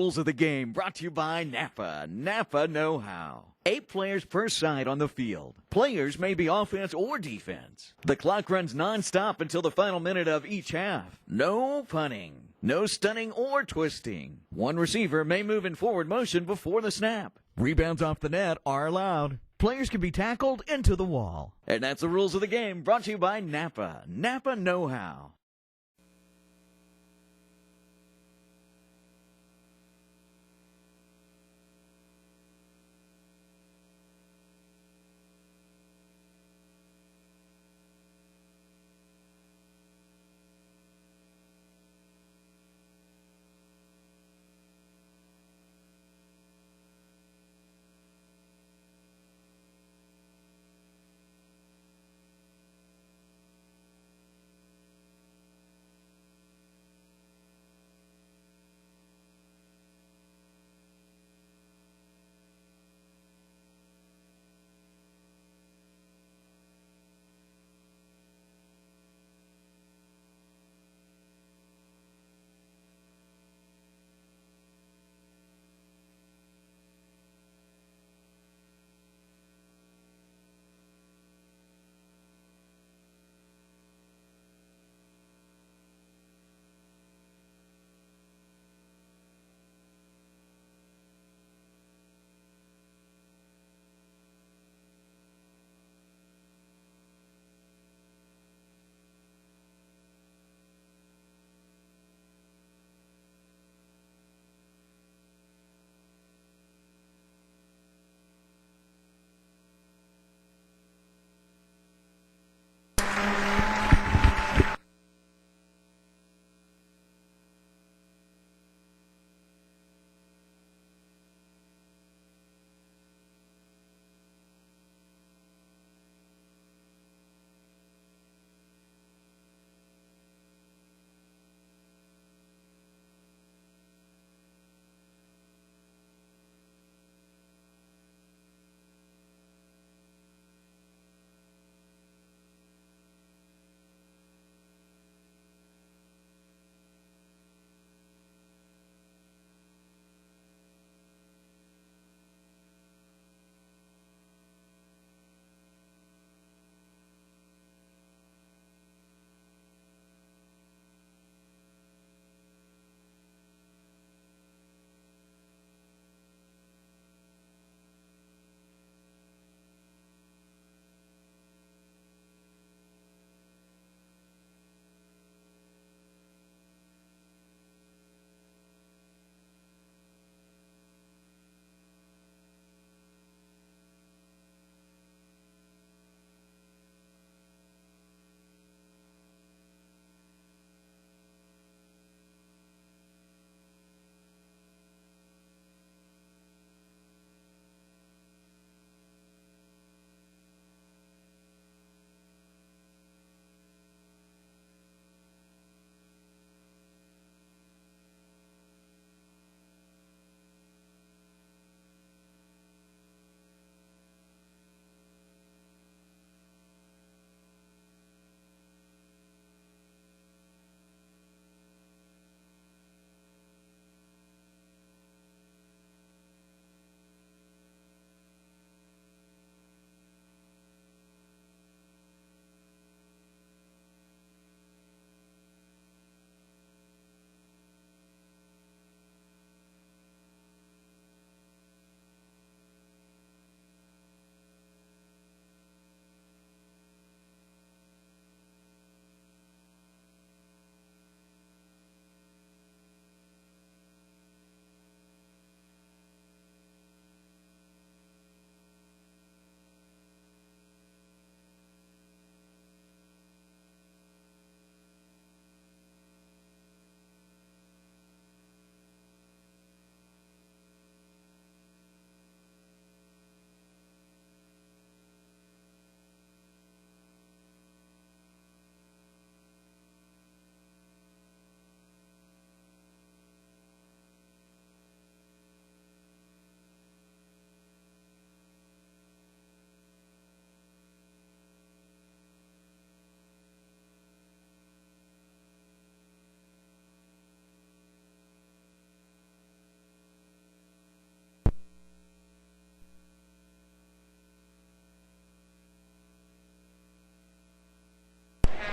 rules of the game, brought to you by Napa. Napa know-how. 8 players per side on the field. Players may be offense or defense. The clock runs nonstop until the final minute of each half. No punting. No stunning or twisting. One receiver may move in forward motion before the snap. Rebounds off the net are allowed. Players can be tackled into the wall. And that's the rules of the game, brought to you by Napa. Napa know-how.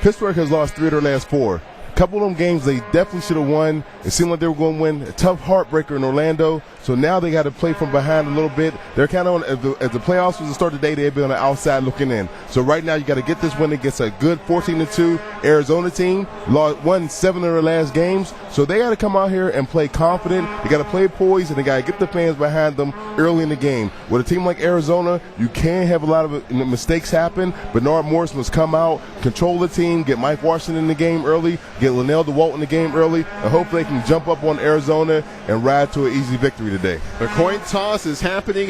Pittsburgh has lost 3 of their last 4. A couple of them games they definitely should have won. It seemed like they were going to win. A tough heartbreaker in Orlando. So now they got to play from behind a little bit. They're kind of on, as the playoffs was to start today, they'd be on the outside looking in. So right now you got to get this win against a good 14-2 Arizona team. Won 7 of their last games. So they got to come out here and play confident. They got to play poised, and they got to get the fans behind them early in the game. With a team like Arizona, you can have a lot of mistakes happen. Bernard Morris must come out, control the team, get Mike Washington in the game early, get Linnell DeWalt in the game early, and hopefully they can jump up on Arizona and ride to an easy victory today. The coin toss is happening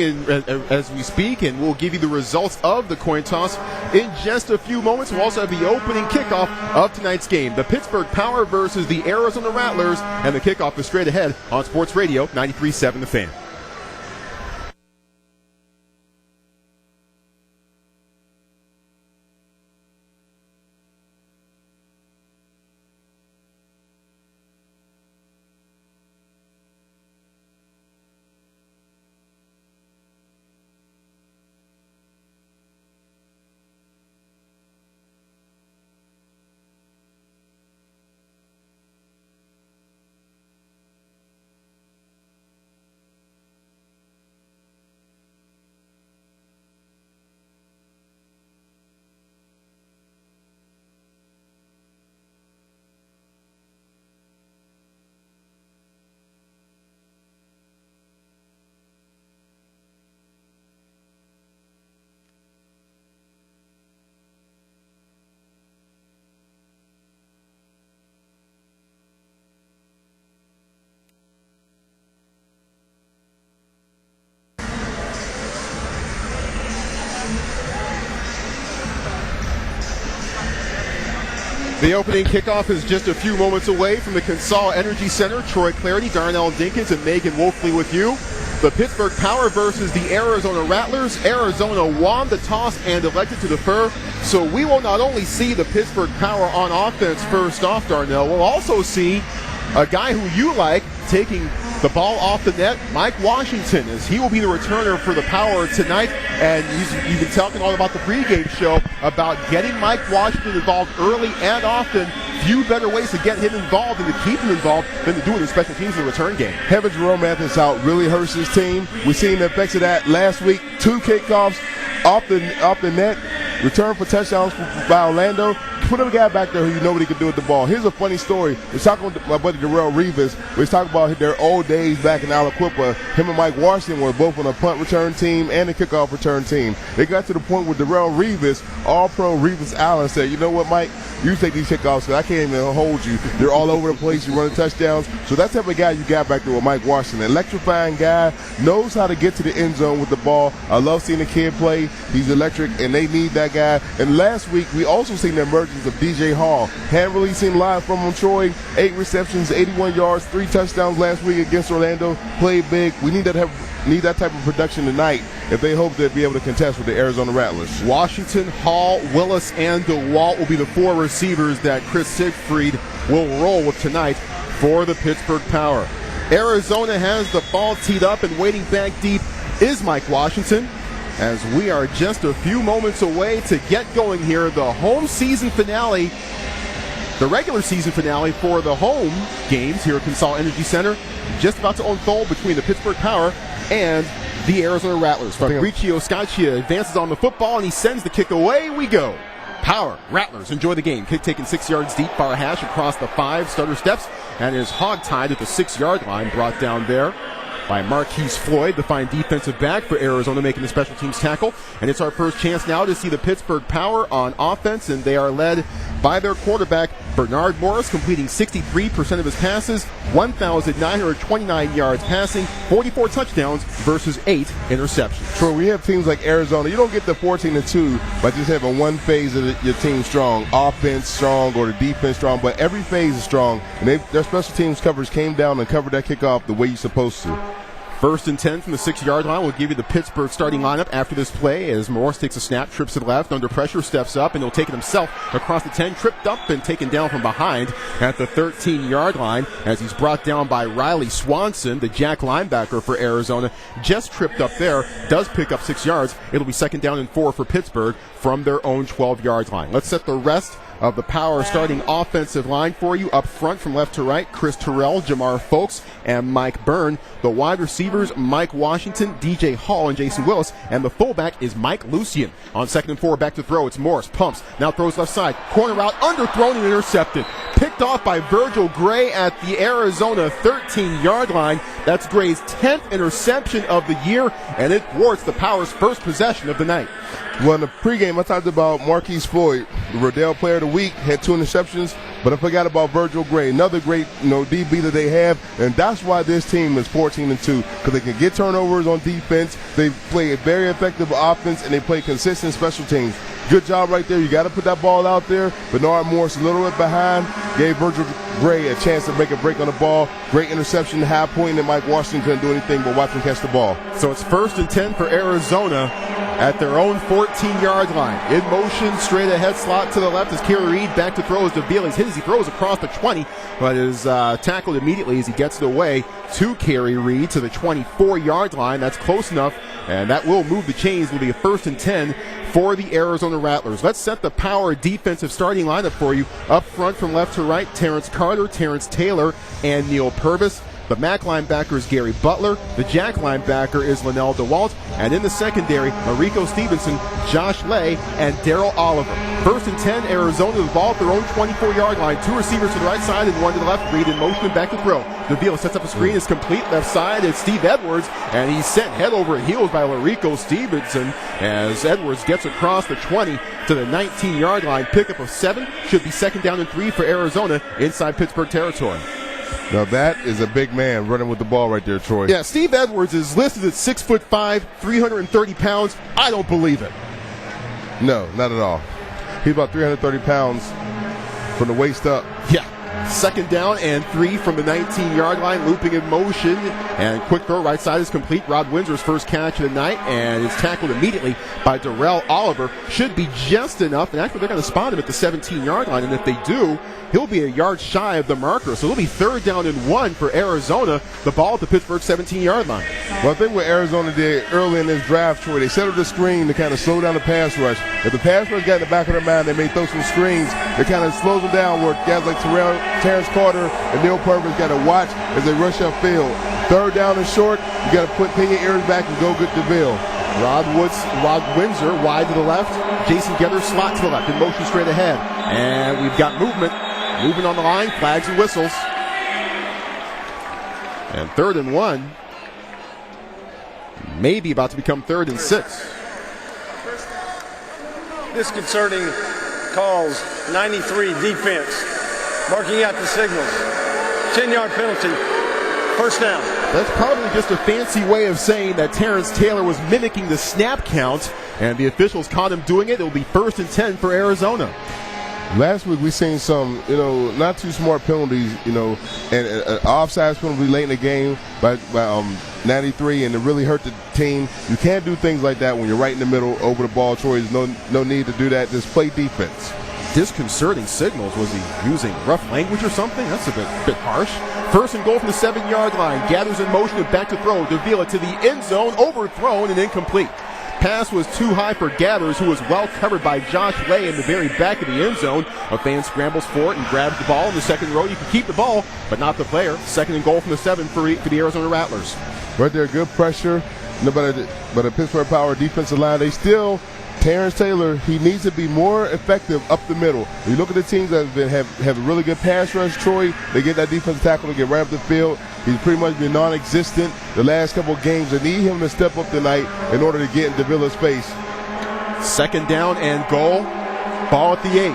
as we speak, and we'll give you the results of the coin toss in just a few moments. We'll also have the opening kickoff of tonight's game, the Pittsburgh Power versus the Arizona Rattlers, and the kickoff is straight ahead on Sports Radio 93.7 The Fan. The opening kickoff is just a few moments away from the Consol Energy Center. Troy Clarity, Darnell Dinkins, and Megan Wolfley with you. The Pittsburgh Power versus the Arizona Rattlers. Arizona won the toss and elected to defer. So we will not only see the Pittsburgh Power on offense first off, Darnell, we'll also see a guy who you like taking the ball off the net, Mike Washington, as he will be the returner for the Power tonight. And you've been talking all about the pregame show about getting Mike Washington involved early and often. Few better ways to get him involved and to keep him involved than to do it in special teams in the return game. Having Jerome Mathis out really hurts his team. We've seen the effects of that last week. 2 kickoffs off the net, return for touchdowns by Orlando. Put a guy back there who you know what he can do with the ball. Here's a funny story. We're talking with my buddy Darrell Rivas. We're talking about their old days back in Aliquippa. Him and Mike Washington were both on a punt return team and a kickoff return team. They got to the point where Darrell Rivas, All-Pro Rivas Allen, said, you know what, Mike? You take these kickoffs because I can't even hold you. They're all over the place. You're running touchdowns. So that's the type of guy you got back there with Mike Washington. Electrifying guy, knows how to get to the end zone with the ball. I love seeing the kid play. He's electric, and they need that guy. And last week, we also seen the emergence of DJ Hall. Hadn't really seen live from him, Troy. 8 receptions, 81 yards, 3 touchdowns last week against Orlando. Played big. We need that type of production tonight if they hope to be able to contest with the Arizona Rattlers. Washington, Hall, Willis, and DeWalt will be the 4 receivers that Chris Siegfried will roll with tonight for the Pittsburgh Power. Arizona has the ball teed up, and waiting back deep is Mike Washington, as we are just a few moments away to get going here. The home season finale, the regular season finale for the home games here at Consol Energy Center, just about to unfold between the Pittsburgh Power and the Arizona Rattlers. Fabricio Scaccia advances on the football, and he sends the kick away. We go. Power, Rattlers enjoy the game. Kick taken 6 yards deep, far hash across the 5 starter steps, and is hog-tied at the 6-yard line, brought down there by Marquise Floyd, the fine defensive back for Arizona, making the special teams tackle. And it's our first chance now to see the Pittsburgh Power on offense, and they are led by their quarterback, Bernard Morris, completing 63% of his passes, 1,929 yards passing, 44 touchdowns versus 8 interceptions. Troy, we have teams like Arizona. You don't get the 14-2 by just having one phase of your team strong, offense strong or the defense strong, but every phase is strong, and their special teams coverage came down and covered that kickoff the way you're supposed to. 1st and 10 from the 6-yard line. We'll give you the Pittsburgh starting lineup after this play as Morris takes a snap, trips to the left, under pressure, steps up, and he'll take it himself across the 10, tripped up and taken down from behind at the 13-yard line as he's brought down by Riley Swanson, the jack linebacker for Arizona. Just tripped up there, does pick up 6 yards. It'll be 2nd down and 4 for Pittsburgh from their own 12-yard line. Let's set the rest of the Power starting offensive line for you. Up front from left to right, Chris Terrell, Jamar Folks, and Mike Byrne. The wide receivers, Mike Washington, DJ Hall, and Jason Willis. And the fullback is Mike Lucian. On 2nd and 4, back to throw, it's Morris. Pumps, now throws left side. Corner route, underthrown and intercepted. Picked off by Virgil Gray at the Arizona 13-yard line. That's Gray's 10th interception of the year, and it thwarts the Power's first possession of the night. Well, in the pregame, I talked about Marquise Floyd, the Riddell Player of the Week, had 2 interceptions, but I forgot about Virgil Gray, another great DB that they have, and that's why this team is 14-2, because they can get turnovers on defense, they play a very effective offense, and they play consistent special teams. Good job right there. You got to put that ball out there. Bernard Morris a little bit behind, gave Virgil Gray a chance to make a break on the ball. Great interception, high point, and Mike Washington couldn't do anything but watch him catch the ball. So it's 1st and 10 for Arizona at their own 14-yard line. In motion, straight ahead slot to the left as Kerry Reed back to throw as DeVille. He's hit as he throws across the 20, but is tackled immediately as he gets it away to Kerry Reed to the 24-yard line. That's close enough, and that will move the chains. Will be a 1st and 10 for the Arizona Rattlers. Let's set the Power defensive starting lineup for you. Up front from left to right, Terrence Carter, Terrence Taylor, and Neil Purvis. The MAC linebacker is Gary Butler. The Jack linebacker is Linnell DeWalt. And in the secondary, Mariko Stevenson, Josh Lay, and Darrell Oliver. 1st and 10, Arizona, the ball at their own 24-yard line. 2 receivers to the right side and 1 to the left. Reed in motion and back to throw. DeVille sets up a screen. It's complete left side. It's Steve Edwards, and he's sent head over heels by Mariko Stevenson as Edwards gets across the 20 to the 19-yard line. Pickup of 7. Should be 2nd down and 3 for Arizona inside Pittsburgh territory. Now that is a big man running with the ball right there, Troy. Yeah, Steve Edwards is listed at 6'5", 330 pounds. I don't believe it. No, not at all. He's about 330 pounds from the waist up. Yeah. 2nd down and 3 from the 19-yard line, looping in motion, and quick throw right side is complete. Rod Windsor's first catch of the night, and is tackled immediately by Darrell Oliver. Should be just enough, and actually they're going to spot him at the 17-yard line, and if they do, he'll be a yard shy of the marker. So it'll be 3rd down and 1 for Arizona, the ball at the Pittsburgh 17-yard line. Well, I think what Arizona did early in this draft, Troy, they set up the screen to kind of slow down the pass rush. If the pass rush got in the back of their mind, they may throw some screens. It kind of slows them down where guys like Terrence Carter and Neil Purvis got to watch as they rush upfield. 3rd down and short, you got to pin your ears back and go get DeVille. Rod Windsor wide to the left. Jason Gether slot to the left in motion straight ahead. And we've got movement on the line, flags and whistles. And 3rd and 1. Maybe about to become 3rd and 6. Disconcerting calls, 93 defense. Marking out the signals. 10-yard penalty. 1st down. That's probably just a fancy way of saying that Terrence Taylor was mimicking the snap count, and the officials caught him doing it. It'll be 1st and 10 for Arizona. Last week we seen some, not too smart penalties, and an offside penalty late in the game by 93, and it really hurt the team. You can't do things like that when you're right in the middle over the ball, Troy. There's no need to do that. Just play defense. Disconcerting signals. Was he using rough language or something? That's a bit harsh. 1st and goal from the 7-yard line. Gathers in motion and back to throw. DeVille to the end zone, overthrown and incomplete. Pass was too high for Gathers, who was well covered by Josh Lay in the very back of the end zone. A fan scrambles for it and grabs the ball in the 2nd row. You can keep the ball, but not the player. 2nd and goal from the 7 for the Arizona Rattlers. Right there, good pressure. But a Pittsburgh Power defensive line, Terrence Taylor, he needs to be more effective up the middle. When you look at the teams that have a really good pass rush, Troy, they get that defensive tackle to get right up the field. He's pretty much been non-existent the last couple of games. They need him to step up tonight in order to get in DeVille's space. 2nd down and goal. Ball at the 8.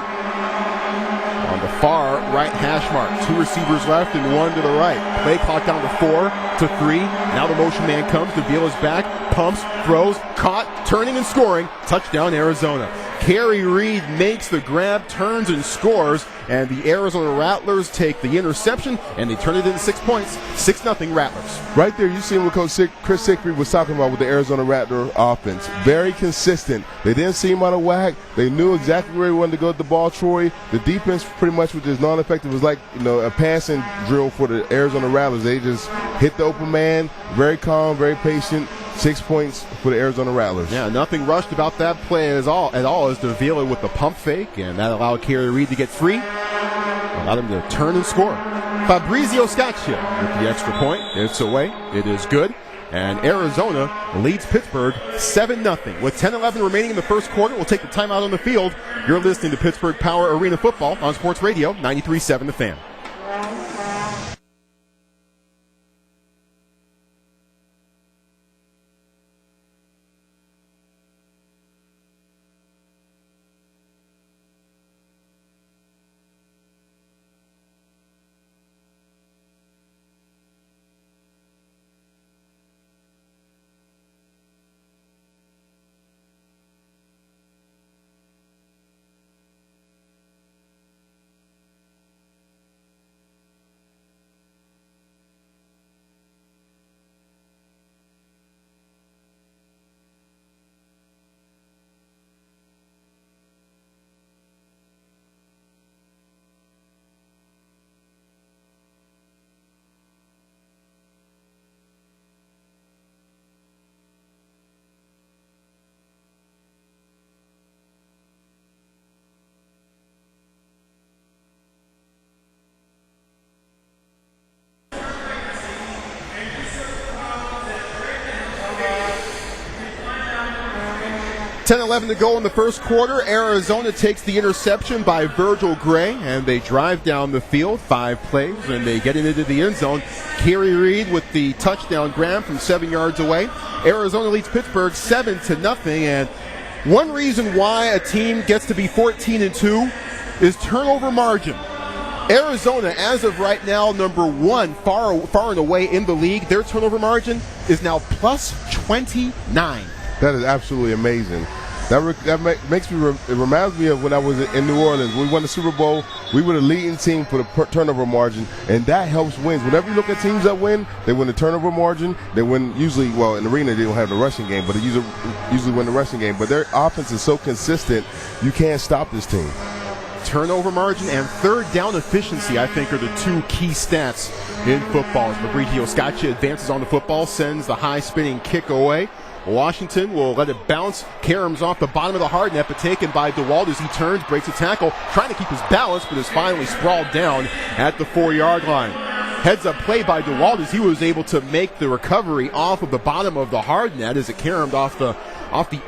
On the far right hash mark. 2 receivers left and 1 to the right. Play clock down to 4 to 3. Now the motion man comes. DeVille is back. Pumps, throws, caught, turning and scoring. Touchdown Arizona. Kerry Reed makes the grab, turns and scores, and the Arizona Rattlers take the interception, and they turn it into 6 points. 6-0 Rattlers. Right there, you see what Coach Chris Siegfried was talking about with the Arizona Rattler offense. Very consistent. They didn't seem out of whack. They knew exactly where they wanted to go with the ball, Troy. The defense pretty much was just non-effective. It was like, a passing drill for the Arizona Rattlers. They just hit the open man, very calm, very patient. 6 points for the Arizona Rattlers. Yeah, nothing rushed about that play at all as Davila with the pump fake, and that allowed Kerry Reed to get free. Allowed him to turn and score. Fabrizio Scaccia with the extra point. It's away. It is good. And Arizona leads Pittsburgh 7-0. With 10-11 remaining in the first quarter, we'll take the timeout on the field. You're listening to Pittsburgh Power Arena Football on Sports Radio 93.7 The Fan. $10-11 to go in the first quarter. Arizona takes the interception by Virgil Gray, and they drive down the field, 5 plays, and they get into the end zone. Kerry Reed with the touchdown grab from 7 yards away. Arizona leads Pittsburgh 7-0, and one reason why a team gets to be 14-2 is turnover margin. Arizona, as of right now, number 1 far and away in the league. Their turnover margin is now plus 29. That is absolutely amazing. That makes me. It reminds me of when I was in New Orleans. We won the Super Bowl. We were the leading team for the turnover margin, and that helps wins. Whenever you look at teams that win, they win the turnover margin. They win usually. Well, in the arena they don't have the rushing game, but they usually win the rushing game. But their offense is so consistent, you can't stop this team. Turnover margin and third down efficiency, I think, are the 2 key stats in football. As Fabrizio Scaccia advances on the football, sends the high spinning kick away. Washington will let it bounce. Karam's off the bottom of the hard net, but taken by DeWalt as he turns, breaks a tackle, trying to keep his balance, but is finally sprawled down at the 4-yard line. Heads up play by DeWalt as he was able to make the recovery off of the bottom of the hard net as it caromed off the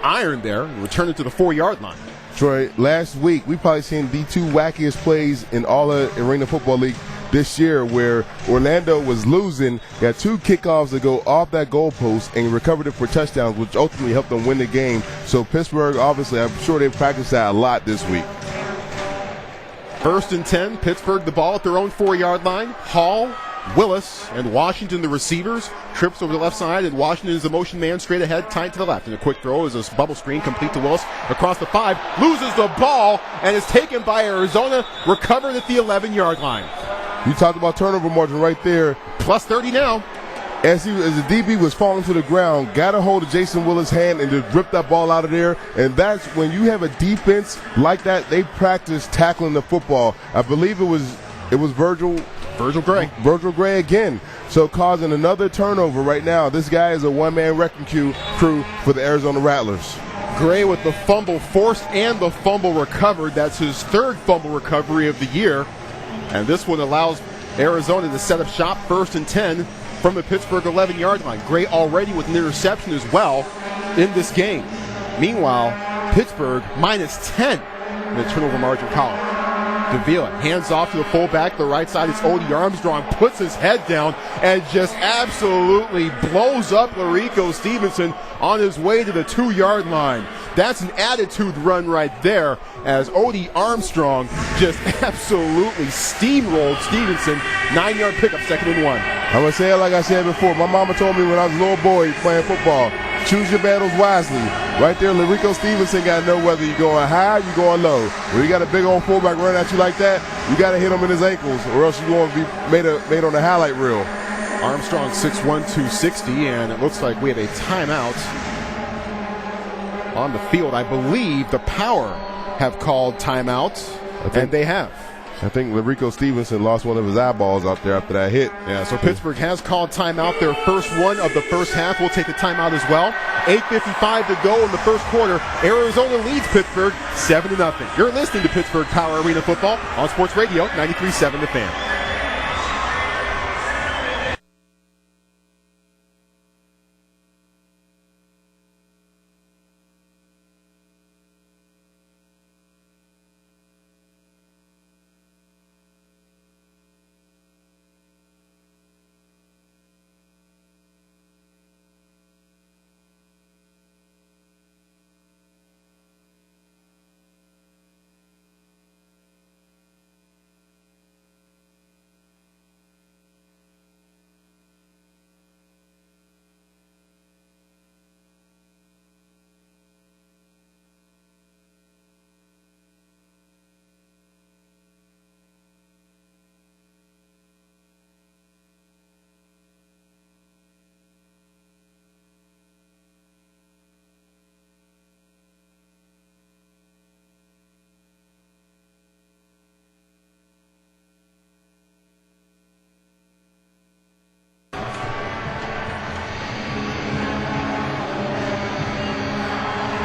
iron there and returned it to the 4-yard line. Troy, last week we probably seen the 2 wackiest plays in all of Arena Football League this year, where Orlando was losing, got 2 kickoffs to go off that goalpost and recovered it for touchdowns, which ultimately helped them win the game. So Pittsburgh, obviously, I'm sure they've practiced that a lot this week. 1st and 10, Pittsburgh the ball at their own 4-yard line. Hall, Willis, and Washington the receivers. Trips over the left side, and Washington is the motion man straight ahead, tied to the left. And a quick throw is a bubble screen complete to Willis across the 5, loses the ball, and is taken by Arizona, recovered at the 11-yard line. You talked about turnover margin right there. Plus 30 now. As the DB was falling to the ground, got a hold of Jason Willis' hand and just ripped that ball out of there. And that's when you have a defense like that, they practice tackling the football. I believe it was Virgil Gray again. So causing another turnover right now. This guy is a one-man wrecking crew for the Arizona Rattlers. Gray with the fumble forced and the fumble recovered. That's his 3rd fumble recovery of the year. And this one allows Arizona to set up shop 1st and 10 from the Pittsburgh 11-yard line. Gray already with an interception as well in this game. Meanwhile, Pittsburgh minus 10 in the turnover margin column. Davila hands off to the fullback. The right side is Odie Armstrong, puts his head down and just absolutely blows up Larico Stevenson on his way to the 2-yard line. That's an attitude run right there as Odie Armstrong just absolutely steamrolled Stevenson. 9-yard pickup, 2nd and 1. I'm going to say it like I said before. My mama told me when I was a little boy playing football, choose your battles wisely. Right there, Larico Stevenson got to know whether you're going high or you're going low. When you got a big old fullback running at you like that, you got to hit him in his ankles or else you're going to be made on the highlight reel. Armstrong 6'1", 260, and it looks like we have a timeout on the field. I believe the Power have called timeout, and they have. I think Larico Stevenson lost one of his eyeballs out there after that hit. Yeah, so Pittsburgh has called timeout, their first one of the first half. We'll take the timeout as well. 8:55 to go in the first quarter. Arizona leads Pittsburgh 7-0. You're listening to Pittsburgh Power Arena Football on Sports Radio 93.7 The Fan.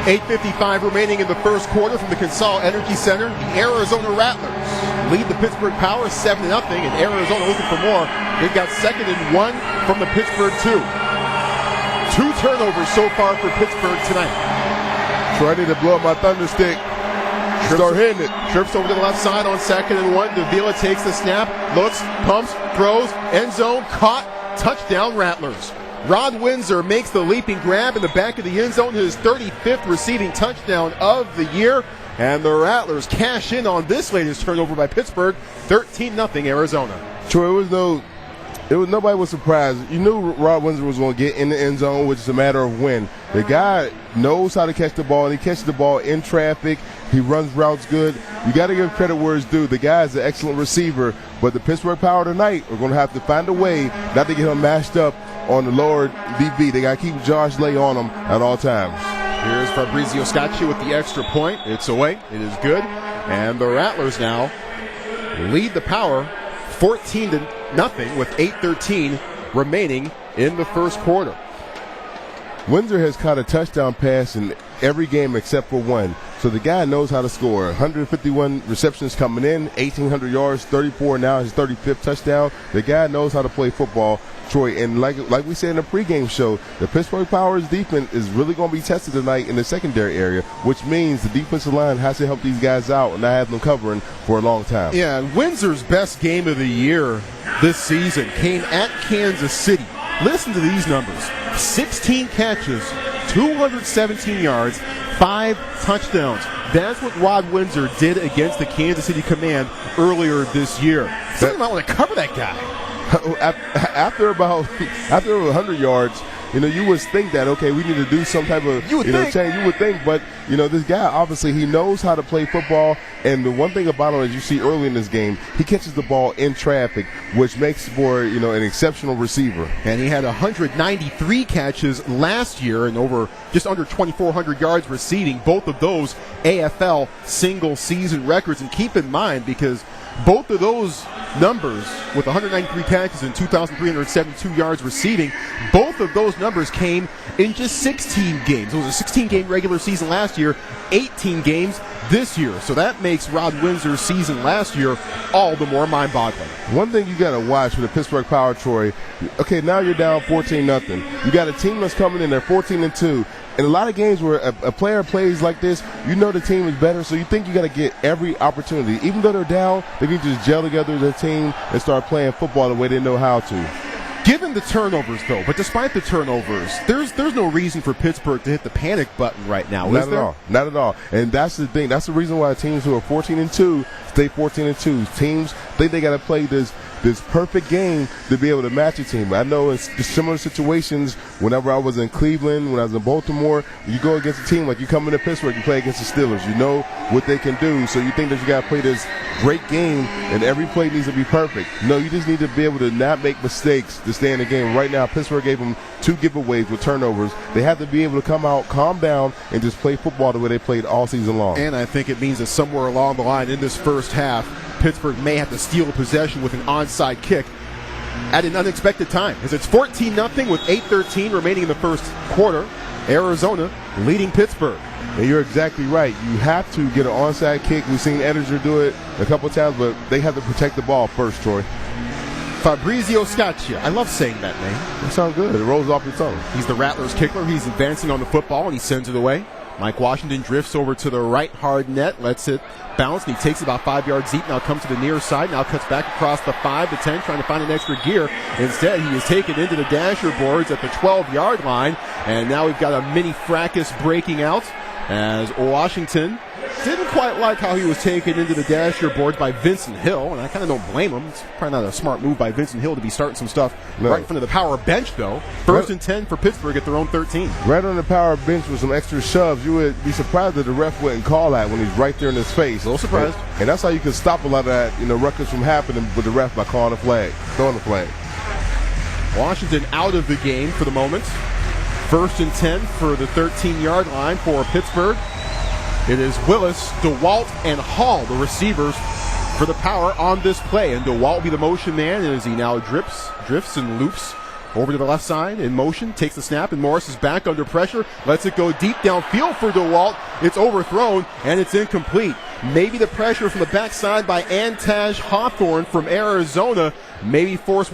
.855 remaining in the first quarter from the Consol Energy Center. The Arizona Rattlers lead the Pittsburgh Power 7-0, and Arizona looking for more. They've got 2nd and 1 from the Pittsburgh 2. 2 turnovers so far for Pittsburgh tonight. Trying to blow up my thunder stick. Start hitting it. Trips over to the left side on 2nd and 1. Davila takes the snap, looks, pumps, throws, end zone, caught, touchdown Rattlers. Rod Windsor makes the leaping grab in the back of the end zone, his 35th receiving touchdown of the year. And the Rattlers cash in on this latest turnover by Pittsburgh, 13-0 Arizona. Troy, nobody was surprised. You knew Rod Windsor was going to get in the end zone, which is a matter of when. The guy knows how to catch the ball, and he catches the ball in traffic. He runs routes good. You got to give credit where it's due. The guy is an excellent receiver, but the Pittsburgh Power tonight are going to have to find a way not to get him mashed up on the lower DB. They got to keep Josh Lay on him at all times. Here's Fabrizio Scacci with the extra point. It's away. It is good. And the Rattlers now lead the Power 14-0 with 8:13 remaining in the first quarter. Windsor has caught a touchdown pass in every game except for one. So the guy knows how to score. 151 receptions coming in, 1,800 yards, 34 now, his 35th touchdown. The guy knows how to play football, Troy. And like we said in the pregame show, the Pittsburgh Power's defense is really going to be tested tonight in the secondary area, which means the defensive line has to help these guys out and not have them covering for a long time. Yeah, Windsor's best game of the year this season came at Kansas City. Listen to these numbers. 16 catches, 217 yards, 5 touchdowns. That's what Rod Windsor did against the Kansas City Command earlier this year. Somebody might want to cover that guy. After 100 yards, you would think that, okay, we need to do some type of change. You would think, but, this guy, obviously, he knows how to play football. And the one thing about him, as you see early in this game, he catches the ball in traffic, which makes for, an exceptional receiver. And he had 193 catches last year and just under 2,400 yards receiving. Both of those AFL single-season records. And keep in mind, because both of those numbers, with 193 catches and 2,372 yards receiving, both of those numbers came in just 16 games. It was a 16-game regular season last year, 18 games this year. So that makes Rod Windsor's season last year all the more mind-boggling. One thing you got to watch with the Pittsburgh Power, Troy, okay, now you're down 14-0. You got a team that's coming in there 14-2. In a lot of games where a player plays like this, the team is better, so you think you got to get every opportunity. Even though they're down, they can just gel together as a team and start playing football the way they know how to. Given the turnovers, though, but despite the turnovers, there's no reason for Pittsburgh to hit the panic button right now, is there? Not at all. And that's the thing. That's the reason why teams who are 14-2 stay 14-2. Teams think they got to play this perfect game to be able to match a team. I know in similar situations, whenever I was in Cleveland, when I was in Baltimore, you go against a team like you come into Pittsburgh, you play against the Steelers. You know what they can do, so you think that you got to play this great game, and every play needs to be perfect. No, you just need to be able to not make mistakes to stay in the game. Right now, Pittsburgh gave them 2 giveaways with turnovers. They have to be able to come out, calm down, and just play football the way they played all season long. And I think it means that somewhere along the line in this first half, Pittsburgh may have to steal possession with an onside kick at an unexpected time, as it's 14-0 with 8:13 remaining in the first quarter. Arizona leading Pittsburgh. And you're exactly right. You have to get an onside kick. We've seen Edinger do it a couple times, but they have to protect the ball first, Troy. Fabrizio Scaccia. I love saying that name. That sounds good. It rolls off your tongue. He's the Rattlers kicker. He's advancing on the football, and he sends it away. Mike Washington drifts over to the right hard net, lets it bounce, and he takes it about 5 yards deep. Now comes to the near side, now cuts back across the 5 to 10, trying to find an extra gear. Instead, he is taken into the dasher boards at the 12-yard line, and now we've got a mini fracas breaking out as Washington didn't quite like how he was taken into the dasher boards by Vincent Hill, and I kind of don't blame him. It's probably not a smart move by Vincent Hill to be starting some stuff right in front of the power bench, though. First and 10 for Pittsburgh at their own 13. Right on the power bench with some extra shoves. You would be surprised that the ref wouldn't call that when he's right there in his face. A little surprised. And that's how you can stop a lot of that, ruckus from happening with the ref by calling a flag, throwing the flag. Washington out of the game for the moment. First and 10 for the 13-yard line for Pittsburgh. It is Willis, DeWalt, and Hall, the receivers for the power on this play. And DeWalt will be the motion man as he now drifts and loops over to the left side in motion, takes the snap, and Morris is back under pressure, lets it go deep downfield for DeWalt. It's overthrown, and it's incomplete. Maybe the pressure from the backside by Antaj Hawthorne from Arizona maybe force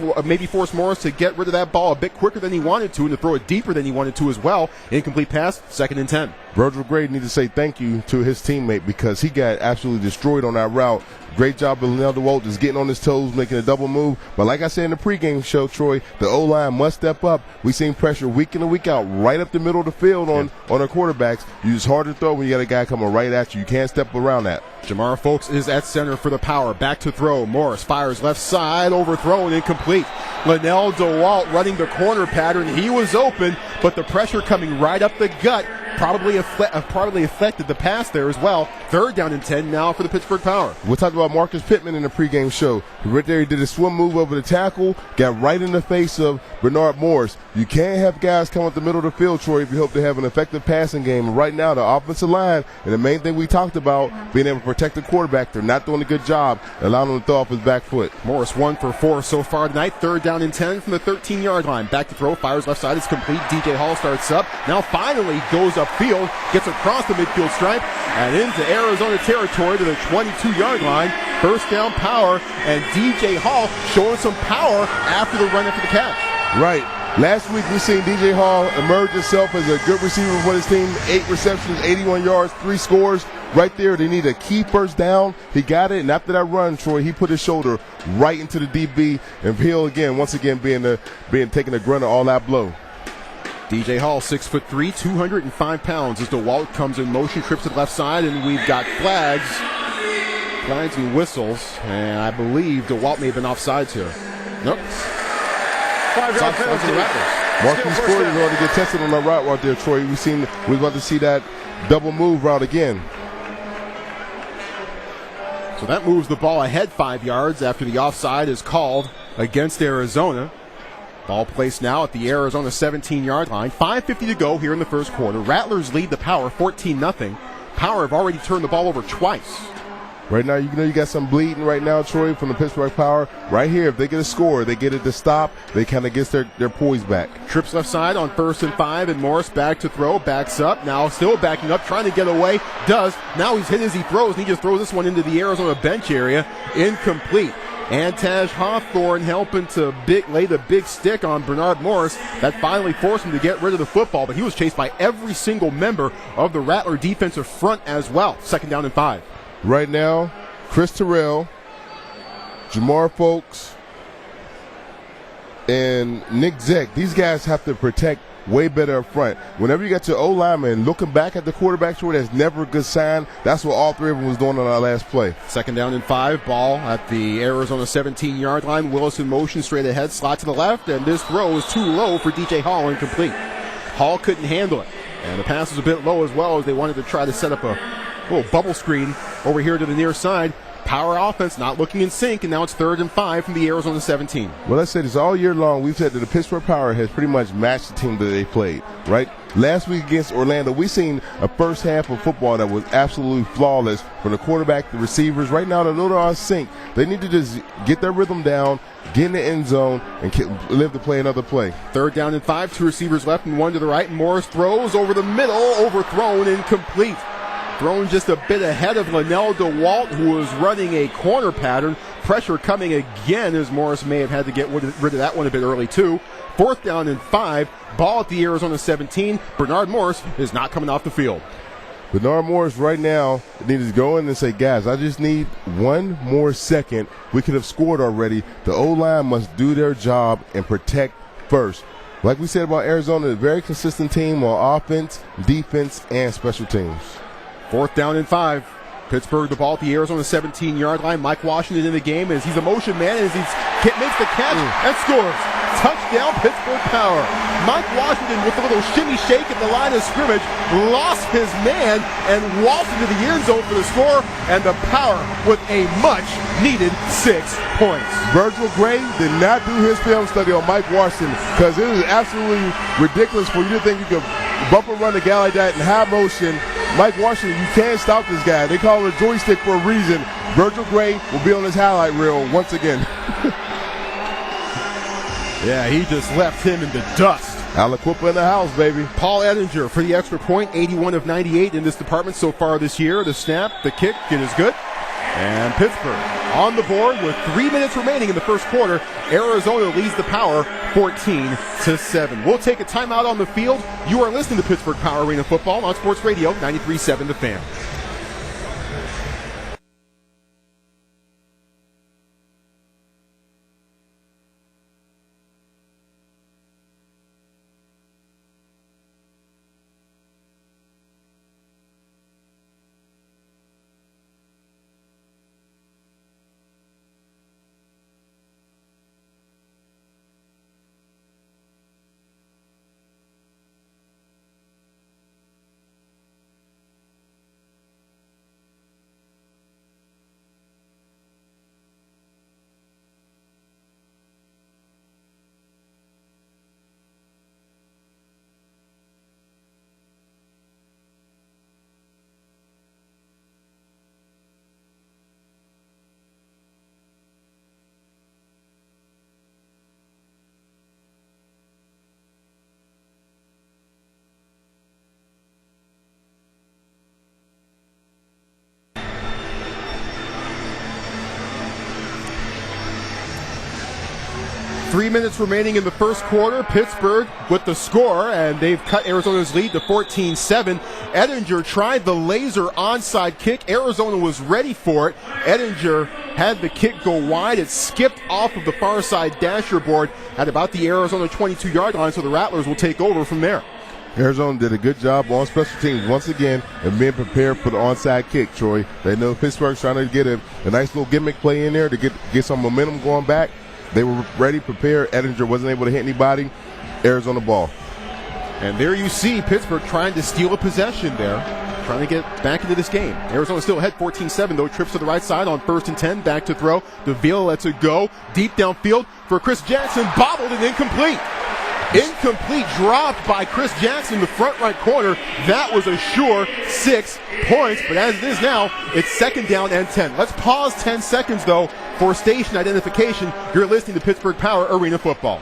Morris to get rid of that ball a bit quicker than he wanted to and to throw it deeper than he wanted to as well. Incomplete pass, 2nd and 10. Virgil Gray needs to say thank you to his teammate because he got absolutely destroyed on that route. Great job of Linnell DeWalt just getting on his toes, making a double move. But like I said in the pregame show, Troy, the O-line must step up. We've seen pressure week in and week out right up the middle of the field on our quarterbacks. It's hard to throw when you got a guy coming right at you. You can't step around that. Jamar Folks is at center for the power. Back to throw. Morris fires left side, overthrown, incomplete. Linnell DeWalt running the corner pattern. He was open, but the pressure coming right up the gut probably affected the pass there as well. 3rd down and 10 now for the Pittsburgh Power. We'll talk about Marcus Pittman in the pregame show. Right there, he did a swim move over the tackle, got right in the face of Bernard Morris. You can't have guys come up the middle of the field, Troy, if you hope to have an effective passing game. And right now, the offensive line, and the main thing we talked about, being able to protect the quarterback, they're not doing a good job, allowing him to throw off his back foot. Morris 1 for 4 so far tonight. 3rd down and 10 from the 13-yard line. Back to throw, fires left side, it's complete. DJ Hall starts up, now finally goes upfield, gets across the midfield stripe, and into Arizona territory to the 22-yard line. 1st down Power, and DJ Hall showing some power after the run after the catch. Right. Last week we seen DJ Hall emerge himself as a good receiver for his team. 8 receptions, 81 yards, 3 scores. Right there, they need a key first down. He got it, and after that run, Troy, he put his shoulder right into the DB, and Hill once again being taking the grunt of all that blow. DJ Hall, 6'3", 205 pounds as DeWalt comes in motion, trips to the left side, and we've got flags and whistles, and I believe DeWalt may have been offsides here. Nope. 5-yard penalty. Marquise Ford is going to get tested on that route right there, Troy. We're about to see that double move route again. So that moves the ball ahead 5 yards after the offside is called against Arizona. Ball placed now at the Arizona 17-yard line. 5:50 to go here in the first quarter. Rattlers lead the Power 14-0. Power have already turned the ball over twice. Right now, you got some bleeding right now, Troy, from the Pittsburgh Power. Right here, if they get a score, they get it to stop, they kind of get their poise back. Trips left side on 1st and 5, and Morris back to throw, backs up, now still backing up, trying to get away, does. Now he's hit as he throws, and he just throws this one into the Arizona bench area. Incomplete. Antaj Hawthorne helping to lay the big stick on Bernard Morris. That finally forced him to get rid of the football, but he was chased by every single member of the Rattler defensive front as well. 2nd down and 5. Right now, Chris Terrell, Jamar Folks, and Nick Zeck, these guys have to protect way better up front. Whenever you got your O-lineman looking back at the quarterback, that's never a good sign. That's what all 3 of them was doing on our last play. 2nd down and 5, ball at the Arizona 17-yard line. Willis in motion straight ahead, slot to the left, and this throw is too low for DJ Hall, incomplete. Hall couldn't handle it, and the pass was a bit low as well as they wanted to try to set up a little bubble screen over here to the near side. power offense not looking in sync, and now it's 3rd and 5 from the Arizona 17. Well, let's say this all year long. We've said that the Pittsburgh Power has pretty much matched the team that they played, right? Last week against Orlando, we seen a first half of football that was absolutely flawless from the quarterback to the receivers. Right now, they're a little on sync. They need to just get their rhythm down, get in the end zone, and live to play another play. 3rd down and 5, 2 receivers left and 1 to the right. And Morris throws over the middle, overthrown, incomplete. Thrown just a bit ahead of Linnell DeWalt, who was running a corner pattern. Pressure coming again, as Morris may have had to get rid of that one a bit early too. 4th down and 5, ball at the Arizona 17. Bernard Morris is not coming off the field. Bernard Morris right now needs to go in and say, guys, I just need one more second. We could have scored already. The O-line must do their job and protect first. Like we said about Arizona, a very consistent team on offense, defense, and special teams. 4th down and 5. Pittsburgh, the ball at the Arizona 17-yard line. Mike Washington in the game as he's a motion man, as he makes the catch and scores. Touchdown, Pittsburgh Power. Mike Washington with a little shimmy shake at the line of scrimmage, lost his man and waltzed into the end zone for the score, and the Power with a much-needed 6 points. Virgil Gray did not do his film study on Mike Washington, because it is absolutely ridiculous for you to think you could bump and run a guy like that in high motion. Mike Washington, you can't stop this guy. They call it a joystick for a reason. Virgil Gray will be on his highlight reel once again. Yeah, he just left him in the dust. Aliquippa in the house, baby. Paul Ettinger for the extra point, 81 of 98 in this department so far this year. The snap, the kick, it is good. And Pittsburgh on the board with 3 minutes remaining in the first quarter. Arizona leads the Power 14-7. We'll take a timeout on the field. You are listening to Pittsburgh Power Arena Football on Sports Radio 93.7 The Fan. Three minutes remaining in the first quarter. Pittsburgh with the score, and they've cut Arizona's lead to 14-7. Ettinger tried the laser onside kick. Arizona was ready for it. Ettinger had the kick go wide. It skipped off of the far side dasher board at about the Arizona 22-yard line, so the Rattlers will take over from there. Arizona did a good job on special teams once again and being prepared for the onside kick, Troy. They know Pittsburgh's trying to get a nice little gimmick play in there to get some momentum going back. They were ready, prepared. Ettinger wasn't able to hit anybody. Arizona ball. And there you see Pittsburgh trying to steal a possession there, trying to get back into this game. Arizona still ahead 14-7, though. Trips to the right side on 1st and 10. Back to throw. DeVille lets it go. Deep downfield for Chris Jackson. Bobbled and incomplete. Incomplete, dropped by Chris Jackson in the front right corner. That was a sure 6 points, but as it is now, it's 2nd down and 10. Let's pause 10 seconds, though, for station identification. You're listening to Pittsburgh Power Arena Football.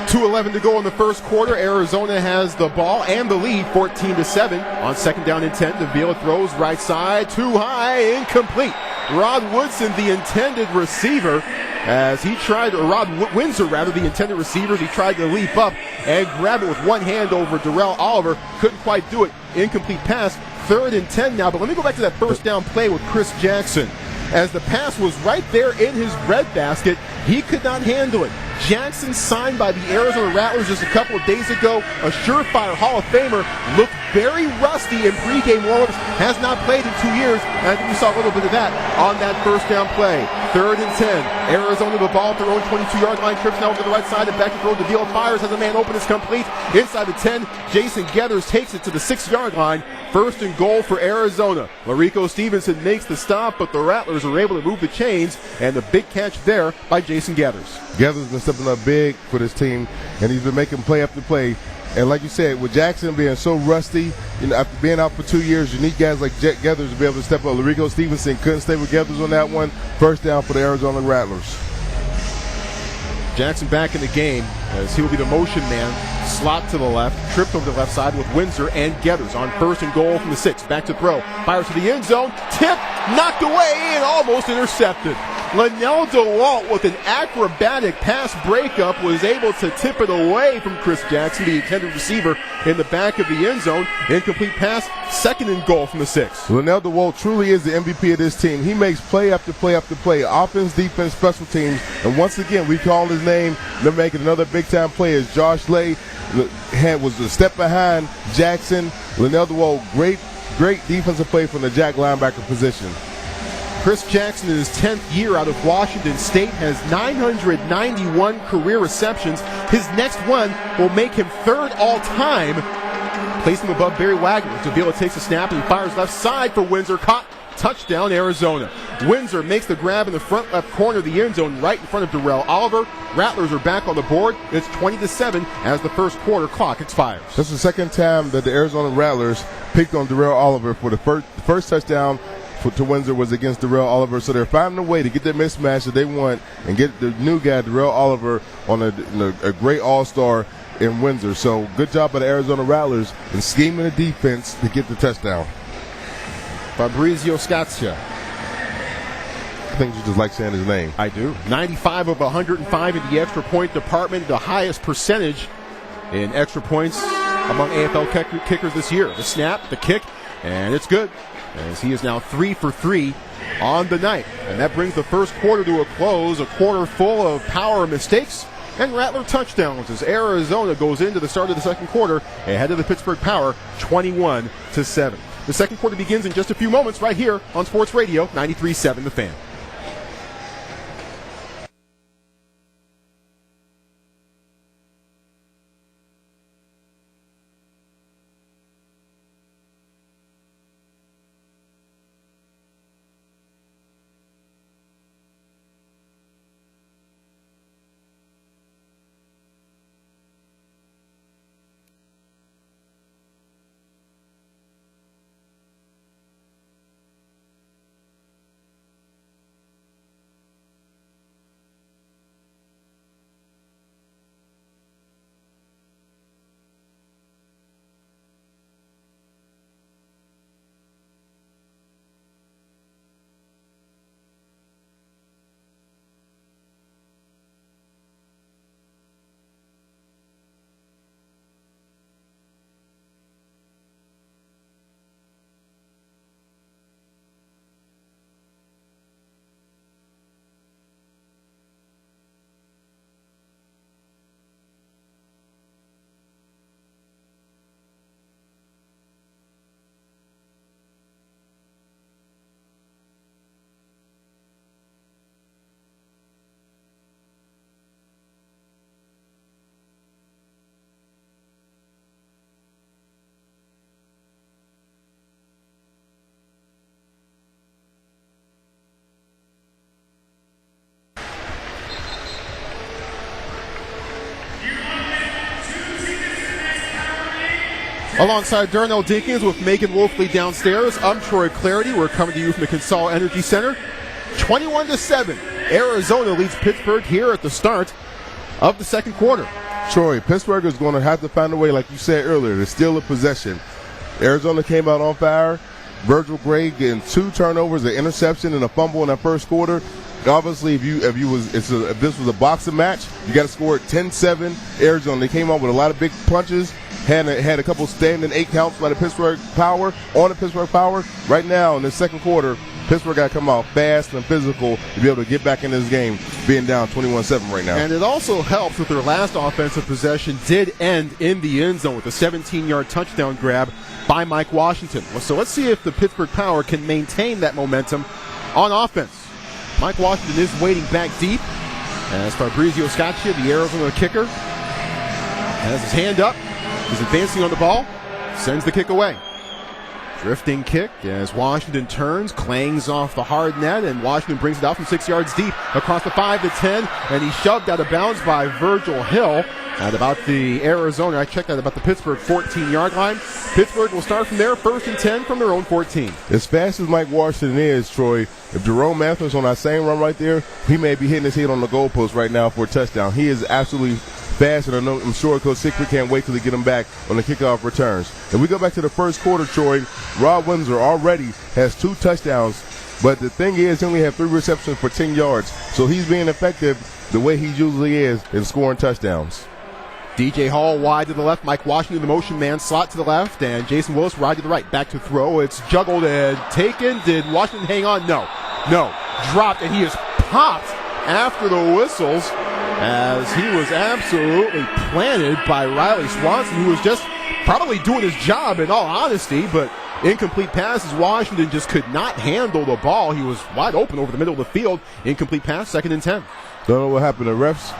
.2:11 to go in the first quarter. Arizona has the ball and the lead, 14-7. On 2nd down and 10, DeVille throws right side, too high, incomplete. Rod Woodson, the intended receiver, as he tried, or Rod Windsor rather, the intended receiver, he tried to leap up and grab it with one hand over Darrell Oliver. Couldn't quite do it. Incomplete pass. 3rd and 10 now, but let me go back to that first down play with Chris Jackson. As the pass was right there in his breadbasket, he could not handle it. Jackson, signed by the Arizona Rattlers just a couple of days ago, a surefire Hall of Famer, looked very rusty in pregame warm-ups, has not played in 2 years, and I think we saw a little bit of that on that first down play. 3rd and 10. Arizona the ball at their own 22-yard line, trips now over to the right side and back to throw. DeVille fires as a man open is complete. Inside the 10, Jason Gathers takes it to the 6-yard line. 1st and goal for Arizona. Larico Stevenson makes the stop, but the Rattlers are able to move the chains, and the big catch there by Jason Gathers. Gathers been stepping up big for this team, and he's been making play after play. And like you said, with Jackson being so rusty, after being out for 2 years, you need guys like Gathers to be able to step up. Larico Stevenson couldn't stay with Gathers on that one. 1st down for the Arizona Rattlers. Jackson back in the game as he will be the motion man. Slot to the left, tripped over the left side with Windsor and Gathers on 1st and goal from the 6. Back to throw, fires to the end zone, tip, knocked away and almost intercepted. Linnell DeWalt with an acrobatic pass breakup was able to tip it away from Chris Jackson, the intended receiver, in the back of the end zone. Incomplete pass, 2nd and goal from the 6. Linnell DeWalt truly is the MVP of this team. He makes play after play after play, offense, defense, special teams, and once again we call his name. They're making another big-time play as Josh Lay was a step behind Jackson. Linnell DeWalt, great defensive play from the Jack linebacker position. Chris Jackson in his 10th year out of Washington State has 991 career receptions. His next one will make him 3rd all-time, place him above Barry Wagner. Davila takes a snap and fires left side for Windsor. Caught. Touchdown, Arizona. Windsor makes the grab in the front left corner of the end zone right in front of Darrell Oliver. Rattlers are back on the board. It's 20-7 as the first quarter clock expires. This is the 2nd time that the Arizona Rattlers picked on Darrell Oliver for the first touchdown to Windsor was against Darrell Oliver, so they're finding a way to get that mismatch that they want and get the new guy, Darrell Oliver, on a great all-star in Windsor. So good job by the Arizona Rattlers in scheming the defense to get the touchdown. Fabrizio Scazia. I think you just like saying his name. I do. 95 of 105 in the extra point department, the highest percentage in extra points among AFL kickers this year. The snap, the kick, and it's good, as he is now 3 for 3 on the night. And that brings the first quarter to a close, a quarter full of power mistakes and Rattler touchdowns as Arizona goes into the start of the second quarter ahead of the Pittsburgh Power 21-7. The second quarter begins in just a few moments right here on Sports Radio 93.7 The Fan. Alongside Darnell Dinkins with Megan Wolfley downstairs, I'm Troy Clarity. We're coming to you from the Consol Energy Center. 21-7. Arizona leads Pittsburgh here at the start of the second quarter. Troy, Pittsburgh is going to have to find a way, like you said earlier, to steal a possession. Arizona came out on fire. Virgil Gray getting 2 turnovers, an interception, and a fumble in that first quarter. Obviously, if this was a boxing match, you got to score at 10-7. Arizona, they came out with a lot of big punches. Had a couple standing 8 counts by the Pittsburgh Power on the Pittsburgh Power. Right now in the second quarter, Pittsburgh got to come out fast and physical to be able to get back in this game, being down 21-7 right now. And it also helps that their last offensive possession did end in the end zone with a 17-yard touchdown grab by Mike Washington. So let's see if the Pittsburgh Power can maintain that momentum on offense. Mike Washington is waiting back deep as Fabrizio Scaccia, the Arizona kicker, has his hand up. He's advancing on the ball, sends the kick away. Drifting kick as Washington turns, clangs off the hard net, and Washington brings it out from 6 yards deep across the 5 to 10, and he's shoved out of bounds by Virgil Hill at about the Arizona, I checked that about the Pittsburgh 14-yard line. Pittsburgh will start from there, 1st and 10 from their own 14. As fast as Mike Washington is, Troy, if Jerome Mathis on that same run right there, he may be hitting his head on the goalpost right now for a touchdown. He is absolutely fast, and I'm sure Coach Sickfried can't wait till they get him back on the kickoff returns. If we go back to the first quarter, Troy, Rob Windsor already has 2 touchdowns, but the thing is he only had 3 receptions for 10 yards, so he's being effective the way he usually is in scoring touchdowns. DJ Hall wide to the left, Mike Washington, the motion man, slot to the left, and Jason Willis wide to the right. Back to throw. It's juggled and taken. Did Washington hang on? No. Dropped, and he is popped after the whistles as he was absolutely planted by Riley Swanson, who was just probably doing his job in all honesty, but incomplete passes. Washington just could not handle the ball. He was wide open over the middle of the field. Incomplete pass, 2nd and 10. Don't know what happened. The refs.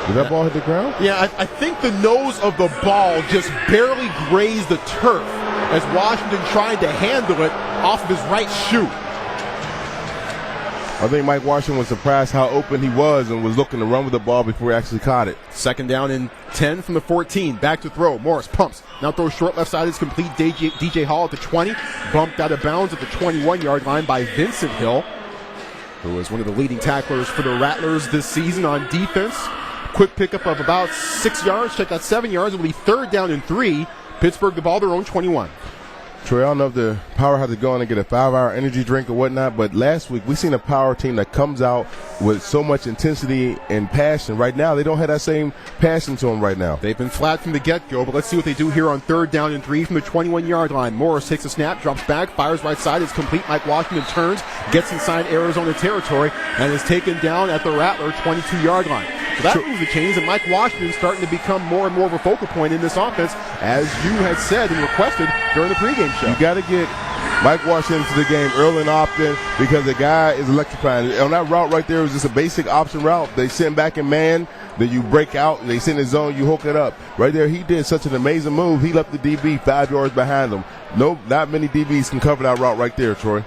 Did that ball hit the ground? Yeah, I think the nose of the ball just barely grazed the turf as Washington tried to handle it off of his right shoe. I think Mike Washington was surprised how open he was and was looking to run with the ball before he actually caught it. 2nd down and 10 from the 14. Back to throw. Morris pumps. Now throws short left side. Is complete. DJ Hall at the 20. Bumped out of bounds at the 21-yard line by Vincent Hill, who is one of the leading tacklers for the Rattlers this season on defense. Quick pickup of about 6 yards. Check out 7 yards. It will be 3rd down and 3. Pittsburgh the ball, their own 21. Troy, I don't know if the Power had to go in and get a 5-hour energy drink or whatnot, but last week we seen a Power team that comes out with so much intensity and passion. Right now, they don't have that same passion to them right now. They've been flat from the get-go, but let's see what they do here on 3rd down and 3 from the 21-yard line. Morris takes a snap, drops back, fires right side. It's complete. Mike Washington turns, gets inside Arizona territory, and is taken down at the Rattler 22-yard line. So that moves the chains, and Mike Washington starting to become more and more of a focal point in this offense, as you had said and requested during the pregame show. You got to get Mike Washington to the game early and often because the guy is electrifying. On that route right there, it was just a basic option route. They send back in man, then you break out, and they send in zone, you hook it up. Right there, he did such an amazing move. He left the DB 5 yards behind him. Not many DBs can cover that route right there, Troy.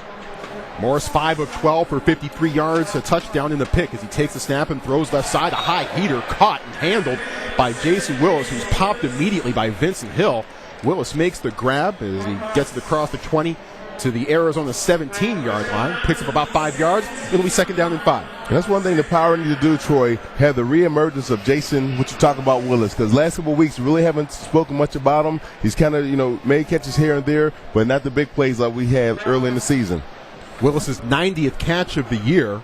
Morris 5 of 12 for 53 yards, a touchdown in the pick as he takes the snap and throws left side. A high heater caught and handled by Jason Willis, who's popped immediately by Vincent Hill. Willis makes the grab as he gets it across the 20 to the Arizona 17-yard line. Picks up about 5 yards. It'll be 2nd down and 5. And that's one thing the Power need to do, Troy, have the reemergence of Jason, what you talk about Willis, because last couple of weeks we really haven't spoken much about him. He's kind of, made catches here and there, but not the big plays like we had early in the season. Willis's 90th catch of the year.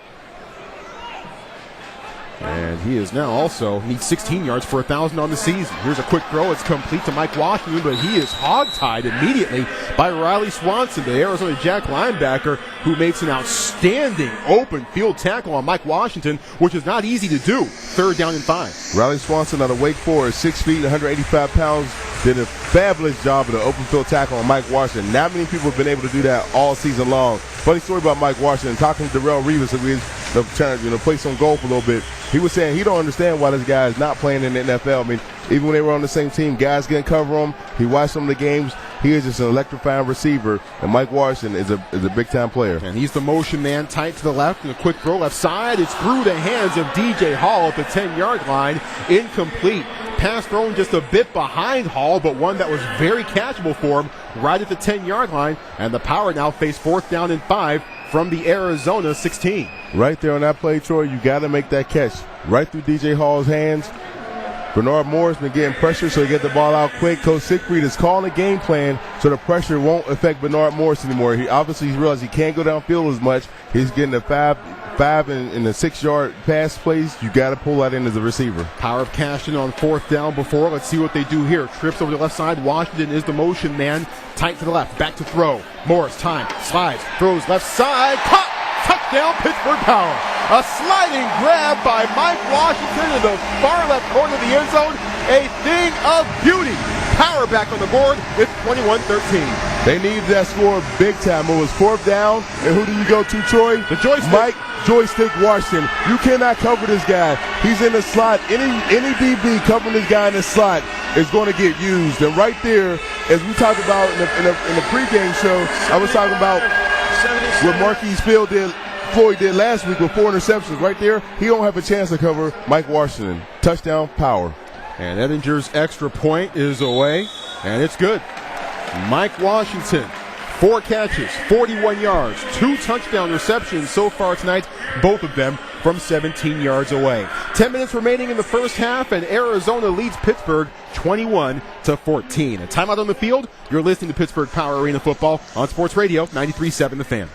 And he is now also needs 16 yards for 1,000 on the season. Here's a quick throw. It's complete to Mike Washington, but he is hogtied immediately by Riley Swanson, the Arizona Jack linebacker, who makes an outstanding open field tackle on Mike Washington, which is not easy to do. 3rd down and 5. Riley Swanson out of Wake Forest, 6 feet, 185 pounds, did a fabulous job of the open field tackle on Mike Washington. Not many people have been able to do that all season long. Funny story about Mike Washington, talking to Darrell Reeves, that we trying to play some golf a little bit. He was saying he don't understand why this guy is not playing in the NFL. I mean, even when they were on the same team, guys getting cover him. He watched some of the games. He is just an electrifying receiver, and Mike Washington is a big-time player. And he's the motion man, tight to the left, and a quick throw left side. It's through the hands of DJ Hall at the 10-yard line. Incomplete. Pass thrown just a bit behind Hall, but one that was very catchable for him right at the 10-yard line. And the Power now face 4th down and 5 from the Arizona 16. Right there on that play, Troy, you got to make that catch right through DJ Hall's hands. Bernard Moore's been getting pressure, so he get the ball out quick. Coach Siegfried is calling a game plan so the pressure won't affect Bernard Morris anymore. He realized he can't go downfield as much. He's getting the five and the 6-yard pass plays. You got to pull that in as a receiver. Power of Cashton on 4th down before. Let's see what they do here. Trips over the left side. Washington is the motion man. Tight to the left. Back to throw. Morris, time. Slides. Throws left side. Caught. Touchdown, Pittsburgh Power. A sliding grab by Mike Washington in the far left corner of the end zone. A thing of beauty. Power back on the board. It's 21-13. They need that score big time. It was 4th down. And who do you go to, Troy? The joystick. Mike Joystick Washington. You cannot cover this guy. He's in the slot. Any DB covering this guy in the slot is going to get used. And right there, as we talked about in the pregame show, I was talking about what Marquise Floyd did last week with 4 interceptions. Right there, he don't have a chance to cover Mike Washington. Touchdown, Power. And Edinger's extra point is away, and it's good. Mike Washington, 4 catches, 41 yards, 2 touchdown receptions so far tonight, both of them from 17 yards away. 10 minutes remaining in the first half, and Arizona leads Pittsburgh 21-14. A timeout on the field. You're listening to Pittsburgh Power Arena Football on Sports Radio 93.7 The Fan.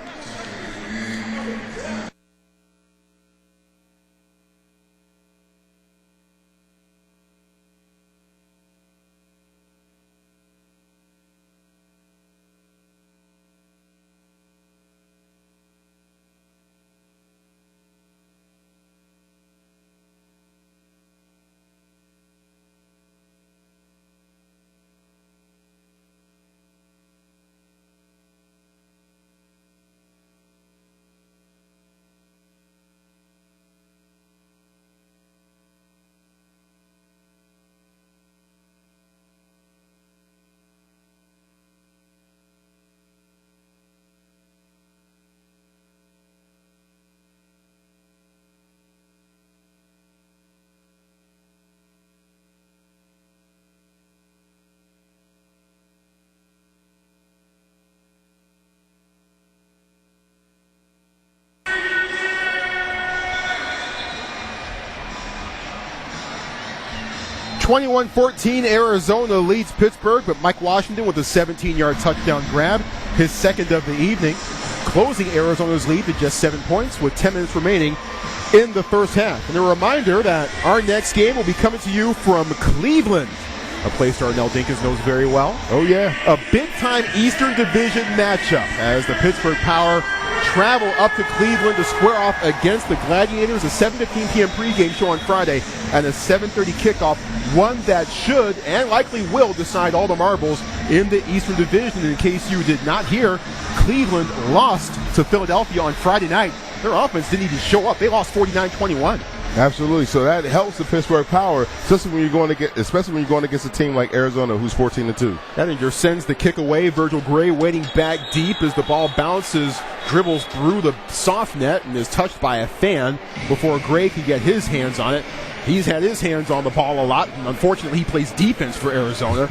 (21-14), Arizona leads Pittsburgh, but Mike Washington with a 17-yard touchdown grab, his second of the evening, closing Arizona's lead to just 7 points with 10 minutes remaining in the first half. And a reminder that our next game will be coming to you from Cleveland, a place Darnell Dinkins knows very well. Oh, yeah. A big-time Eastern Division matchup as the Pittsburgh Power travel up to Cleveland to square off against the Gladiators. A 7:15 p.m. pregame show on Friday and a 7:30 kickoff, one that should and likely will decide all the marbles in the Eastern Division. In case you did not hear, Cleveland lost to Philadelphia on Friday night. Their offense didn't even show up. They lost 49-21. Absolutely. So that helps the Pittsburgh Power, especially when you're going against a team like Arizona, who's 14-2. Edinger sends the kick away. Virgil Gray waiting back deep as the ball bounces, dribbles through the soft net, and is touched by a fan before Gray can get his hands on it. He's had his hands on the ball a lot, and unfortunately he plays defense for Arizona.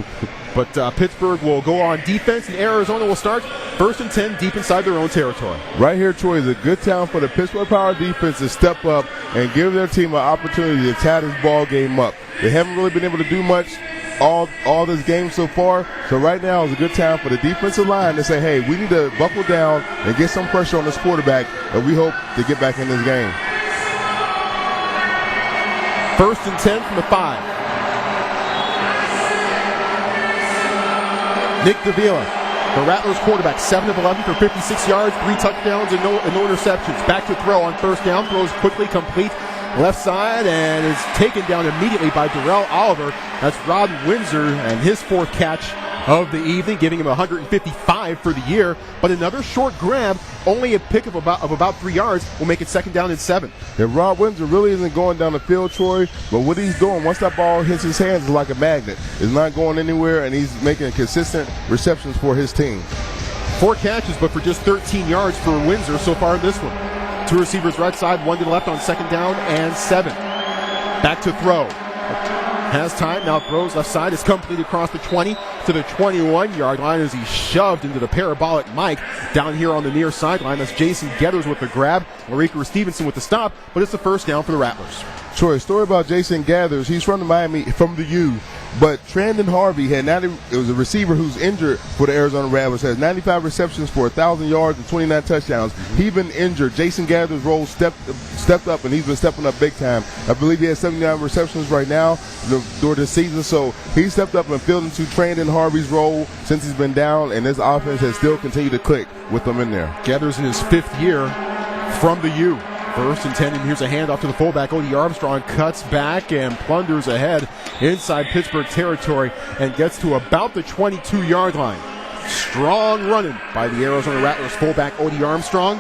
But Pittsburgh will go on defense, and Arizona will start 1st and 10 deep inside their own territory. Right here, Troy, is a good time for the Pittsburgh Power defense to step up and give their team an opportunity to tie this ball game up. They haven't really been able to do much all this game so far. So right now is a good time for the defensive line to say, hey, we need to buckle down and get some pressure on this quarterback, and we hope to get back in this game. 1st and 10 from the 5. Nick Davila, the Rattlers quarterback, 7 of 11 for 56 yards, 3 touchdowns and no interceptions. Back to throw on 1st down, throws quickly, complete, left side, and is taken down immediately by Darrell Oliver. That's Rod Windsor and his 4th catch of the evening, giving him 155 for the year. But another short grab, only a pick of about 3 yards, will make it 2nd down and 7. And Rod Windsor really isn't going down the field, Troy, but what he's doing, once that ball hits his hands, is like a magnet. It's not going anywhere, and he's making consistent receptions for his team. 4 catches, but for just 13 yards for Windsor so far in this one. 2 receivers right side, 1 to the left on 2nd down and 7. Back to throw. Has time, now throws left side. It's complete across the 20 to the 21-yard line as he's shoved into the parabolic mic down here on the near sideline. That's Jason Getters with the grab, Larika Stevenson with the stop, but it's the 1st down for the Rattlers. Troy, story about Jason Gathers. He's from the U. But Trandon Harvey had it was a receiver who's injured for the Arizona Rattlers, has 95 receptions for 1,000 yards and 29 touchdowns. He's been injured. Jason Gathers' role stepped up, and he's been stepping up big time. I believe he has 79 receptions right now during the season. So he stepped up and filled into Trandon Harvey's role since he's been down, and this offense has still continued to click with him in there. Gathers in his 5th year from the U. 1st and 10, and here's a handoff to the fullback. Odie Armstrong cuts back and plunders ahead inside Pittsburgh territory and gets to about the 22-yard line. Strong running by the Arizona Rattlers fullback Odie Armstrong.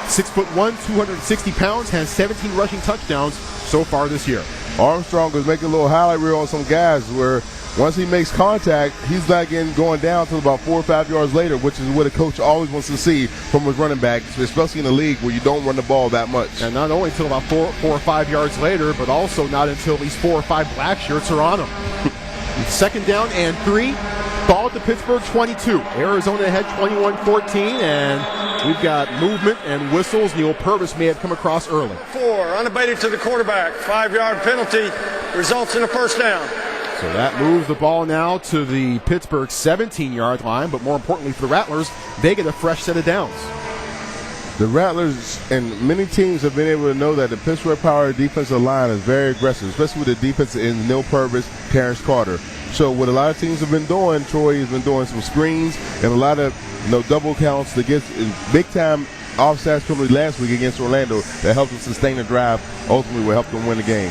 6'1", 260 pounds, has 17 rushing touchdowns so far this year. Armstrong is making a little highlight reel on some guys where once he makes contact, he's not going down until about 4 or 5 yards later, which is what a coach always wants to see from his running back, especially in a league where you don't run the ball that much. And not only until about 4 or 5 yards later, but also not until at least 4 or 5 black shirts are on him. 2nd down and 3. Ball at the Pittsburgh 22. Arizona ahead 21-14, and we've got movement and whistles. Neil Purvis may have come across early. 4, unabated to the quarterback. 5-yard penalty results in a first down. So that moves the ball now to the Pittsburgh 17-yard line, but more importantly for the Rattlers, they get a fresh set of downs. The Rattlers and many teams have been able to know that the Pittsburgh Power defensive line is very aggressive, especially with the defense in Neil Purvis, Terrence Carter. So what a lot of teams have been doing, Troy has been doing some screens and a lot of double counts to get big-time offside penalty last week against Orlando that helped them sustain the drive, ultimately will help them win the game.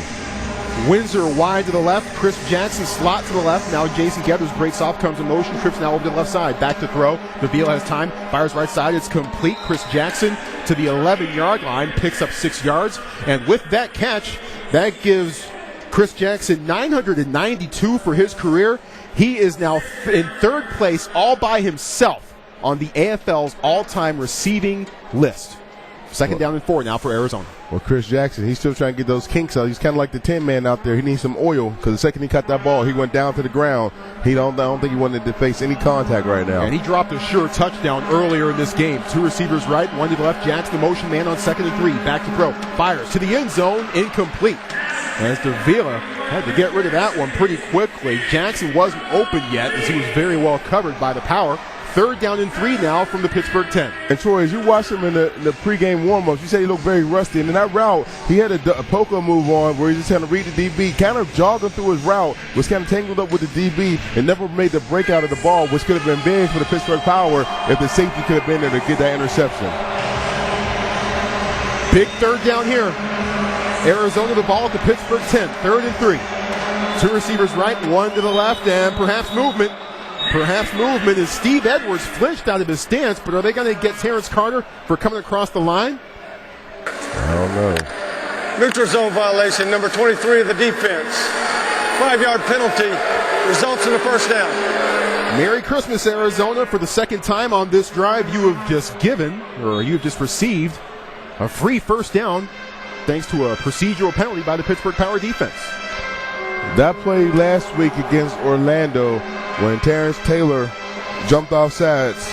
Windsor wide to the left. Chris Jackson slot to the left. Now Jason Gathers breaks off, comes in motion, trips now over to the left side. Back to throw. Davila has time. Fires right side. It's complete. Chris Jackson to the 11-yard line. Picks up 6 yards. And with that catch, that gives Chris Jackson 992 for his career. He is now in 3rd place all by himself on the AFL's all-time receiving list. 2nd down and 4 now for Arizona. Well, Chris Jackson, he's still trying to get those kinks out. He's kind of like the 10-man out there. He needs some oil because the second he caught that ball, he went down to the ground. I don't think he wanted to face any contact right now. And he dropped a sure touchdown earlier in this game. 2 receivers right, 1 to the left. Jackson, the motion man on 2nd and 3. Back to throw. Fires to the end zone. Incomplete. As Davila had to get rid of that one pretty quickly. Jackson wasn't open yet as he was very well covered by the power. 3rd down and 3 now from the Pittsburgh 10. And Troy, as you watched him in the pregame warm-ups, you said he looked very rusty. And in that route, he had a poker move on where he just trying to read the DB, kind of jogging through his route, was kind of tangled up with the DB and never made the breakout of the ball, which could have been big for the Pittsburgh Power if the safety could have been there to get that interception. Big 3rd down here. Arizona the ball at the Pittsburgh 10, 3rd and 3. 2 receivers right, 1 to the left, and perhaps movement. Perhaps movement as Steve Edwards flinched out of his stance, but are they going to get Terrence Carter for coming across the line? I don't know. Neutral zone violation, number 23 of the defense. 5-yard penalty results in a first down. Merry Christmas, Arizona. For the 2nd time on this drive, you have just given, or you have just received, a free first down thanks to a procedural penalty by the Pittsburgh Power defense. That play last week against Orlando when Terrence Taylor jumped off sides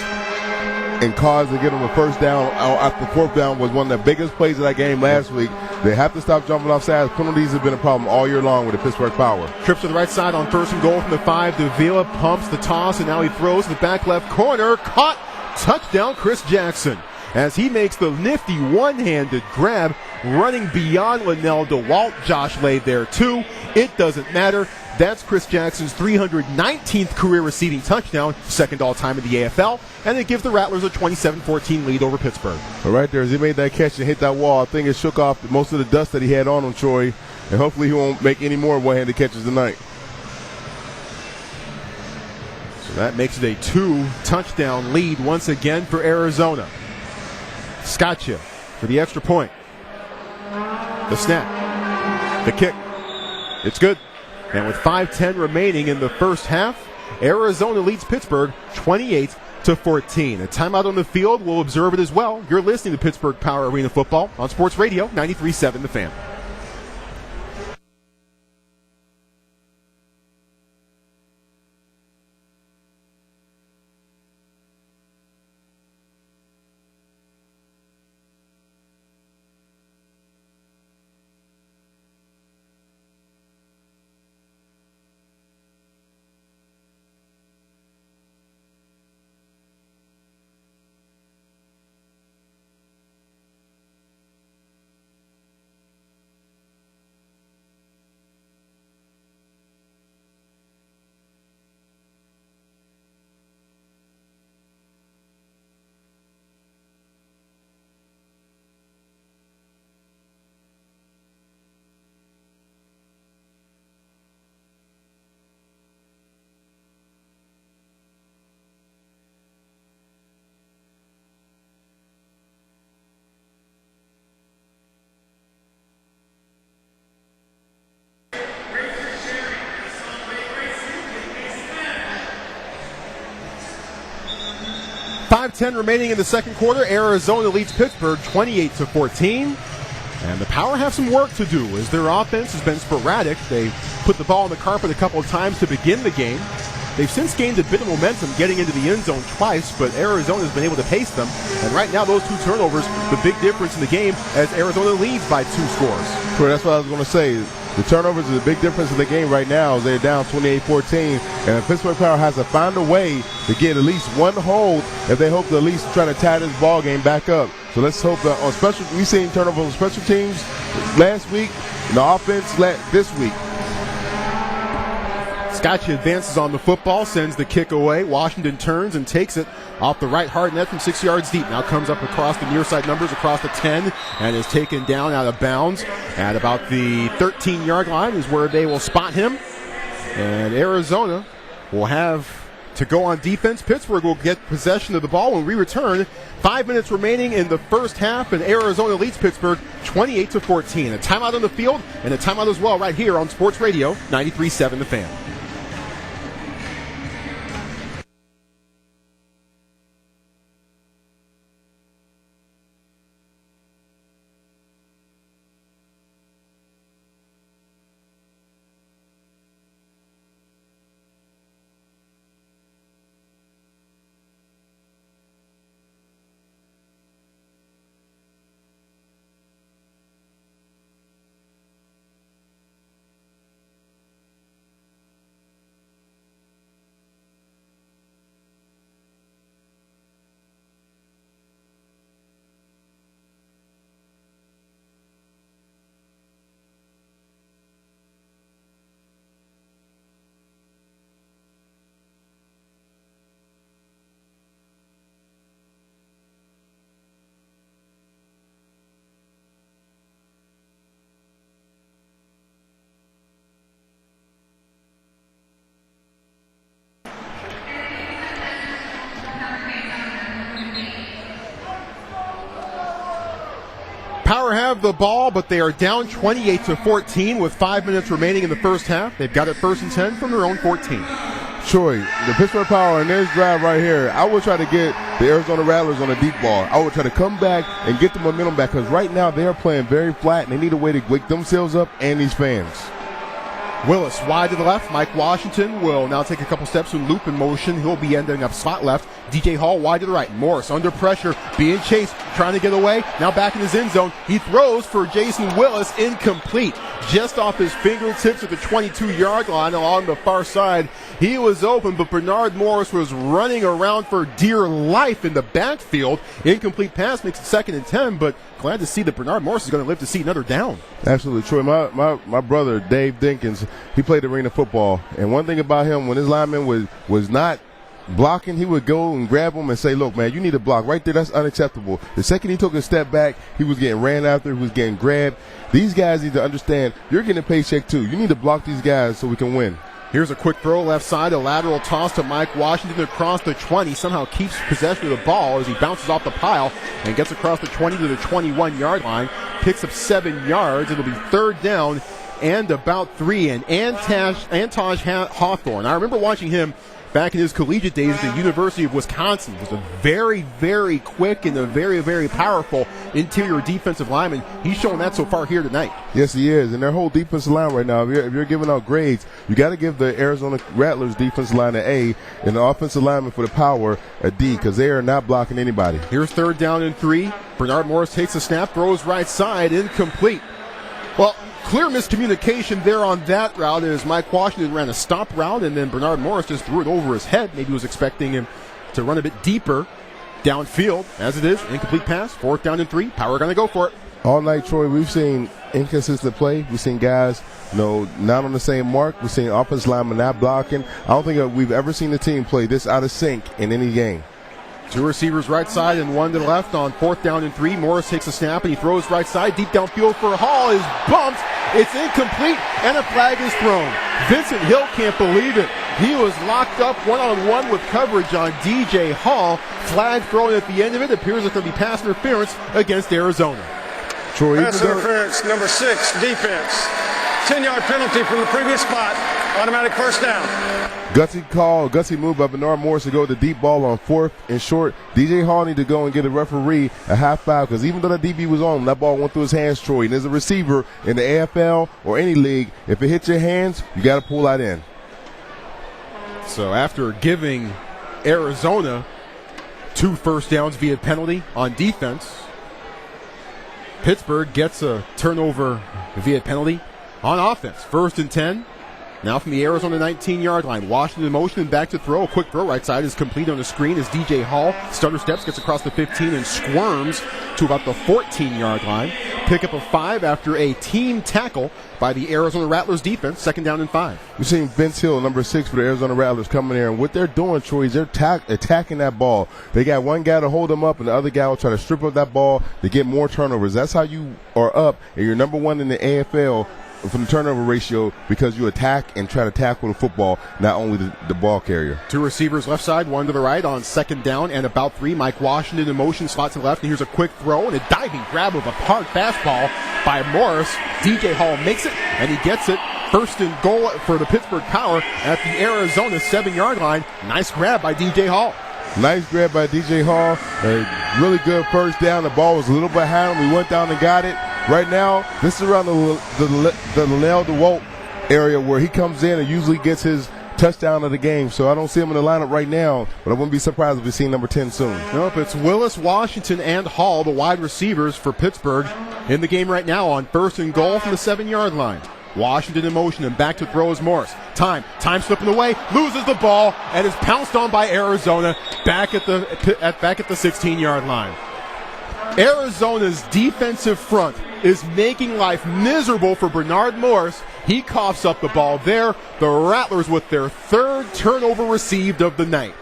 and caused to get him a first down after 4th down was one of the biggest plays of that game last week. They have to stop jumping off sides. Penalties have been a problem all year long with the Pittsburgh Power. Trips to the right side on 1st and goal from the 5. Davila pumps the toss, and now he throws the back left corner. Caught. Touchdown, Chris Jackson. As he makes the nifty one-handed grab, running beyond Linnell DeWalt. Josh laid there too. It doesn't matter. That's Chris Jackson's 319th career receiving touchdown, 2nd all-time in the AFL, and it gives the Rattlers a 27-14 lead over Pittsburgh. Well, right there, as he made that catch and hit that wall, I think it shook off most of the dust that he had on him, Troy, and hopefully he won't make any more one-handed catches tonight. So that makes it a 2-touchdown lead once again for Arizona. Scotcha for the extra point. The snap. The kick. It's good. And with 5:10 remaining in the first half, Arizona leads Pittsburgh 28-14. A timeout on the field. We'll observe it as well. You're listening to Pittsburgh Power Arena Football on Sports Radio 93.7 The Fan. 5:10 remaining in the second quarter. Arizona leads Pittsburgh 28-14. And the Power have some work to do as their offense has been sporadic. They put the ball on the carpet a couple of times to begin the game. They've since gained a bit of momentum getting into the end zone twice, but Arizona's been able to pace them. And right now, those two turnovers, the big difference in the game as Arizona leads by 2 scores. Sure, that's what I was going to say. The turnovers is a big difference in the game right now. They're down 28-14, and the Pittsburgh Power has to find a way to get at least one hold if they hope to at least try to tie this ball game back up. So let's hope that on special, we've seen turnovers on special teams last week, and the offense this week. Scotch advances on the football, sends the kick away. Washington turns and takes it off the right hard net from 6 yards deep. Now comes up across the near side numbers, across the 10, and is taken down out of bounds at about the 13-yard line is where they will spot him. And Arizona will have to go on defense. Pittsburgh will get possession of the ball when we return. 5 minutes remaining in the first half, and Arizona leads Pittsburgh 28-14. A timeout on the field and a timeout as well right here on Sports Radio 93.7 The Fan. Power have the ball, but they are down 28-14 with 5 minutes remaining in the first half. They've got it 1st and 10 from their own 14. Troy, the Pittsburgh Power in this drive right here, I would try to get the Arizona Rattlers on a deep ball. I would try to come back and get the momentum back because right now they are playing very flat and they need a way to wake themselves up and these fans. Willis wide to the left. Mike Washington will now take a couple steps and loop in motion. He'll be ending up slot left. DJ Hall wide to the right. Morris under pressure, being chased, trying to get away. Now back in his end zone. He throws for Jason Willis, incomplete. Just off his fingertips at the 22-yard line along the far side. He was open, but Bernard Morris was running around for dear life in the backfield. Incomplete pass makes it 2nd and 10, but glad to see that Bernard Morris is going to live to see another down. Absolutely, Troy. My brother, Dave Dinkins, he played arena football, and one thing about him, when his lineman was not blocking, he would go and grab him and say, look, man, you need to block. Right there, that's unacceptable. The second he took a step back, he was getting ran after, he was getting grabbed. These guys need to understand, you're getting a paycheck too. You need to block these guys so we can win. Here's a quick throw left side, a lateral toss to Mike Washington across the 20. Somehow keeps possession of the ball as he bounces off the pile and gets across the 20 to the 21-yard line. Picks up 7 yards. It'll be 3rd down and about 3. And Antaj Hawthorne, I remember watching him back in his collegiate days at the University of Wisconsin. He was a very, very quick and a very, very powerful interior defensive lineman. He's shown that so far here tonight. Yes, he is. And their whole defensive line right now, if you're giving out grades, you got to give the Arizona Rattlers defensive line an A and the offensive lineman for the Power a D because they are not blocking anybody. Here's 3rd down and 3. Bernard Morris takes a snap, throws right side, incomplete. Well, clear miscommunication there on that route as Mike Washington ran a stop route and then Bernard Morris just threw it over his head. Maybe he was expecting him to run a bit deeper downfield. As it is, incomplete pass, 4th down and 3. Power going to go for it. All night, Troy, we've seen inconsistent play. We've seen guys, not on the same mark. We've seen offensive linemen not blocking. I don't think we've ever seen a team play this out of sync in any game. 2 receivers right side and 1 to the left on 4th down and 3. Morris takes a snap and he throws right side. Deep downfield for Hall is bumped. It's incomplete and a flag is thrown. Vincent Hill can't believe it. He was locked up one-on-one with coverage on DJ Hall. Flag thrown at the end of it. Appears like there'll be pass interference against Arizona. Troy, pass interference, number 6, defense. 10-yard penalty from the previous spot. Automatic first down. Gutsy move by Bernard Morris to go with the deep ball on 4th and short. DJ Hall need to go and get a referee a half foul because even though the DB was on, that ball went through his hands, Troy. And as a receiver in the AFL or any league, if it hits your hands, you got to pull that in. So after giving Arizona 2 first downs via penalty on defense, Pittsburgh gets a turnover via penalty on offense. 1st and 10. Now from the Arizona 19-yard line. Washington in motion and back to throw. A quick throw right side is complete on the screen as DJ Hall stutter steps, gets across the 15 and squirms to about the 14-yard line. Pick up a 5 after a team tackle by the Arizona Rattlers defense. 2nd down and 5. We've seen Vince Hill, number 6 for the Arizona Rattlers, coming there. And what they're doing, Troy, is they're attacking that ball. They got one guy to hold them up, and the other guy will try to strip up that ball to get more turnovers. That's how you are up, and you're number 1 in the AFL from the turnover ratio because you attack and try to tackle the football, not only the ball carrier. 2 receivers left side, 1 to the right on 2nd down and about 3. Mike Washington in motion, slot to the left, and here's a quick throw and a diving grab of a hard fastball by Morris. DJ Hall makes it, and he gets it. 1st and goal for the Pittsburgh Power at the Arizona 7-yard line. Nice grab by DJ Hall. Nice grab by DJ Hall. A really good first down. The ball was a little behind him. We went down and got it. Right now, this is around the Linnell DeWalt area where he comes in and usually gets his touchdown of the game. So I don't see him in the lineup right now, but I wouldn't be surprised if we see number 10 soon. Nope, it's Willis, Washington, and Hall, the wide receivers for Pittsburgh, in the game right now on 1st and goal from the 7-yard line. Washington in motion and back to throw is Morris. Time slipping away, loses the ball, and is pounced on by Arizona back at the 16-yard line. Arizona's defensive front is making life miserable for Bernard Morris. He coughs up the ball there. The Rattlers with their 3rd turnover received of the night.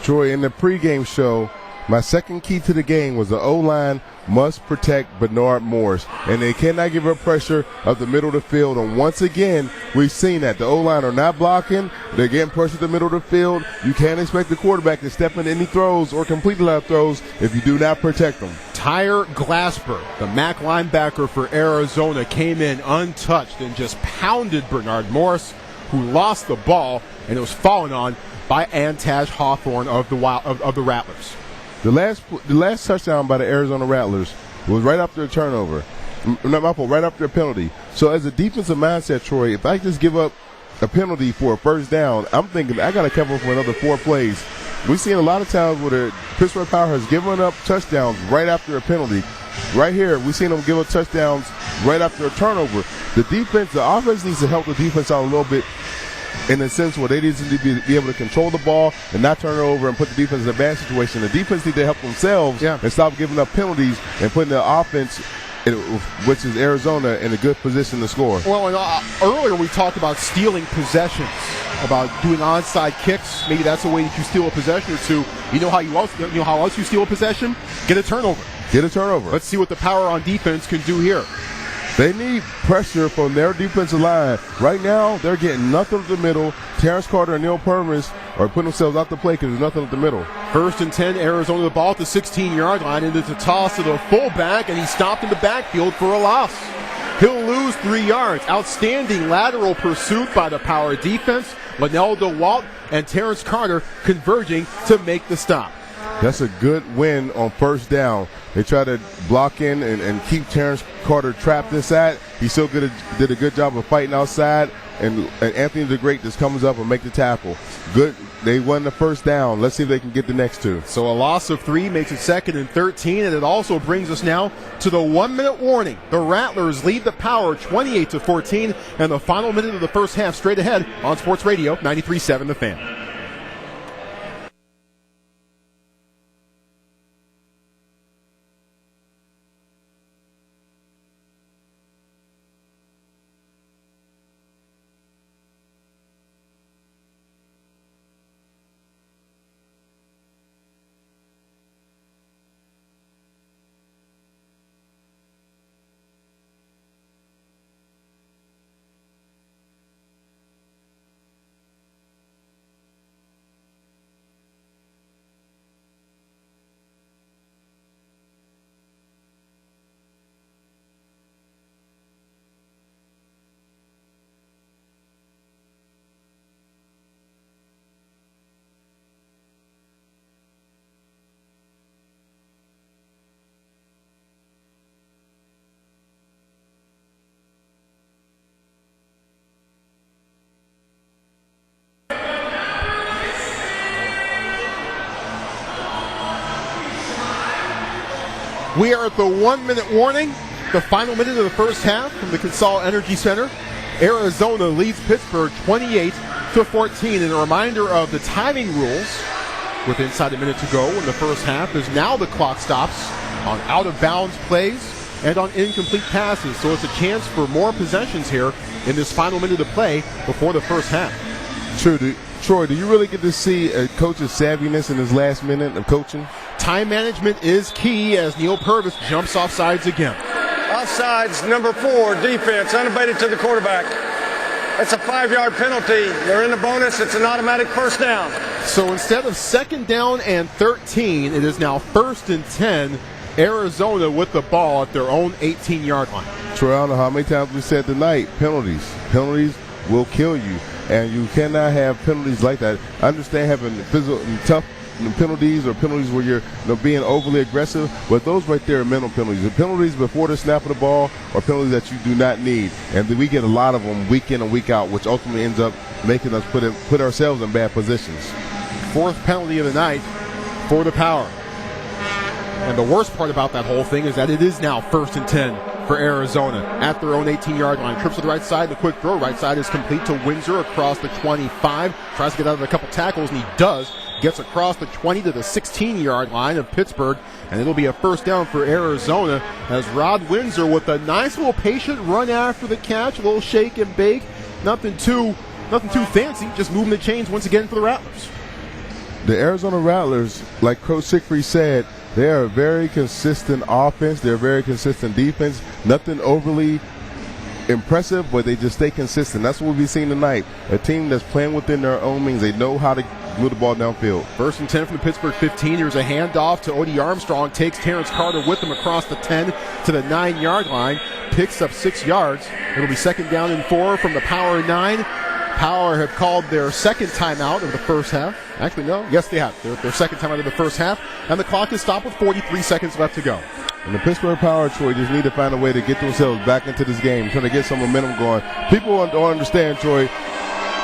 Troy, in the pregame show, my second key to the game was the O-line must protect Bernard Morris, and they cannot give up pressure up the middle of the field. And once again, we've seen that. The O-line are not blocking. They're getting pressure at the middle of the field. You can't expect the quarterback to step into any throws or complete a lot of throws if you do not protect them. Tyre Glasper, the MAC linebacker for Arizona, came in untouched and just pounded Bernard Morris, who lost the ball, and it was fallen on by Antash Hawthorne of the Rattlers. The last touchdown by the Arizona Rattlers was right after a turnover. Right after a penalty. So as a defensive mindset, Troy, if I just give up a penalty for a first down, I'm thinking I got to cover for another 4 plays. We've seen a lot of times where the Pittsburgh Power has given up touchdowns right after a penalty. Right here, we've seen them give up touchdowns right after a turnover. The offense needs to help the defense out a little bit in the sense where they need to be able to control the ball and not turn it over and put the defense in a bad situation. The defense needs to help themselves and stop giving up penalties and putting the offense, which is Arizona, in a good position to score. Well, and, earlier we talked about stealing possessions, about doing onside kicks. Maybe that's a way that you steal a possession or two. You know how else you steal a possession? Get a turnover. Let's see what the Power on defense can do here. They need pressure from their defensive line. Right now, they're getting nothing up the middle. Terrence Carter and Neil Permis are putting themselves out the play because there's nothing up the middle. 1st and 10, Arizona the ball at the 16-yard line, and it's a toss to the fullback, and he's stopped in the backfield for a loss. He'll lose 3 yards. Outstanding lateral pursuit by the Power defense. Linnell DeWalt and Terrence Carter converging to make the stop. That's a good win on first down. They try to block in and keep Terrence Carter trapped inside. He still did a good job of fighting outside, and Anthony the Great just comes up and make the tackle. Good. They won the first down. Let's see if they can get the next 2. So a loss of 3 makes it 2nd and 13, and it also brings us now to the 1-minute warning. The Rattlers lead the Power 28-14, and the final minute of the first half straight ahead on Sports Radio 93.7 The Fan. We are at the 1 minute warning, the final minute of the first half from the Consol Energy Center. Arizona leads Pittsburgh 28-14. And a reminder of the timing rules with inside a minute to go in the first half is now the clock stops on out-of-bounds plays and on incomplete passes. So it's a chance for more possessions here in this final minute of play before the first half. Troy, do you really get to see a coach's savviness in his last minute of coaching? Time management is key as Neil Purvis jumps off sides again. Offsides, number 4, defense, unabated to the quarterback. That's a 5-yard penalty. They're in the bonus. It's an automatic first down. So instead of 2nd down and 13, it is now 1st and 10. Arizona with the ball at their own 18-yard line. Troy, I don't know how many times we said tonight, penalties. Penalties will kill you, and you cannot have penalties like that. I understand having physical and tough penalties or penalties where you're being overly aggressive, but those right there are mental penalties. The penalties before the snap of the ball are penalties that you do not need, and we get a lot of them week in and week out, which ultimately ends up making us put ourselves in bad positions. 4th penalty of the night for the Power. And the worst part about that whole thing is that it is now 1st and 10 for Arizona at their own 18-yard line. Trips to the right side, the quick throw. Right side is complete to Windsor across the 25. Tries to get out of a couple tackles, and he does. Gets across the 20 to the 16-yard line of Pittsburgh, and it'll be a first down for Arizona as Rod Windsor with a nice little patient run after the catch, a little shake and bake. Nothing too fancy, just moving the chains once again for the Rattlers. The Arizona Rattlers, like Coach Siegfried said, they are a very consistent offense. They're a very consistent defense. Nothing overly impressive, but they just stay consistent. That's what we'll be seeing tonight. A team that's playing within their own means. They know how to move the ball downfield. 1st and 10 from the Pittsburgh 15. Here's a handoff to Odie Armstrong. Takes Terrence Carter with him across the 10 to the 9-yard line. Picks up 6 yards. It'll be 2nd down and 4 from the Power 9. Power have called their 2nd timeout of the first half. Actually, no. Yes, they have. Their 2nd timeout of the first half. And the clock is stopped with 43 seconds left to go. And the Pittsburgh Power, Troy, just need to find a way to get themselves back into this game, trying to get some momentum going. People don't understand, Troy,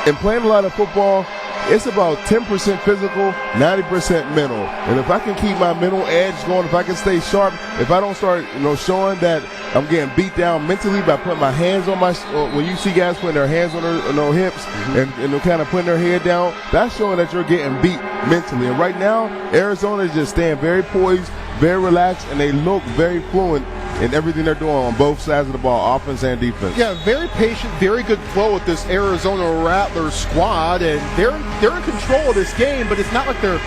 in playing a lot of football, it's about 10% physical, 90% mental. And if I can keep my mental edge going, if I can stay sharp, if I don't start, showing that I'm getting beat down mentally by putting my hands on my, when you see guys putting their hands on their hips and they're kind of putting their head down, that's showing that you're getting beat mentally. And right now, Arizona is just staying very poised, very relaxed, and they look very fluent in everything they're doing on both sides of the ball, offense and defense. Yeah, very patient, very good flow with this Arizona Rattlers squad, and they're in control of this game. But it's not like they're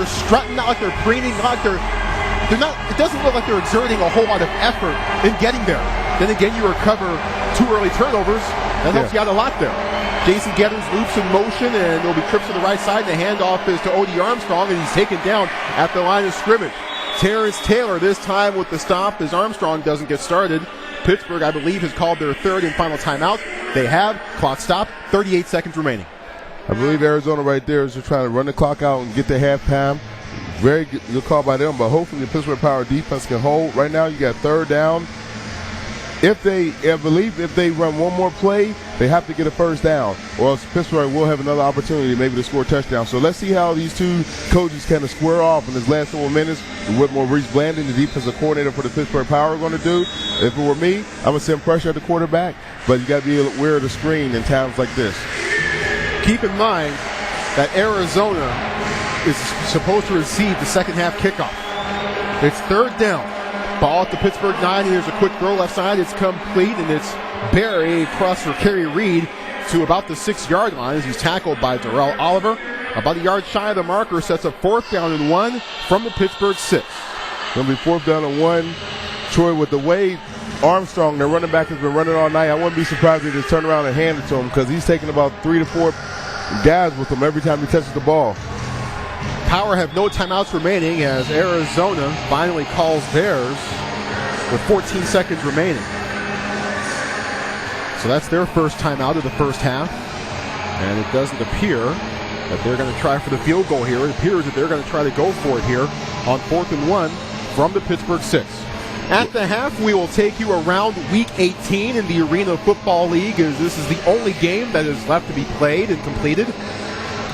strutting, not like they're preening, not like they're not. It doesn't look like they're exerting a whole lot of effort in getting there. Then again, you recover 2 early turnovers. That helps you out a lot there. Jason Getters loops in motion, and there'll be trips to the right side. And the handoff is to Odie Armstrong, and he's taken down at the line of scrimmage. Terrence Taylor this time with the stop as Armstrong doesn't get started. Pittsburgh, I believe, has called their 3rd and final timeout. They have. Clock stop. 38 seconds remaining. I believe Arizona right there is just trying to run the clock out and get the halftime. Very good call by them, but hopefully the Pittsburgh Power defense can hold. Right now you got 3rd down. If they run one more play, they have to get a first down, or else Pittsburgh will have another opportunity maybe to score a touchdown. So let's see how these two coaches kind of square off in this last couple of minutes. What Maurice Blandon, the defensive coordinator for the Pittsburgh Power, are going to do. If it were me, I would send pressure at the quarterback, but you got to be aware of the screen in times like this. Keep in mind that Arizona is supposed to receive the second half kickoff. It's 3rd down. Ball at the Pittsburgh 9, and there's a quick throw left side. It's complete, and it's Barry across for Kerry Reed to about the 6-yard line as he's tackled by Darrell Oliver. About a yard shy of the marker, sets up 4th down and 1 from the Pittsburgh 6. Going to be 4th down and 1. Troy, with the way Armstrong, their running back, has been running all night, I wouldn't be surprised if they just turn around and hand it to him, because he's taking about 3 to 4 guys with him every time he touches the ball. Power have no timeouts remaining as Arizona finally calls theirs with 14 seconds remaining. So that's their first timeout of the first half. And it doesn't appear that they're going to try for the field goal here. It appears that they're going to try to go for it here on 4th and 1 from the Pittsburgh 6. At the half, we will take you around Week 18 in the Arena Football League, as this is the only game that is left to be played and completed.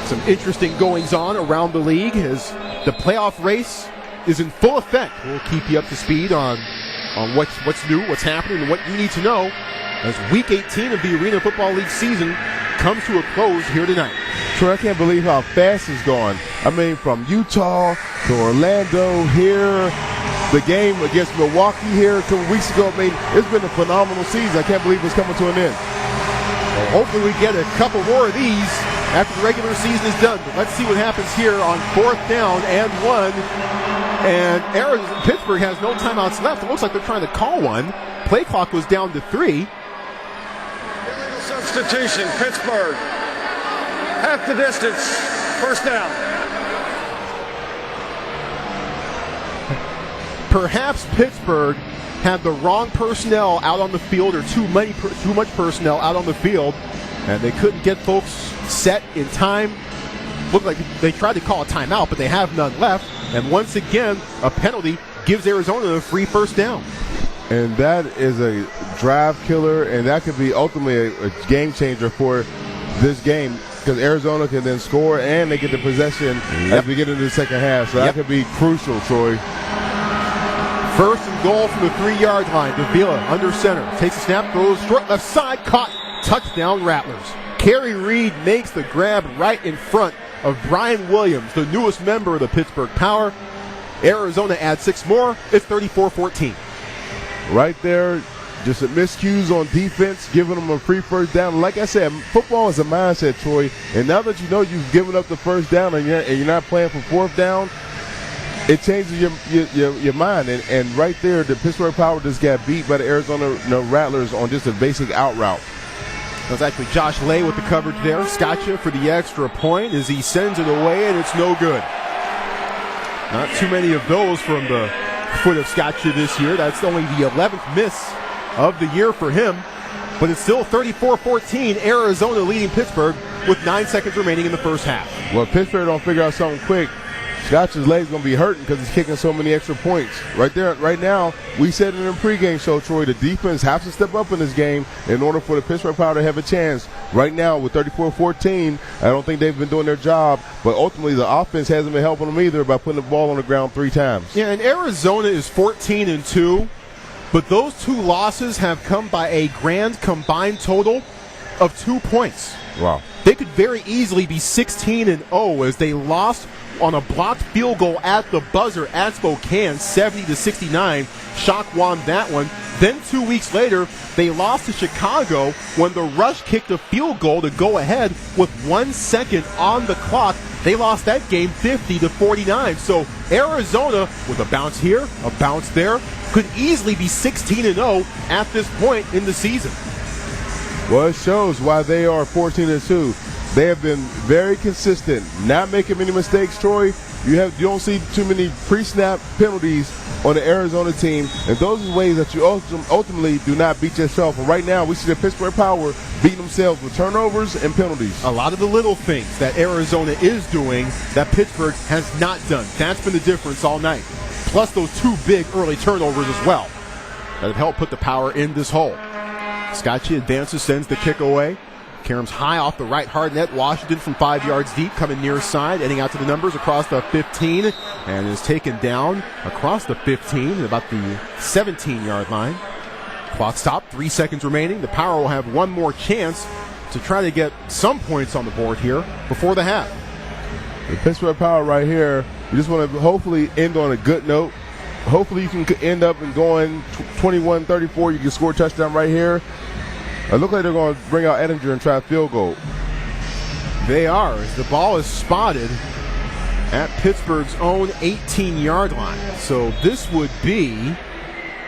Some interesting goings-on around the league as the playoff race is in full effect. We'll keep you up to speed on what's new, what's happening, and what you need to know as Week 18 of the Arena Football League season comes to a close here tonight. Troy, I can't believe how fast it's gone. I mean, from Utah to Orlando here, the game against Milwaukee here a couple weeks ago. I mean, it's been a phenomenal season. I can't believe it's coming to an end. Well, hopefully we get a couple more of these after the regular season is done. But let's see what happens here on 4th down and 1. And Pittsburgh has no timeouts left. It looks like they're trying to call one. Play clock was down to 3. Illegal substitution, Pittsburgh. Half the distance, 1st down. Perhaps Pittsburgh had the wrong personnel out on the field, or too much personnel out on the field, and they couldn't get folks set in time. Looked like they tried to call a timeout, but they have none left. And once again, a penalty gives Arizona a free 1st down. And that is a drive killer, and that could be ultimately a game changer for this game, because Arizona can then score and they get the possession as we get into the second half. So that could be crucial, Troy. 1st and goal from the 3-yard line. Davila under center. Takes a snap, throws short left side, caught. Touchdown Rattlers. Kerry Reed makes the grab right in front of Brian Williams, the newest member of the Pittsburgh Power. Arizona adds 6 more. It's 34-14. Right there, just a miscues on defense, giving them a free 1st down. Like I said, football is a mindset, Troy. And now that you know you've given up the 1st down and you're not playing for 4th down, it changes your mind. And right there, the Pittsburgh Power just got beat by the Arizona Rattlers on just a basic out route. That was actually Josh Lay with the coverage there. Scotcha for the extra point as he sends it away, and it's no good. Not too many of those from the foot of Scotcha this year. That's only the 11th miss of the year for him. But it's still 34-14, Arizona leading Pittsburgh with 9 seconds remaining in the 1st half. Well, Pittsburgh don't figure out something quick. Scotch's leg's going to be hurting because he's kicking so many extra points. Right there, right now, we said in the pregame show, Troy, the defense has to step up in this game in order for the Pittsburgh Power to have a chance. Right now, with 34-14, I don't think they've been doing their job, but ultimately the offense hasn't been helping them either by putting the ball on the ground 3 times. Yeah, and Arizona is 14-2, but those 2 losses have come by a grand combined total of 2 points. Wow. They could very easily be 16-0 as they lost on a blocked field goal at the buzzer at Spokane, 70-69. Shock won that one. Then 2 weeks later, they lost to Chicago when the Rush kicked a field goal to go ahead with 1 second on the clock. They lost that game 50-49. So Arizona, with a bounce here, a bounce there, could easily be 16-0 at this point in the season. Well, it shows why they are 14-2. They have been very consistent, not making many mistakes, Troy. You don't see too many pre-snap penalties on the Arizona team, and those are ways that you ultimately do not beat yourself. And right now, we see the Pittsburgh Power beating themselves with turnovers and penalties. A lot of the little things that Arizona is doing that Pittsburgh has not done. That's been the difference all night. Plus those 2 big early turnovers as well that have helped put the Power in this hole. Scotchy advances, sends the kick away. Karam's high off the right hard net. Washington from 5 yards deep, coming near side, heading out to the numbers across the 15, and is taken down across the 15 at about the 17-yard line. Clock stopped, 3 seconds remaining. The Power will have one more chance to try to get some points on the board here before the half. The Pittsburgh Power right here, you just want to hopefully end on a good note. Hopefully you can end up and going 21-34. You can score a touchdown right here. It looks like they're going to bring out Edinger and try a field goal. They are, as the ball is spotted at Pittsburgh's own 18-yard line. So this would be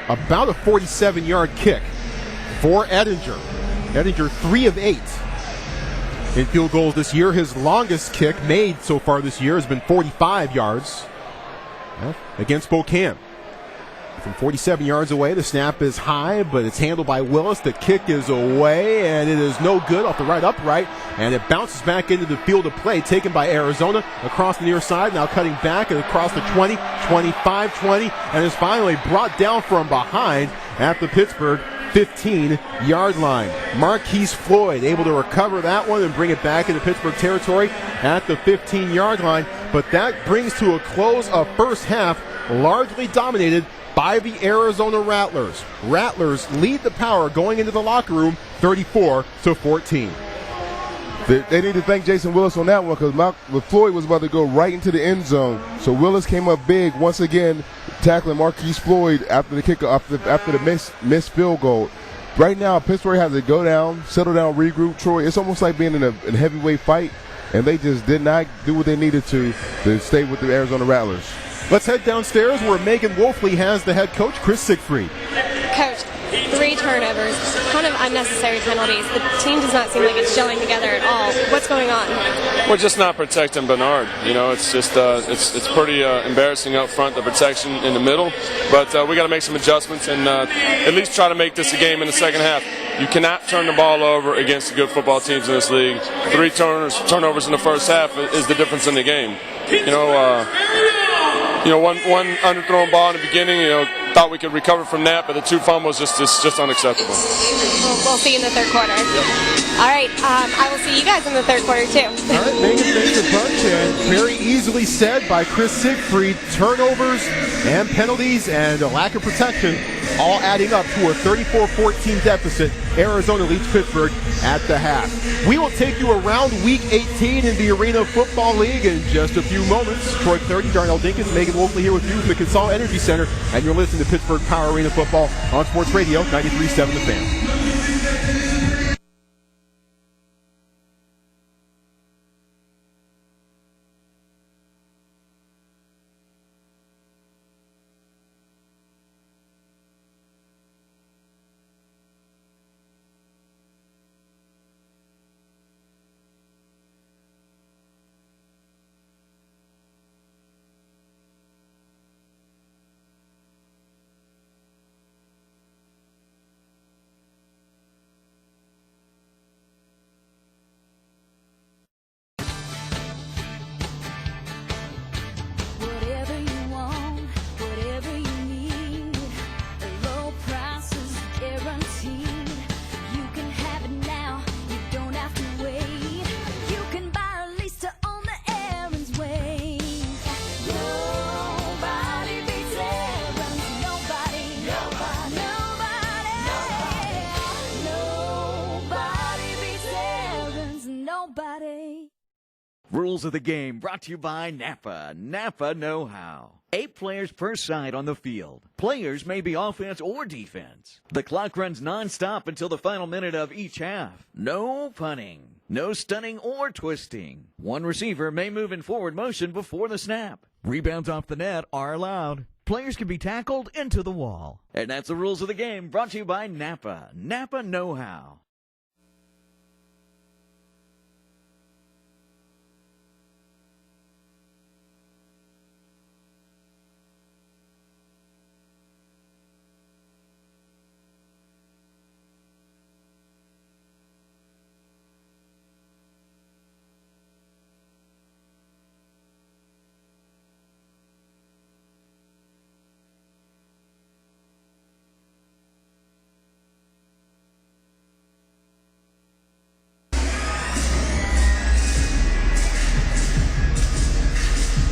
about a 47-yard kick for Edinger. Edinger 3 of 8 in field goals this year. His longest kick made so far this year has been 45 yards against Spokane. From 47 yards away, the snap is high, but it's handled by Willis. The kick is away, and it is no good off the right upright, and it bounces back into the field of play, taken by Arizona across the near side, now cutting back and across the 20, 25, 20, and is finally brought down from behind at the Pittsburgh 15-yard line. Marquise Floyd able to recover that one and bring it back into Pittsburgh territory at the 15-yard line, but that brings to a close of first half largely dominated by the Arizona Rattlers. Rattlers lead the Power going into the locker room 34-14. They need to thank Jason Willis on that one because Floyd was about to go right into the end zone. So Willis came up big once again, tackling Marquise Floyd after the kick after the missed field goal. Right now, Pittsburgh has to go down, settle down, regroup. Troy, it's almost like being in a heavyweight fight, and they just did not do what they needed to stay with the Arizona Rattlers. Let's head downstairs where Megan Wolfley has the head coach, Chris Siegfried. Coach, 3 turnovers, kind of unnecessary penalties. The team does not seem like it's gelling together at all. What's going on? We're just not protecting Bernard. You know, it's just it's pretty embarrassing up front, the protection in the middle. But we got to make some adjustments and at least try to make this a game in the second half. You cannot turn the ball over against the good football teams in this league. 3 turnovers in the first half is the difference in the game. One underthrown ball in the beginning, thought we could recover from that, but the 2 fumbles just unacceptable. We'll see you in the third quarter. Yep. All right, I will see you guys in the third quarter too. All right, Megan makes a bunch, and very easily said by Chris Siegfried, turnovers and penalties and a lack of protection all adding up to a 34-14 deficit. Arizona leads Pittsburgh at the half. We will take you around Week 18 in the Arena Football League in just a few moments. Troy Clardy, Darnell Dinkins, Megan Wolfley here with you from the Consol Energy Center, and you're listening to Pittsburgh Power Arena Football on Sports Radio 93.7 The Fan. Rules of the game brought to you by Napa. Napa know-how. 8 players per side on the field. Players may be offense or defense. The clock runs non-stop until the final minute of each half. No punting. No stunning or twisting. One receiver may move in forward motion before the snap. Rebounds off the net are allowed. Players can be tackled into the wall. And that's the rules of the game brought to you by Napa. Napa know-how.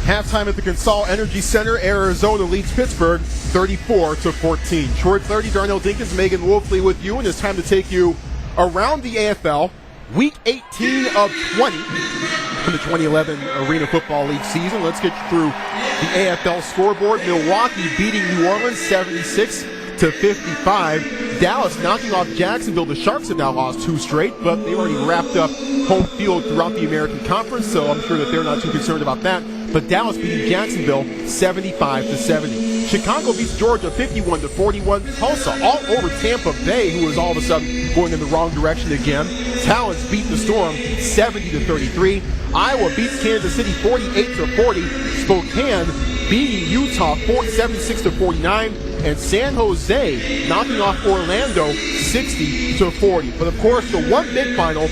Halftime at the Consol Energy Center. Arizona leads Pittsburgh 34-14. Troy Clardy, Darnell Dinkins, Megan Wolfley with you, and it's time to take you around the AFL. Week 18 of 20 from the 2011 Arena Football League season. Let's get you through the AFL scoreboard. Milwaukee beating New Orleans 76-55. Dallas knocking off Jacksonville. The Sharks have now lost 2 straight, but they've already wrapped up home field throughout the American Conference, so I'm sure that they're not too concerned about that. But Dallas beating Jacksonville 75-70. Chicago beats Georgia 51-41. Tulsa all over Tampa Bay, who is all of a sudden going in the wrong direction again. Talents beat the Storm 70-33. Iowa beats Kansas City 48-40. Spokane beating Utah 76-49. And San Jose knocking off Orlando 60-40. But of course, the one big final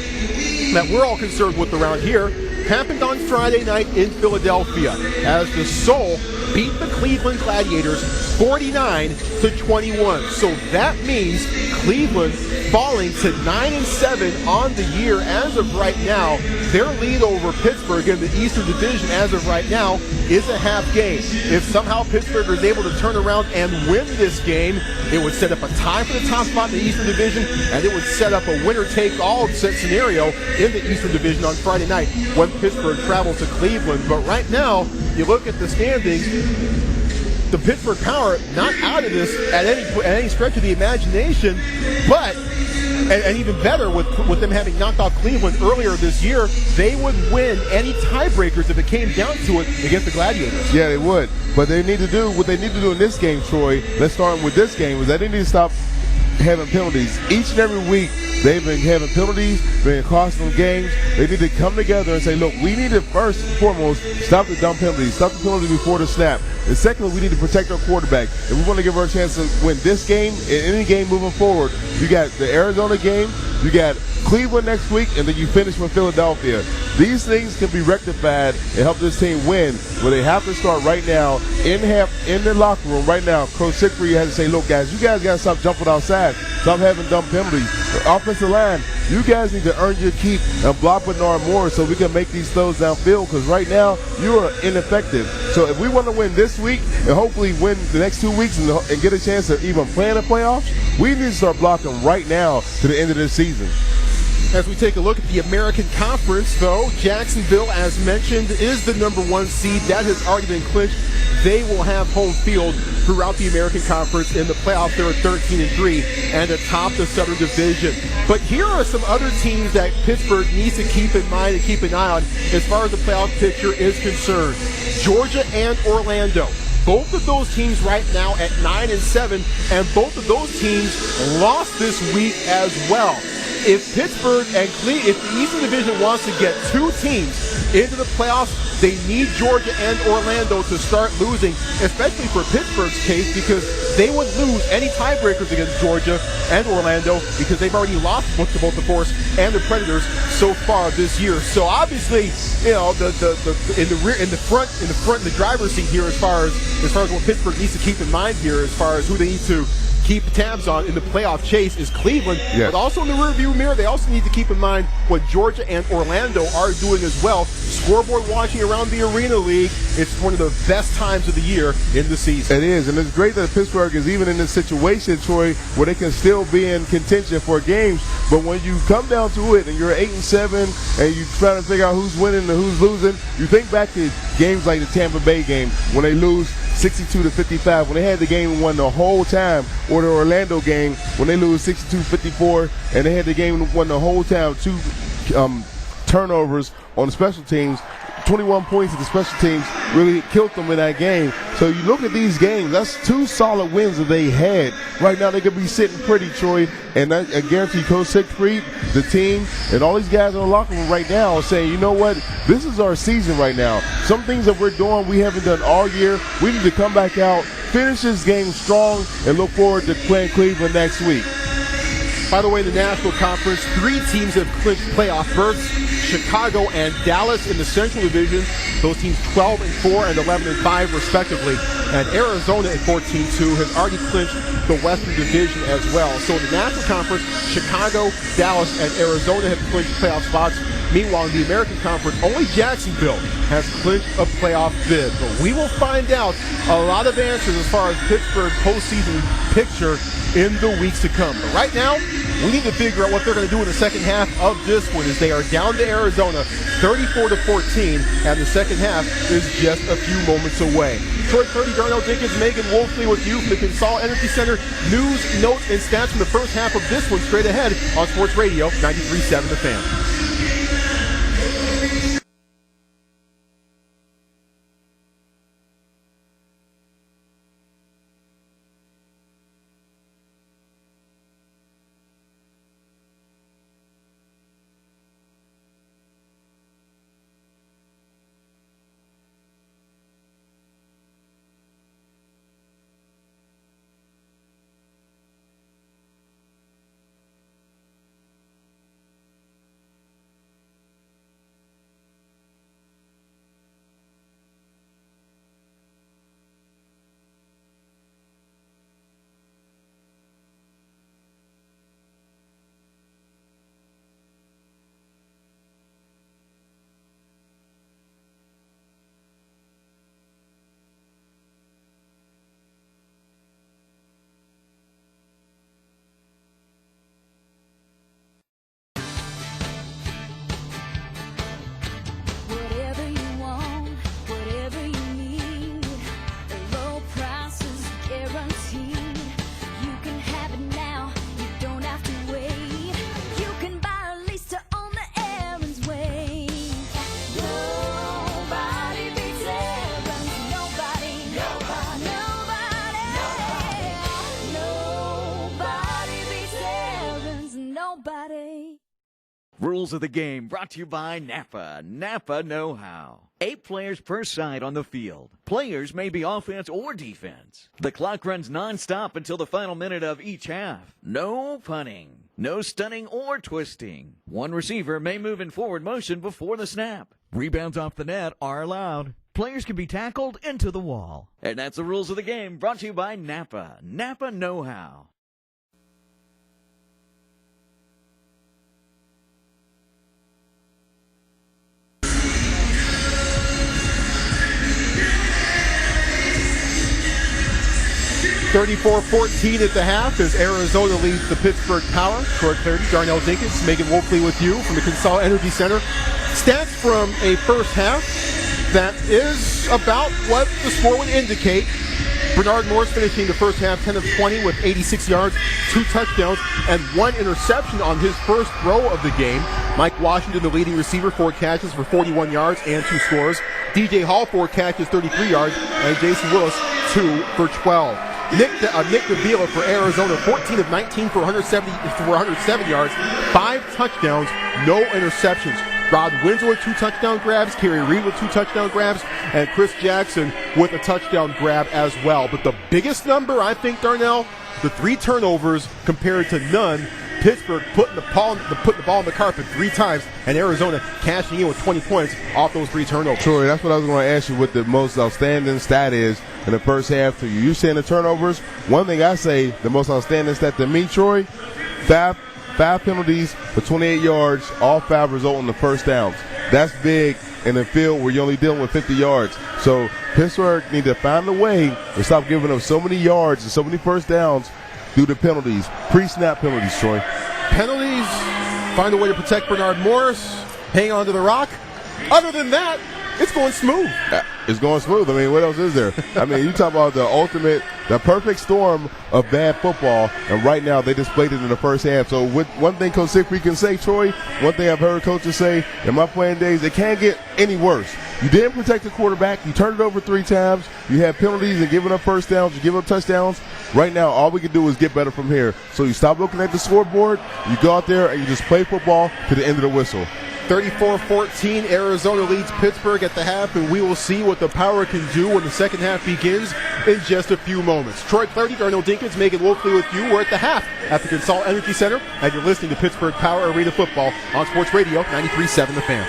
that we're all concerned with around here happened on Friday night in Philadelphia as the Soul beat the Cleveland Gladiators 49-21. So that means Cleveland falling to 9-7 on the year as of right now. Their lead over Pittsburgh in the Eastern Division as of right now is a half game. If somehow Pittsburgh is able to turn around and win this game, it would set up a tie for the top spot in the Eastern Division, and it would set up a winner-take-all scenario in the Eastern Division on Friday night when Pittsburgh travels to Cleveland. But right now, you look at the standings, the Pittsburgh Power not out of this at any stretch of the imagination, but and even better with them having knocked off Cleveland earlier this year, they would win any tiebreakers if it came down to it against the Gladiators. Yeah, they would. But they need to do what they need to do in this game, Troy. Let's start with this game. Is that they need to stop having penalties. Each and every week, they've been having penalties, been costing them games. They need to come together and say, look, we need to first and foremost stop the dumb penalties, stop the penalties before the snap. And secondly, we need to protect our quarterback. If we want to give her a chance to win this game and any game moving forward, you got the Arizona game, you got Cleveland next week, and then you finish with Philadelphia. These things can be rectified and help this team win, but they have to start right now in the locker room right now. Coach Siegfried has to say, look, guys, you guys got to stop jumping outside. Stop having dumb penalties. The offensive line, you guys need to earn your keep and block Bernard more so we can make these throws downfield, because right now you are ineffective. So if we want to win this week and hopefully win the next 2 weeks and get a chance to even play in the playoffs, we need to start blocking right now to the end of this season. As we take a look at the American Conference, though, Jacksonville, as mentioned, is the #1 seed. That has already been clinched. They will have home field throughout the American Conference in the playoffs. They're at 13-3 and atop the Southern Division. But here are some other teams that Pittsburgh needs to keep in mind and keep an eye on as far as the playoff picture is concerned. Georgia and Orlando. Both of those teams right now at 9-7, and both of those teams lost this week as well. If Pittsburgh and if the Eastern Division wants to get two teams into the playoffs, they need Georgia and Orlando to start losing, especially for Pittsburgh's case, because they would lose any tiebreakers against Georgia and Orlando because they've already lost both to both the Force and the Predators so far this year. So obviously, you know, in the driver's seat here as far as what Pittsburgh needs to keep in mind here as far as who they need to keep tabs on in the playoff chase is Cleveland. Yes. But also in the rearview mirror, they also need to keep in mind what Georgia and Orlando are doing as well. Scoreboard watching around the Arena League, it's one of the best times of the year in the season. It is, and it's great that Pittsburgh is even in this situation, Troy, where they can still be in contention for games. But when you come down to it and you're 8-7 and you try to figure out who's winning and who's losing, you think back to games like the Tampa Bay game when they lose 62-55, when they had the game and won the whole time, or the Orlando game when they lose 62-54 and they had the game and won the whole time. 2 turnovers on the special teams, 21 points of the special teams really killed them in that game. So you look at these games, that's 2 solid wins that they had. Right now they could be sitting pretty, Troy, and I guarantee Coach Siegfried, the team, and all these guys in the locker room right now are saying, you know what, this is our season right now. Some things that we're doing we haven't done all year. We need to come back out, finish this game strong, and look forward to playing Cleveland next week. By the way, the National Conference, 3 teams have clinched playoff berths. Chicago and Dallas in the Central Division. Those teams 12-4 and 11-5 respectively. And Arizona at 14-2 has already clinched the Western Division as well. So in the National Conference, Chicago, Dallas, and Arizona have clinched playoff spots. Meanwhile, in the American Conference, only Jacksonville has clinched a playoff bid. But we will find out a lot of answers as far as Pittsburgh's postseason picture in the weeks to come. But right now, we need to figure out what they're going to do in the second half of this one, as they are down to Arizona 34-14, and the second half is just a few moments away. Troy Purdy, Darnell Dinkins, Megan Wolfley with you from the Consol Energy Center. News, notes, and stats from the first half of this one straight ahead on Sports Radio 93.7 The Fan. guaranteed. You can have it now, you don't have to wait. You can buy a lease to own the Aaron's way. Nobody beats Aaron's. Nobody. Nobody beats Aaron's. Nobody. Rules of the game brought to you by Napa. Napa know-how. 8 players per side on the field. Players may be offense or defense. The clock runs non-stop until the final minute of each half. No punting. No stunning or twisting. One receiver may move in forward motion before the snap. Rebounds off the net are allowed. Players can be tackled into the wall. And that's the rules of the game brought to you by Napa. Napa know-how. (34-14) at the half as Arizona leads the Pittsburgh Power. Troy Clarity, Darnell Dinkins, Megan Wolfley with you from the Consol Energy Center. Stats from a first half that is about what the score would indicate. Bernard Morse finishing the first half 10 of 20 with 86 yards, 2 touchdowns, and 1 interception on his first throw of the game. Mike Washington, the leading receiver, 4 catches for 41 yards and 2 scores. DJ Hall, 4 catches, 33 yards, and Jason Willis, 2 for 12. Nick Davila for Arizona, 14 of 19 for 107 yards, 5 touchdowns, no interceptions. Rod Winslow with 2 touchdown grabs, Kerry Reed with 2 touchdown grabs, and Chris Jackson with a touchdown grab as well. But the biggest number, I think, Darnell, the 3 turnovers compared to none. Pittsburgh putting the ball on the carpet 3 times, and Arizona cashing in with 20 points off those 3 turnovers. Troy, that's what I was going to ask you what the most outstanding stat is in the first half to you. You saying the turnovers. One thing I say, the most outstanding stat to me, Troy, 5 penalties for 28 yards, all 5 result in the first downs. That's big in a field where you're only dealing with 50 yards. So Pittsburgh need to find a way to stop giving up so many yards and so many first downs due to penalties, pre-snap penalties, Troy. Penalties, find a way to protect Bernard Morris, hang on to the rock. Other than that, it's going smooth. It's going smooth. I mean, what else is there? I mean, you talk about the perfect storm of bad football, and right now they displayed it in the first half. So one thing Coach Siegfried can say, Troy, one thing I've heard coaches say in my playing days, it can't get any worse. You didn't protect the quarterback. You turned it over 3 times. You had penalties and giving up first downs. You give up touchdowns. Right now, all we can do is get better from here. So you stop looking at the scoreboard. You go out there and you just play football to the end of the whistle. 34-14, Arizona leads Pittsburgh at the half, and we will see what the Power can do when the second half begins in just a few moments. Troy Clarity, Darnell Dinkins, Megan Wolfley with you. We're at the half at the Consol Energy Center, and you're listening to Pittsburgh Power Arena Football on Sports Radio 93.7 The Fan.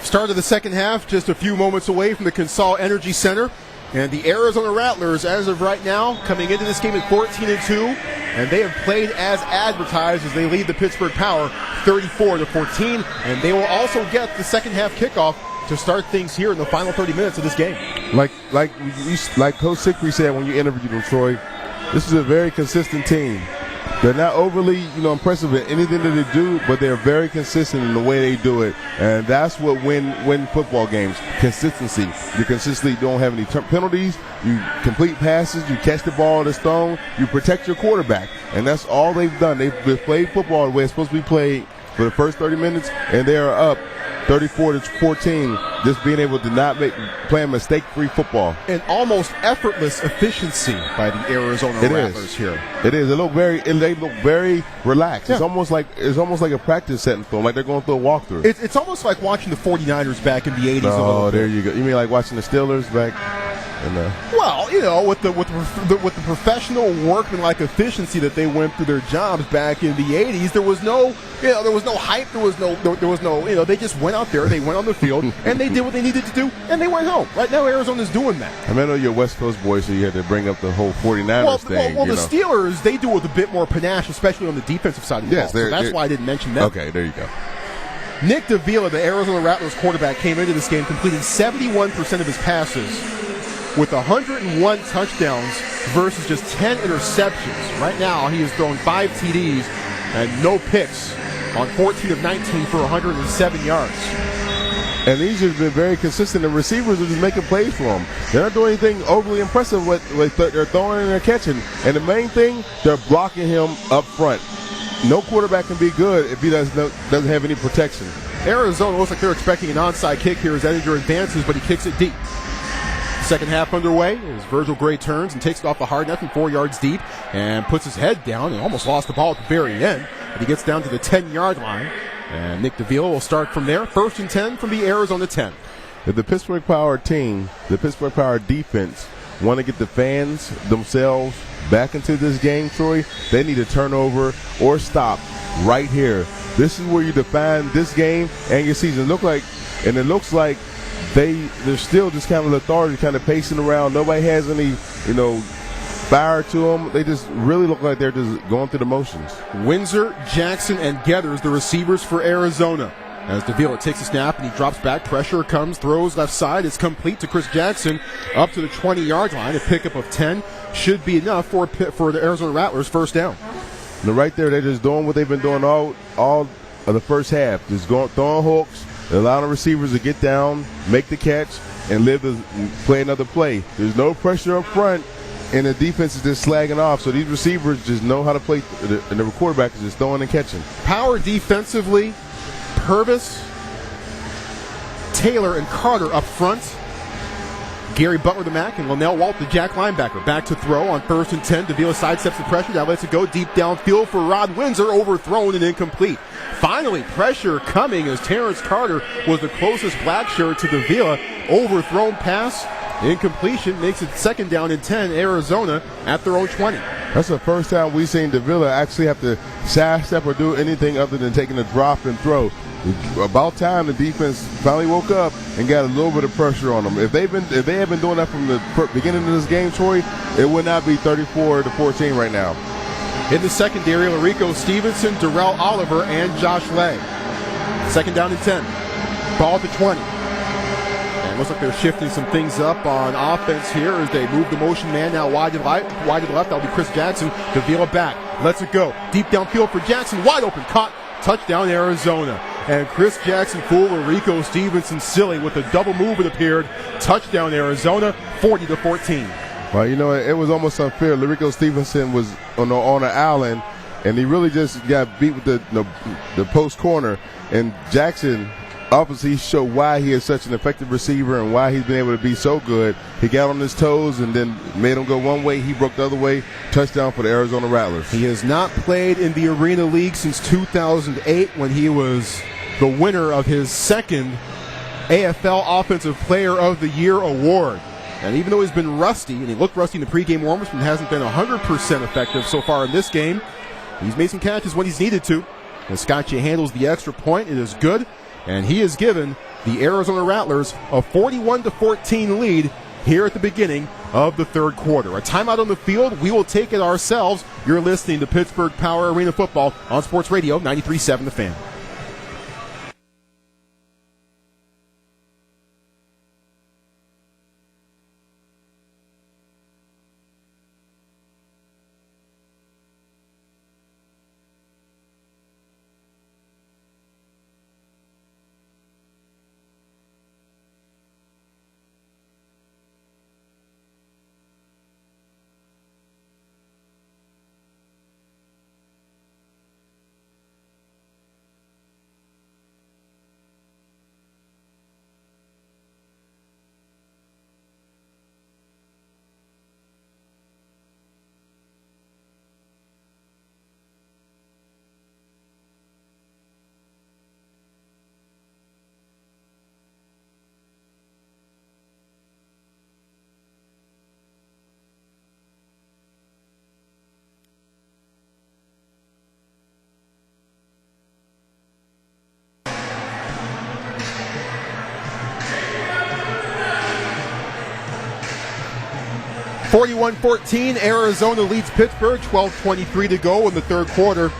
Start of the second half, just a few moments away from the Consol Energy Center. And the Arizona Rattlers, as of right now, coming into this game at 14-2, and they have played as advertised as they lead the Pittsburgh Power 34-14, and they will also get the second half kickoff to start things here in the final 30 minutes of this game. Like Coach Sickry said when you interviewed him, Troy, this is a very consistent team. They're not overly, impressive at anything that they do, but they're very consistent in the way they do it, and that's what win football games. Consistency. You consistently don't have any penalties. You complete passes. You catch the ball that's thrown. You protect your quarterback, and that's all they've done. They've played football the way it's supposed to be played for the first 30 minutes, and they are up 34-14, just being able to not play a mistake-free football. An almost effortless efficiency by the Arizona Rattlers here. It is. They look very relaxed. Yeah. It's almost like a practice setting for them, like they're going through a walkthrough. It's almost like watching the 49ers back in the 80s. Oh, there you go. You mean like watching the Steelers back? Well, with the professional workmanlike efficiency that they went through their jobs back in the 80s, there was no hype, there was no, they just went out there, they went on the field, and they did what they needed to do, and they went home. Right now, Arizona's doing that. I know you're a West Coast boy, so you had to bring up the whole 49ers thing. Well, the Steelers, they do it with a bit more panache, especially on the defensive side of the ball. So that's why I didn't mention that. Okay, there you go. Nick Davila, the Arizona Rattlers quarterback, came into this game completing 71% of his passes, with 101 touchdowns versus just 10 interceptions. Right now, he has thrown 5 TDs and no picks on 14 of 19 for 107 yards. And these have been very consistent. The receivers are just making plays for them. They're not doing anything overly impressive with they're throwing and they're catching. And the main thing, they're blocking him up front. No quarterback can be good if he doesn't have any protection. Arizona looks like they're expecting an onside kick here as Edinger advances, but he kicks it deep. Second half underway as Virgil Gray turns and takes it off the hard net from 4 yards deep and puts his head down and almost lost the ball at the very end. But he gets down to the 10-yard line, and Nick Davila will start from there. 1st and 10 from the Arizona 10. If the Pittsburgh Power team, the Pittsburgh Power defense, want to get the fans themselves back into this game, Troy, they need a turnover or stop right here. This is where you define this game and your season. It looks like they're still just kind of lethargic, kind of pacing around. Nobody has any, fire to them. They just really look like they're just going through the motions. Windsor, Jackson, and Getters, the receivers for Arizona. As Davila takes a snap and he drops back, pressure comes, throws left side. It's complete to Chris Jackson up to the 20-yard line. A pickup of 10 should be enough for the Arizona Rattlers' first down. And right there, they're just doing what they've been doing all of the first half, just throwing hooks, allowing the receivers to get down, make the catch, and play another play. There's no pressure up front, and the defense is just slagging off. So these receivers just know how to play, and the quarterback is just throwing and catching. Power defensively, Purvis, Taylor, and Carter up front. Gary Butler, the Mac, and Linnell Walt, the Jack linebacker. Back to throw on 1st and 10. Davila sidesteps the pressure. Now lets it go deep downfield for Rod Windsor. Overthrown and incomplete. Finally, pressure coming as Terrence Carter was the closest black shirt to Davila. Overthrown pass. Incompletion makes it 2nd down and 10. Arizona at their own 20. That's the first time we've seen Davila actually have to sidestep or do anything other than taking a drop and throw. About time the defense finally woke up and got a little bit of pressure on them. If they had been doing that from the beginning of this game, Troy, it would not be 34-14 right now. In the secondary, Larico Stevenson, Darrell Oliver, and Josh Lay. 2nd down and 10. Ball at the 20. And looks like they're shifting some things up on offense here as they move the motion man now wide to the left. That'll be Chris Jackson. Davila back. Lets it go. Deep downfield for Jackson. Wide open. Caught. Touchdown Arizona. And Chris Jackson fooled Larico Stevenson silly with a double move, it appeared. Touchdown Arizona, 40-14. Well, it was almost unfair. Larico Stevenson was on an island, and he really just got beat with the post corner. And Jackson obviously showed why he is such an effective receiver and why he's been able to be so good. He got on his toes and then made him go one way. He broke the other way. Touchdown for the Arizona Rattlers. He has not played in the Arena League since 2008 when he was the winner of his 2nd AFL Offensive Player of the Year award. And even though he's been rusty, and he looked rusty in the pregame warm-ups and hasn't been 100% effective so far in this game, he's made some catches when he's needed to. As Scotchy handles the extra point, it is good. And he has given the Arizona Rattlers a 41-14 lead here at the beginning of the third quarter. A timeout on the field. We will take it ourselves. You're listening to Pittsburgh Power Arena Football on Sports Radio 93.7 The Fan. (41-14), Arizona leads Pittsburgh, 12:23 to go in the third quarter.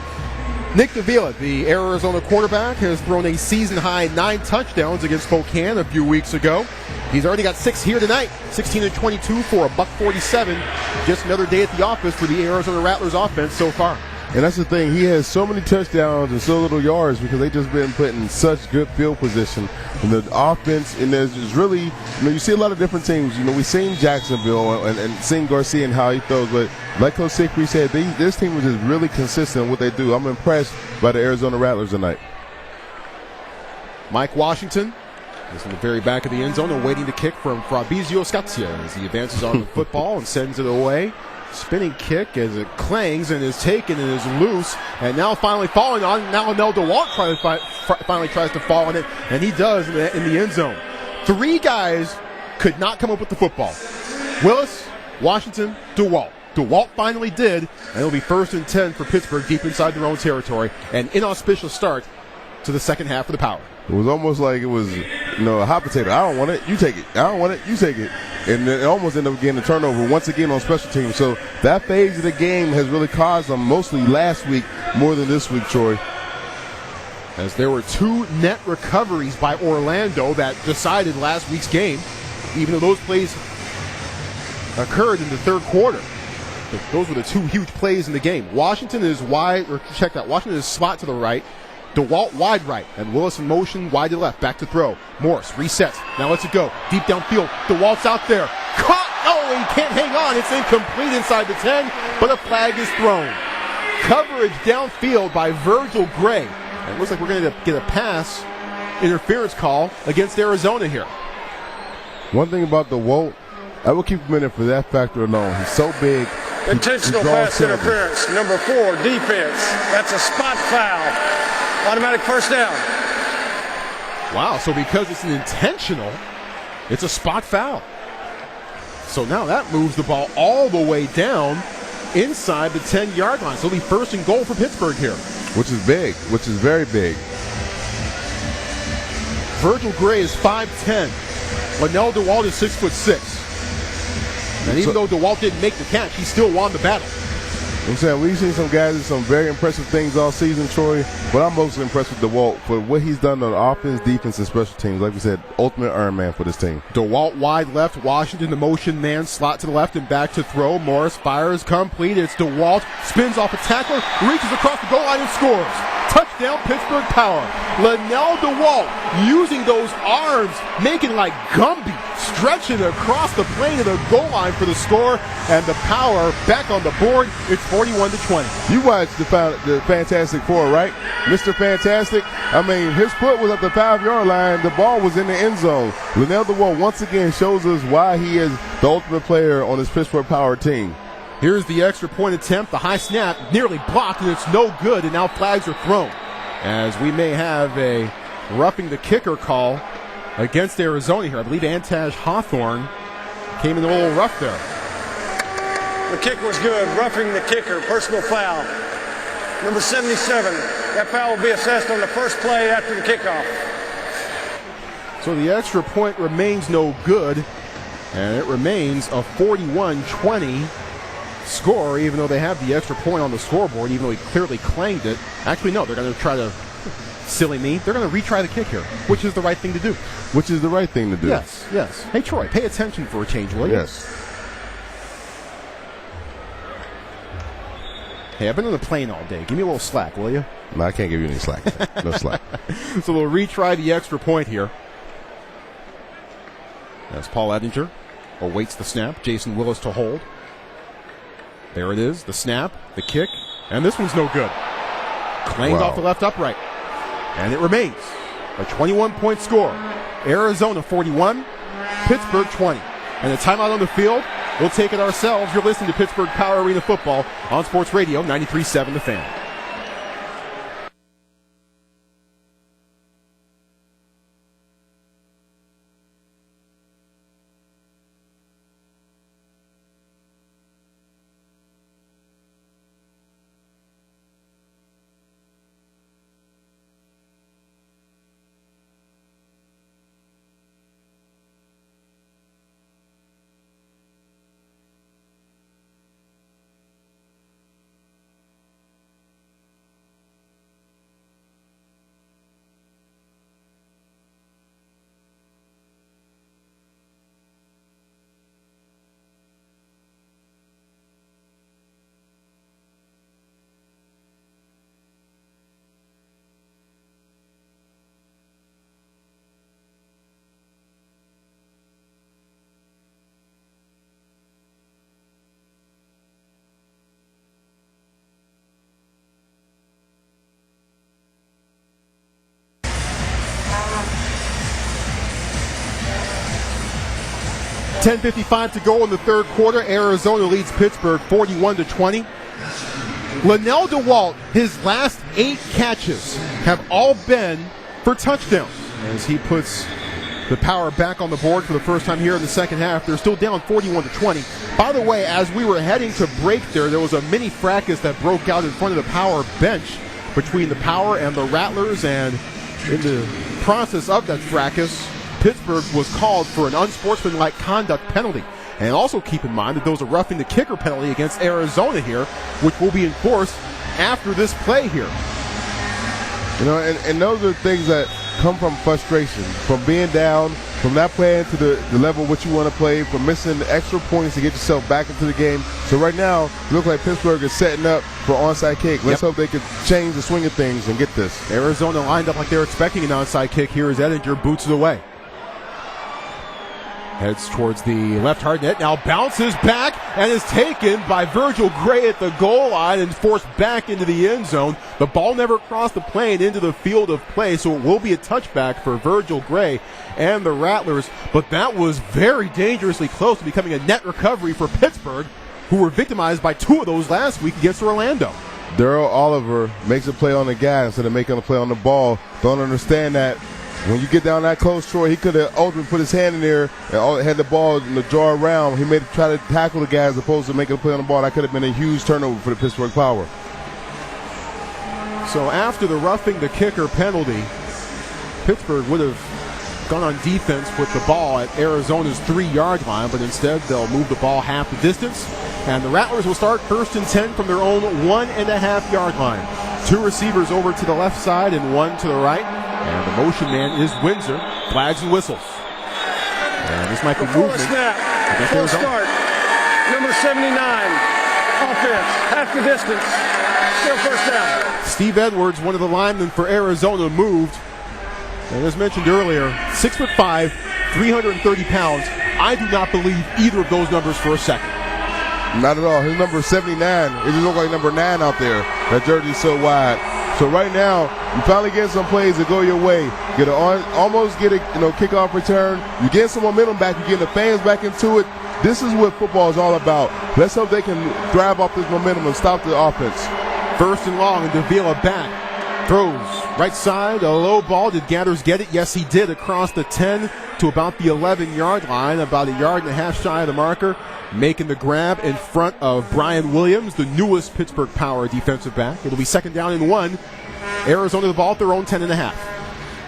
Nick Davila, the Arizona quarterback, has thrown a season-high 9 touchdowns against Spokane a few weeks ago. He's already got 6 here tonight, 16-22 for $147. Just another day at the office for the Arizona Rattlers offense so far. And that's the thing. He has so many touchdowns and so little yards because they just been put in such good field position. And the offense, and there's really, you see a lot of different teams. We've seen Jacksonville and seen Garcia and how he throws. But like Coach Siegfried said, this team was just really consistent in what they do. I'm impressed by the Arizona Rattlers tonight. Mike Washington is in the very back of the end zone and waiting to kick from Fabrizio Scazia as he advances on the football and sends it away. Spinning kick as it clangs and is taken and is loose, and now finally falling on it. Now Nel DeWalt finally tries to fall on it, and he does in the end zone. 3 guys could not come up with the football. Willis, Washington, DeWalt. DeWalt finally did, and it'll be 1st and 10 for Pittsburgh deep inside their own territory. An inauspicious start to the second half of the Power. It was almost like it was, a hot potato. I don't want it, you take it. I don't want it, you take it. And it almost ended up getting a turnover once again on special teams. So that phase of the game has really caused them, mostly last week, more than this week, Troy. As there were 2 net recoveries by Orlando that decided last week's game, even though those plays occurred in the third quarter. But those were the 2 huge plays in the game. Washington is wide, or check that, Washington is slot to the right. DeWalt wide right, and Willis in motion wide to left, back to throw. Morris resets, now lets it go, deep downfield, DeWalt's out there, caught, he can't hang on, it's incomplete inside the 10, but a flag is thrown. Coverage downfield by Virgil Gray, and it looks like we're going to get a pass interference call against Arizona here. One thing about DeWalt, I will keep him in there for that factor alone. He's so big. Intentional pass interference, number 4, defense. That's a spot foul. Automatic first down. Wow, so because it's an intentional, it's a spot foul. So now that moves the ball all the way down inside the 10-yard line. So it'll be 1st and goal for Pittsburgh here. Which is big, which is very big. Virgil Gray is 5'10". Linnell DeWalt is 6'6". And even though DeWalt didn't make the catch, he still won the battle. I'm saying we've seen some guys do some very impressive things all season, Troy, but I'm mostly impressed with DeWalt for what he's done on offense, defense, and special teams. Like we said, ultimate Iron Man for this team. DeWalt wide left, Washington the motion man, slot to the left and back to throw. Morris fires complete. It's DeWalt, spins off a tackler, reaches across the goal line and scores. Touchdown, Pittsburgh Power. Linnell DeWalt using those arms, making like Gumby, stretching across the plane of the goal line for the score, and the Power back on the board. It's 41-20. You watched the Fantastic Four, right? Mr. Fantastic? I mean, his foot was at the 5-yard line. The ball was in the end zone. Linnell DeWalt once again shows us why he is the ultimate player on this Pittsburgh Power team. Here's the extra point attempt. The high snap nearly blocked, and it's no good, and now flags are thrown. As we may have a roughing the kicker call against Arizona here. I believe Antaj Hawthorne came in a little rough there. The kick was good. Roughing the kicker, personal foul. Number 77. That foul will be assessed on the first play after the kickoff. So the extra point remains no good, and it remains a 41-20 score, even though they have the extra point on the scoreboard, even though he clearly claimed it. Actually, no, they're going to try to, silly me, they're going to retry the kick here, which is the right thing to do. Which is the right thing to do. Yes, yes. Hey, Troy, pay attention for a change, will you? Yes. Hey, I've been on the plane all day. Give me a little slack, will you? No, I can't give you any slack. No slack. So we'll retry the extra point here. As Paul Edinger awaits the snap. Jason Willis to hold. There it is. The snap, the kick, and this one's no good. Claimed off the left upright. And it remains a 21-point score. Arizona 41, Pittsburgh 20. And the timeout on the field, we'll take it ourselves. You're listening to Pittsburgh Power Arena Football on Sports Radio 93.7 The Fan. .55 to go in the third quarter. Arizona leads Pittsburgh 41-20. Linnell DeWalt, his last 8 catches have all been for touchdowns as he puts the Power back on the board for the first time here in the second half. They're still down 41-20. By the way, as we were heading to break there was a mini fracas that broke out in front of the Power bench between the Power and the Rattlers, and in the process of that fracas, Pittsburgh was called for an unsportsmanlike conduct penalty. And also keep in mind that there was a roughing the kicker penalty against Arizona here, which will be enforced after this play here. You know, and those are things that come from frustration, from being down, from not playing to the level which you want to play, from missing extra points to get yourself back into the game. So right now, it looks like Pittsburgh is setting up for onside kick. Let's hope they can change the swing of things and get this. Arizona lined up like they're expecting an onside kick here as Edinger boots it away. Heads towards the left hard net, now bounces back and is taken by Virgil Gray at the goal line and forced back into the end zone. The ball never crossed the plane into the field of play, so it will be a touchback for Virgil Gray and the Rattlers. But that was very dangerously close to becoming a net recovery for Pittsburgh, who were victimized by 2 of those last week against Orlando. Daryl Oliver makes a play on the guy instead of making a play on the ball. Don't understand that. When you get down that close, Troy, he could have ultimately put his hand in there and had the ball in the draw around. He made try to tackle the guy as opposed to making a play on the ball. That could have been a huge turnover for the Pittsburgh Power. So after the roughing the kicker penalty, Pittsburgh would have gone on defense with the ball at Arizona's 3-yard line, but instead they'll move the ball half the distance, and the Rattlers will start 1st and 10 from their own 1.5-yard line. 2 receivers over to the left side and 1 to the right. And the motion man is Windsor. Flags and whistles. And this might be movement. Snap. Full start. Number 79. Offense. Half the distance. Still first down. Steve Edwards, one of the linemen for Arizona, moved. And as mentioned earlier, 6'5", 330 pounds. I do not believe either of those numbers for a second. Not at all. His number is 79. It just looks like number 9 out there. That jersey's so wide. So right now, you finally get some plays that go your way. Almost get a kickoff return. You get some momentum back. You get the fans back into it. This is what football is all about. Let's hope they can thrive off this momentum and stop the offense. 1st and long, and Davila back. Throws right side, a low ball. Did Gathers get it? Yes, he did. Across the 10 to about the 11-yard line, about 1.5 yards shy of the marker. Making the grab in front of Brian Williams, the newest Pittsburgh Power defensive back. It'll be 2nd down and 1. Arizona the ball at their own 10.5.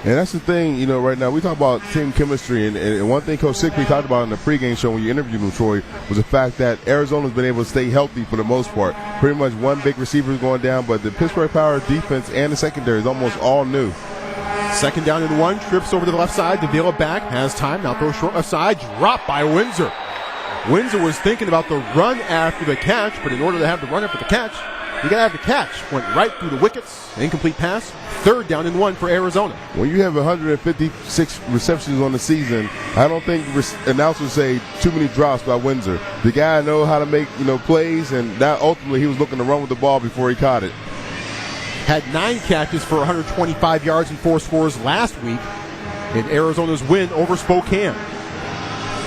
And that's the thing, you know, right now we talk about team chemistry, and one thing Coach Sickby talked about in the pregame show when you interviewed him, Troy, was the fact that Arizona's been able to stay healthy for the most part. Pretty much one big receiver is going down, but the Pittsburgh Power defense and the secondary is almost all new. 2nd down and 1, trips over to the left side, Davila back, has time, now throws short left side, dropped by Windsor. Windsor was thinking about the run after the catch, but in order to have the run after the catch, you gotta have the catch. Went right through the wickets, incomplete pass, 3rd down and 1 for Arizona. When you have 156 receptions on the season, I don't think announcers say too many drops by Windsor. The guy knows how to make, you know, plays, and that ultimately he was looking to run with the ball before he caught it. Had 9 catches for 125 yards and 4 scores last week in Arizona's win over Spokane.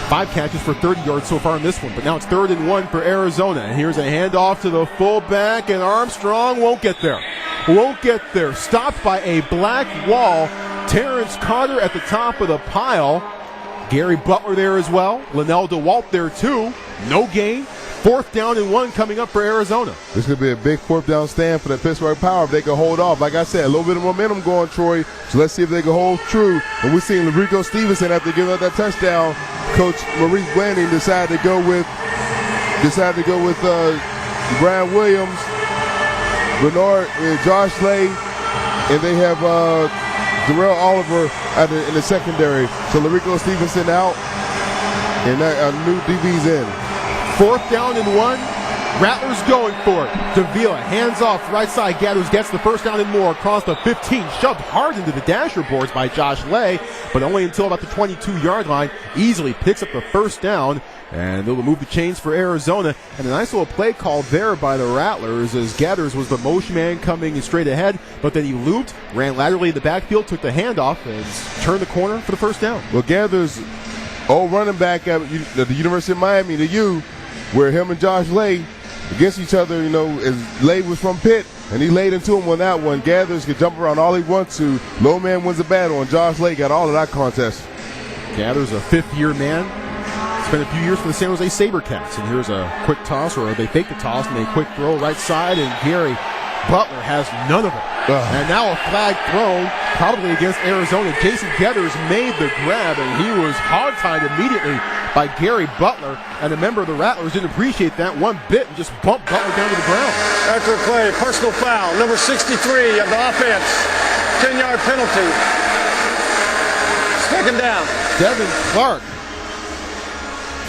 5 catches for 30 yards so far in this one, but now it's 3rd and 1 for Arizona. And here's a handoff to the fullback, and Armstrong won't get there. Won't get there. Stopped by a black wall. Terrence Carter at the top of the pile. Gary Butler there as well. Linnell DeWalt there too. No gain. 4th down and 1 coming up for Arizona. This could be a big 4th down stand for the Pittsburgh Power if they can hold off. Like I said, a little bit of momentum going, Troy. So let's see if they can hold true. And we're seeing Larico Stevenson after giving up that touchdown. Coach Maurice Blanding decided to go with Brian Williams, Bernard, Josh Lay, and they have Darrell Oliver in the secondary. So Larico Stevenson out, and that new DB's in. 4th down and 1. Rattlers going for it. Davila hands off right side. Gathers gets the 1st down and more across the 15. Shoved hard into the dasher boards by Josh Lay, but only until about the 22-yard line. Easily picks up the 1st down, and they'll move the chains for Arizona. And a nice little play call there by the Rattlers as Gathers was the motion man coming straight ahead, but then he looped, ran laterally in the backfield, took the handoff, and turned the corner for the 1st down. Well, Gathers, old running back at the University of Miami, the U, where him and Josh Lay against each other, you know, as Lay was from Pitt, and he laid into him on that one. Gathers could jump around all he wants to. Low man wins the battle, and Josh Lay got all of that contest. Gathers a 5th-year man. Spent a few years for the San Jose SaberCats, and here's a quick toss, or they fake the toss, and a quick throw right side, and Gary Butler has none of it. And now a flag thrown, probably against Arizona. Jason Gathers made the grab, and he was hog-tied immediately by Gary Butler. And a member of the Rattlers didn't appreciate that one bit and just bumped Butler down to the ground. After the play, personal foul, number 63 of the offense. 10-yard penalty. 2nd down. Devin Clark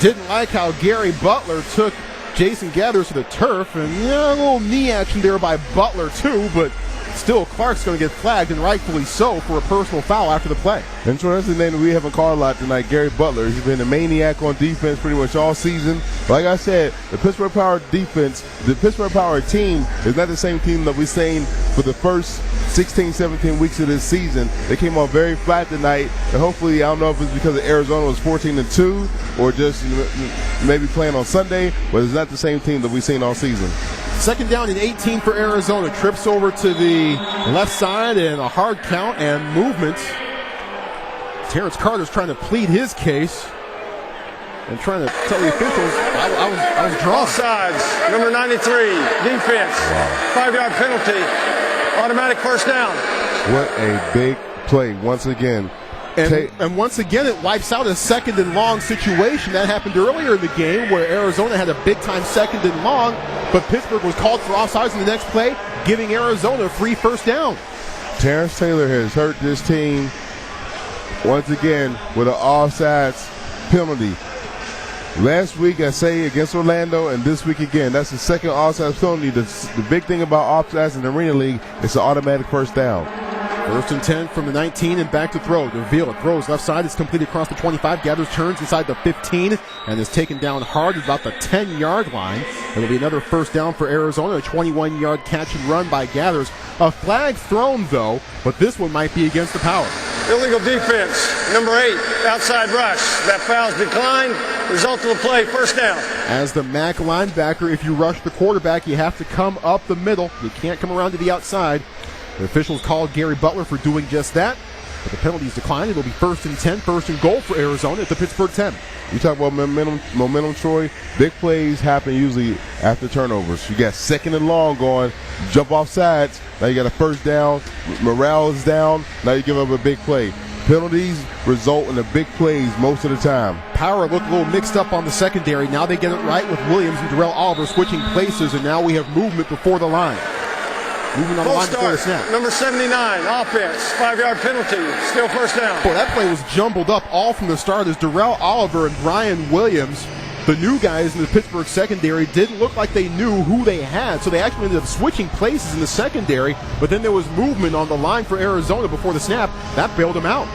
didn't like how Gary Butler took Jason Gathers to the turf, and a little knee action there by Butler too, but still Clark's going to get flagged, and rightfully so, for a personal foul after the play. And so that's the name that we haven't called a lot tonight, Gary Butler. He's been a maniac on defense pretty much all season. Like I said, the Pittsburgh Power defense, the Pittsburgh Power team is not the same team that we've seen for the first 16, 17 weeks of this season. They came off very flat tonight, and hopefully, I don't know if it's because Arizona was 14-2 or just maybe playing on Sunday, but it's not the same team that we've seen all season. 2nd down and 18 for Arizona. Trips over to the left side and a hard count and movement. Terrence Carter's trying to plead his case and trying to tell the officials, I was drawn. Offsides, number 93, defense. 5-yard penalty, automatic 1st down. What a big play once again. And once again, it wipes out a 2nd and long situation. That happened earlier in the game where Arizona had a big-time 2nd and long, but Pittsburgh was called for offsides in the next play, giving Arizona a free 1st down. Terrence Taylor has hurt this team once again with an offsides penalty. Last week, I say, against Orlando, and this week again. That's the 2nd offsides penalty. The big thing about offsides in the Arena League is the automatic 1st down. 1st and 10 from the 19 and back to throw. Davila throws left side. It's completed across the 25. Gathers turns inside the 15 and is taken down hard at about the 10-yard line. It'll be another 1st down for Arizona. A 21-yard catch and run by Gathers. A flag thrown, though, but this one might be against the Power. Illegal defense, number 8, outside rush. That foul's declined. Result of the play, 1st down. As the MAC linebacker, if you rush the quarterback, you have to come up the middle. You can't come around to the outside. The officials called Gary Butler for doing just that. But the penalties decline. It'll be 1st and 10, 1st and goal for Arizona at the Pittsburgh 10. You talk about momentum, Troy. Big plays happen usually after turnovers. You got 2nd and long going, jump off sides. Now you got a 1st down. Morale is down. Now you give up a big play. Penalties result in the big plays most of the time. Power looked a little mixed up on the secondary. Now they get it right with Williams and Darrell Oliver switching places, and now we have movement before the line. Moving on the line before the snap. Number 79, offense, 5-yard penalty, still 1st down. Boy, that play was jumbled up all from the start as Darrell Oliver and Brian Williams, the new guys in the Pittsburgh secondary, didn't look like they knew who they had. So they actually ended up switching places in the secondary, but then there was movement on the line for Arizona before the snap. That bailed them out.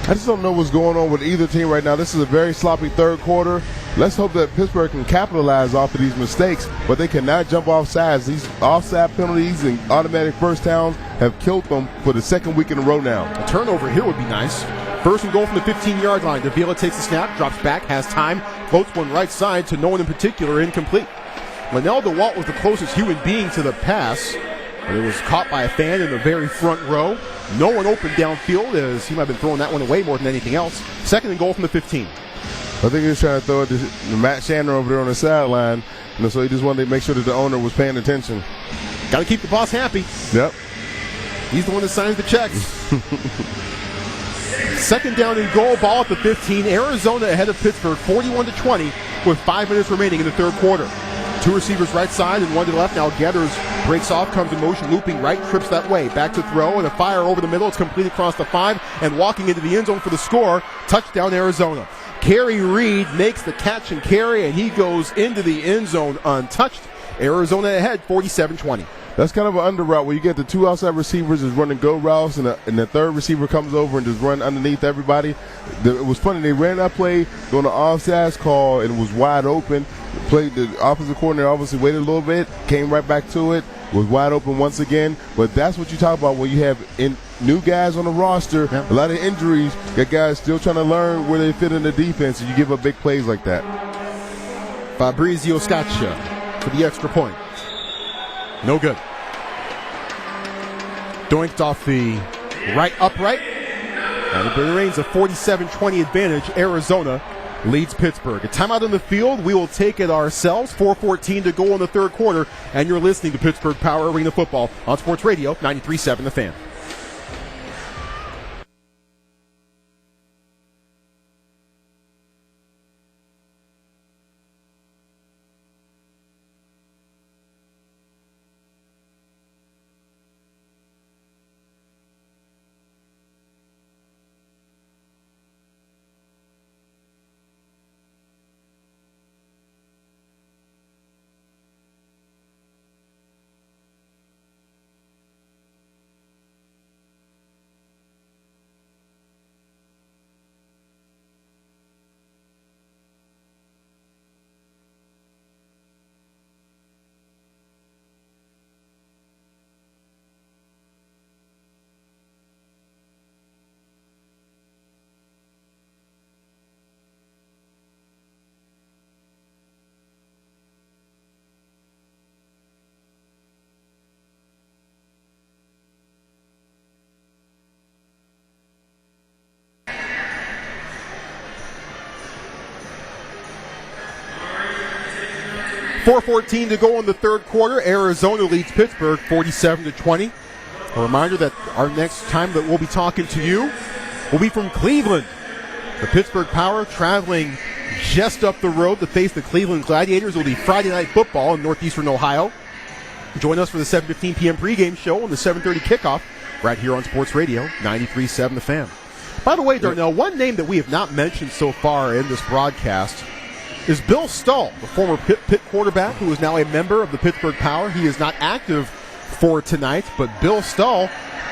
I just don't know what's going on with either team right now. This is a very sloppy 3rd quarter. Let's hope that Pittsburgh can capitalize off of these mistakes, but they cannot jump off sides. These offside penalties and automatic 1st downs have killed them for the 2nd week in a row now. A turnover here would be nice. 1st and goal from the 15-yard line. Davila takes the snap, drops back, has time, floats one right side to no one in particular, incomplete. Linnell DeWalt was the closest human being to the pass, but it was caught by a fan in the very front row. No one open downfield, as he might have been throwing that one away more than anything else. 2nd and goal from the 15. I think he was trying to throw it to Matt Shannon over there on the sideline, so he just wanted to make sure that the owner was paying attention. Got to keep the boss happy. Yep. He's the one that signs the checks. 2nd down and goal, ball at the 15. Arizona ahead of Pittsburgh, 41-20, with 5 minutes remaining in the 3rd quarter. 2 receivers right side and 1 to the left. Now Getters breaks off, comes in motion, looping right, trips that way. Back to throw, and a fire over the middle. It's complete across the 5, and walking into the end zone for the score. Touchdown, Arizona. Kerry Reed makes the catch and carry, and he goes into the end zone untouched. Arizona ahead, 47-20. That's kind of an under route where you get the 2 outside receivers is running go routes, and the 3rd receiver comes over and just run underneath everybody. It was funny. They ran that play on the offsides call, and it was wide open. The offensive coordinator obviously waited a little bit, came right back to it, was wide open once again. But that's what you talk about when you have new guys on the roster, a lot of injuries, got guys still trying to learn where they fit in the defense, and you give up big plays like that. Fabrizio Scaccia for the extra point. No good. Doinked off the right upright. And it remains a 47-20 advantage. Arizona leads Pittsburgh. A timeout on the field. We will take it ourselves. 4:14 to go in the 3rd quarter. And you're listening to Pittsburgh Power Arena Football on Sports Radio 93.7 The Fan. .414 to go in the 3rd quarter. Arizona leads Pittsburgh 47-20. A reminder that our next time that we'll be talking to you will be from Cleveland. The Pittsburgh Power traveling just up the road to face the Cleveland Gladiators. It will be Friday Night Football in northeastern Ohio. Join us for the 7:15 p.m. pregame show and the 7:30 kickoff right here on Sports Radio 93.7 The Fan. By the way, Darnell, one name that we have not mentioned so far in this broadcast is Bill Stahl, the former Pitt quarterback who is now a member of the Pittsburgh Power. He is not active for tonight, but Bill Stahl,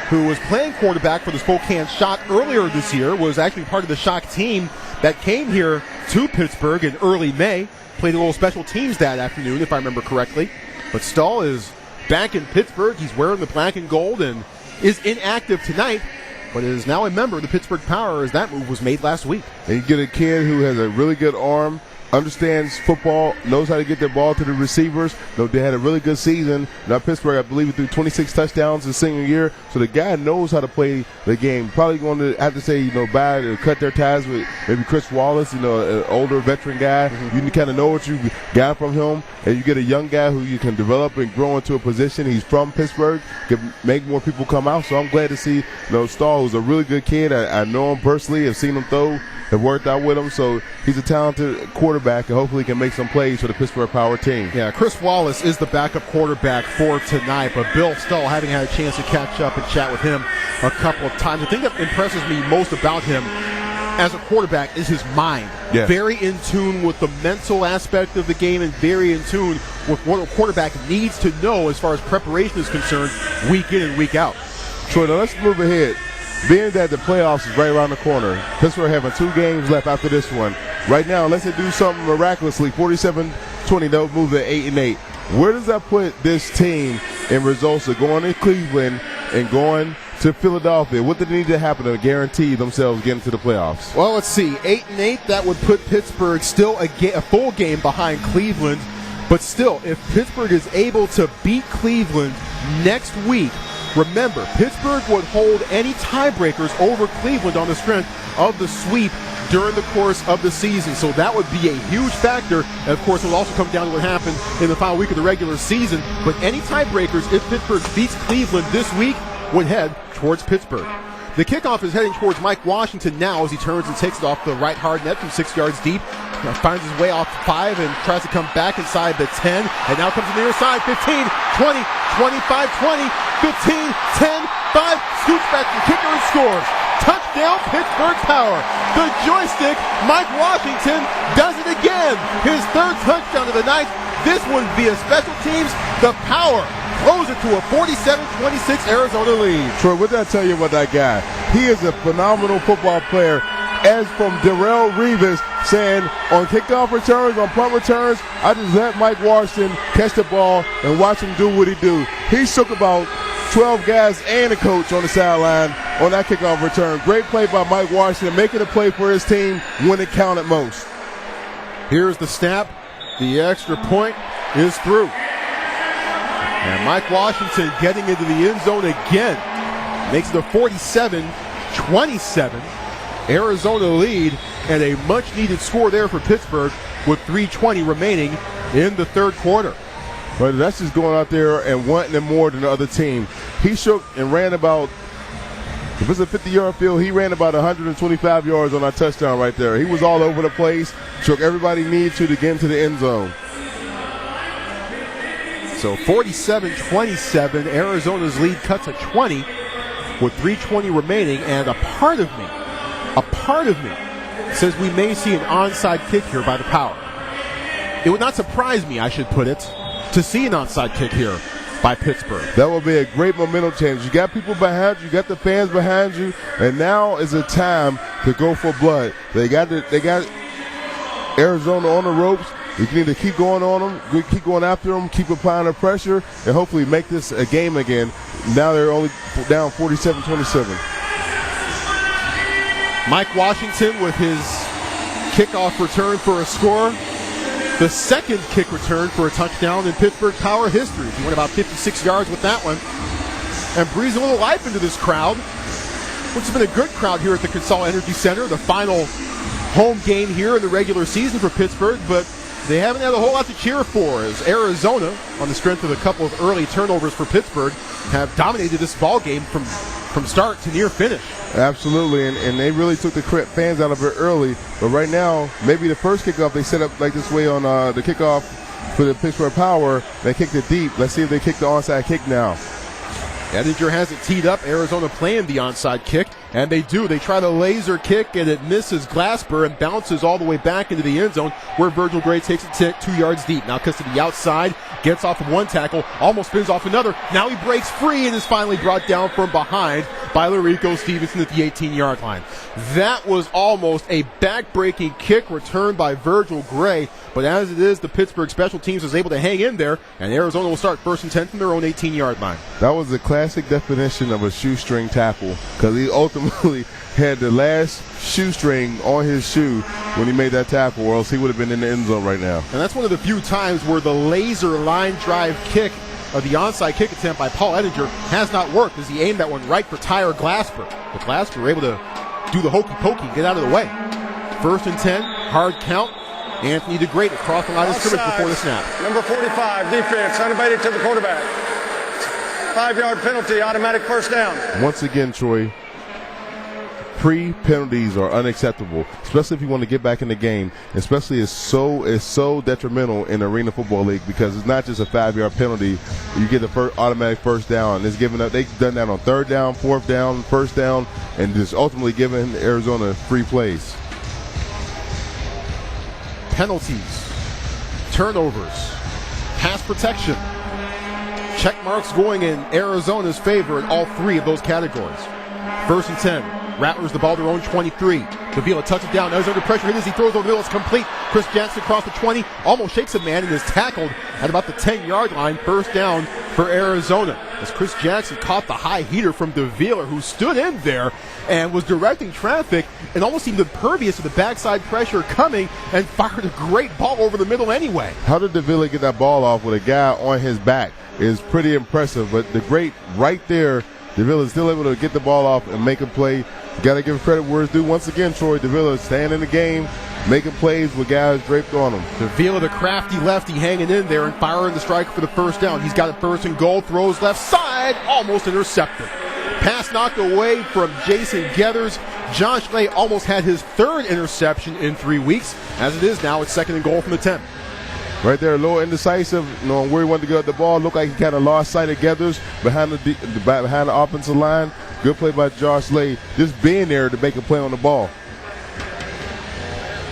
who was playing quarterback for the Spokane Shock earlier this year, was actually part of the Shock team that came here to Pittsburgh in early May, played a little special teams that afternoon, if I remember correctly. But Stahl is back in Pittsburgh. He's wearing the black and gold and is inactive tonight, but is now a member of the Pittsburgh Power as that move was made last week. And you get a kid who has a really good arm, understands football, knows how to get their ball to the receivers. They had a really good season. Now Pittsburgh, I believe, threw 26 touchdowns his senior year. So the guy knows how to play the game. Probably going to have to say, bye to cut their ties with maybe Chris Wallace, an older veteran guy. You kind of know what you got from him, and you get a young guy who you can develop and grow into a position. He's from Pittsburgh, can make more people come out. So I'm glad to see, Stahl, who's a really good kid. I know him personally. I've seen him throw. Have worked out with him, so he's a talented quarterback, and hopefully can make some plays for the Pittsburgh Power team. Yeah, Chris Wallace is the backup quarterback for tonight, but Bill Stull, having had a chance to catch up and chat with him a couple of times, the thing that impresses me most about him as a quarterback is his mind. Yes. Very in tune with the mental aspect of the game and very in tune with what a quarterback needs to know as far as preparation is concerned week in and week out. Troy, now let's move ahead. Being that the playoffs is right around the corner, Pittsburgh having 2 games left after this one. Right now, unless they do something miraculously, 47-20, they'll move to 8-8. Where does that put this team in results of going to Cleveland and going to Philadelphia? What do they need to happen to guarantee themselves getting to the playoffs? Well, let's see. 8-8, that would put Pittsburgh still a full game behind Cleveland. But still, if Pittsburgh is able to beat Cleveland next week, remember, Pittsburgh would hold any tiebreakers over Cleveland on the strength of the sweep during the course of the season. So that would be a huge factor. And of course, it will also come down to what happened in the final week of the regular season. But any tiebreakers, if Pittsburgh beats Cleveland this week, would head towards Pittsburgh. The kickoff is heading towards Mike Washington now as he turns and takes it off the right hard net from 6 yards deep. Finds his way off 5 and tries to come back inside the 10. And now comes to the near side. 15, 20, 25, 20, 15, 10, 5. Scoots back to the kicker and scores. Touchdown, Pittsburgh Power. The joystick, Mike Washington, does it again. His 3rd touchdown of the night. This one via special teams. The Power close it to a 47-26 Arizona lead. Troy, what did I tell you about that guy? He is a phenomenal football player. As from Darrelle Revis saying, on kickoff returns, on punt returns, I just let Mike Washington catch the ball and watch him do what he do. He shook about 12 guys and a coach on the sideline on that kickoff return. Great play by Mike Washington, making a play for his team when it counted most. Here's the snap. The extra point is through. And Mike Washington getting into the end zone again. Makes it a 47-27 Arizona lead, and a much-needed score there for Pittsburgh with 3:20 remaining in the 3rd quarter. But that's just going out there and wanting it more than the other team. He shook and ran about, if it's a 50-yard field, he ran about 125 yards on that touchdown right there. He was all over the place, shook everybody needs to get into the end zone. So 47-27, Arizona's lead cut to 20 with 3:20 remaining, and a part of me says we may see an onside kick here by the Power. It would not surprise me, I should put it, to see an onside kick here by Pittsburgh. That will be a great momentum change. You got people behind you, you got the fans behind you, and now is the time to go for blood. They got Arizona on the ropes. You need to keep going on them, keep going after them, keep applying the pressure, and hopefully make this a game again. Now they're only down 47-27. Mike Washington with his kickoff return for a score. The 2nd kick return for a touchdown in Pittsburgh Power history. He went about 56 yards with that one. And breathes a little life into this crowd, which has been a good crowd here at the Consol Energy Center. The final home game here in the regular season for Pittsburgh, but they haven't had a whole lot to cheer for as Arizona, on the strength of a couple of early turnovers for Pittsburgh, have dominated this ball game from start to near finish. Absolutely, and they really took the fans out of it early. But right now, maybe the first kickoff they set up like this way on the kickoff for the Pittsburgh Power, they kicked it deep. Let's see if they kick the onside kick now. Edinger has it teed up. Arizona playing the onside kick, and they do. They try the laser kick, and it misses Glasper and bounces all the way back into the end zone where Virgil Gray takes it 2 yards deep. Now cuts to the outside, gets off of one tackle, almost spins off another. Now he breaks free and is finally brought down from behind by Larico Stevenson at the 18-yard line. That was almost a back-breaking kick returned by Virgil Gray, but as it is, the Pittsburgh special teams is able to hang in there, and Arizona will start 1st and 10 from their own 18-yard line. That was the classic definition of a shoestring tackle, because he ultimately had the last shoestring on his shoe when he made that tackle, or else he would have been in the end zone right now. And that's one of the few times where the laser line drive kick of the onside kick attempt by Paul Ettinger has not worked, as he aimed that one right for Tyler Glasper. But Glasper able to do the hokey pokey, get out of the way. 1st and 10, hard count. Anthony DeGreat across the line of scrimmage before the snap. Number 45, defense, unabated to the quarterback. 5-yard penalty, automatic first down. Once again, Troy, pre-penalties are unacceptable, especially if you want to get back in the game. Especially it's so detrimental in the Arena Football League, because it's not just a 5-yard penalty. You get the automatic first down. It's given up. They've done that on 3rd down, 4th down, 1st down, and just ultimately giving Arizona free plays. Penalties, turnovers, pass protection. Check marks going in Arizona's favor in all 3 of those categories. 1st and 10. Rattlers the ball to their own 23. Davila tucks it down. Now he's under pressure. Hit as he throws over the middle. It's complete. Chris Jackson across the 20. Almost shakes a man and is tackled at about the 10-yard line. First down for Arizona. As Chris Jackson caught the high heater from Davila, who stood in there and was directing traffic and almost seemed impervious to the backside pressure coming, and fired a great ball over the middle anyway. How did Davila get that ball off with a guy on his back is pretty impressive. But the great right there, Davila is still able to get the ball off and make a play. Got to give credit where it's due. Once again, Troy, Davila staying in the game, making plays with guys draped on him. Davila, the crafty lefty, hanging in there and firing the strike for the first down. He's got it 1st and goal, throws left side, almost intercepted. Pass knocked away from Jason Geathers. Josh Lay almost had his 3rd interception in 3 weeks. As it is now, it's 2nd and goal from the 10. Right there, a little indecisive, on where he wanted to go at the ball. Looked like he kind of lost sight of Geathers behind the offensive line. Good play by Josh Lay, just being there to make a play on the ball.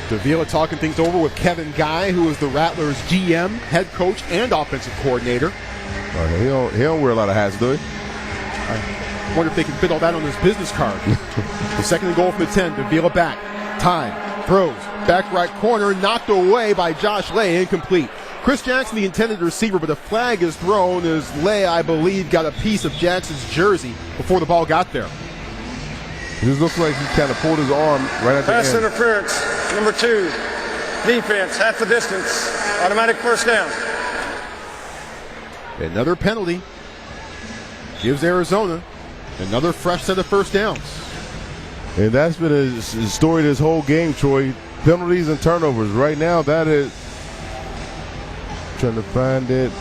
Davila talking things over with Kevin Guy, who is the Rattlers GM, head coach, and offensive coordinator. He don't wear a lot of hats, do he? I wonder if they can fit all that on his business card. The 2nd and goal from the 10. Davila back. Time. Throws. Back right corner. Knocked away by Josh Lay. Incomplete. Chris Jackson, the intended receiver, but a flag is thrown as Lay, I believe, got a piece of Jackson's jersey before the ball got there. This looks like he kind of pulled his arm right at the end. Pass interference, number 2, defense, half the distance, automatic first down. Another penalty gives Arizona another fresh set of first downs. And that's been a story this whole game, Troy. Penalties and turnovers. Right now, that is... Trying to find it.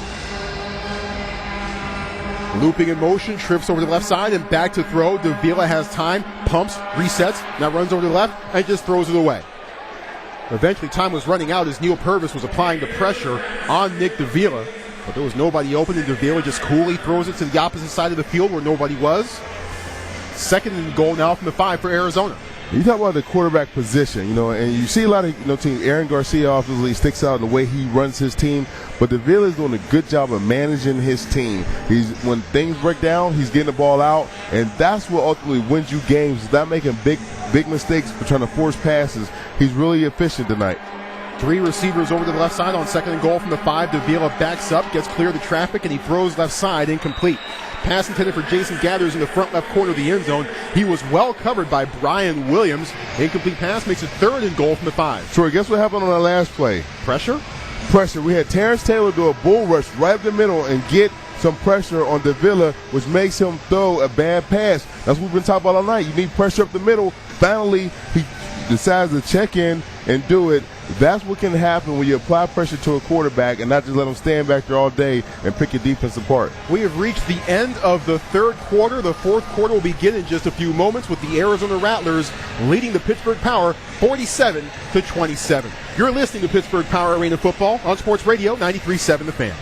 Looping in motion, trips over to the left side and back to throw. Davila has time, pumps, resets, now runs over to the left and just throws it away. Eventually, time was running out as Neil Purvis was applying the pressure on Nick Davila, but there was nobody open, and Davila just coolly throws it to the opposite side of the field where nobody was. 2nd and goal now from the 5 for Arizona. You talk about the quarterback position, and you see a lot of teams. Aaron Garcia obviously sticks out in the way he runs his team, but Davila is doing a good job of managing his team. When things break down, he's getting the ball out, and that's what ultimately wins you games. He's not making big mistakes, but trying to force passes. He's really efficient tonight. 3 receivers over to the left side on 2nd and goal from the 5. Davila backs up, gets clear of the traffic, and he throws left side, incomplete. Pass intended for Jason Gathers in the front left corner of the end zone. He was well covered by Brian Williams. Incomplete pass makes it 3rd and goal from the 5. Troy, guess what happened on that last play? Pressure. We had Terrence Taylor do a bull rush right up the middle and get some pressure on Davila, which makes him throw a bad pass. That's what we've been talking about all night. You need pressure up the middle. Finally, he decides to check in and do it. That's what can happen when you apply pressure to a quarterback and not just let them stand back there all day and pick your defense apart. We have reached the end of the 3rd quarter. The 4th quarter will begin in just a few moments with the Arizona Rattlers leading the Pittsburgh Power 47-27. You're listening to Pittsburgh Power Arena Football on Sports Radio 93.7 The Fan.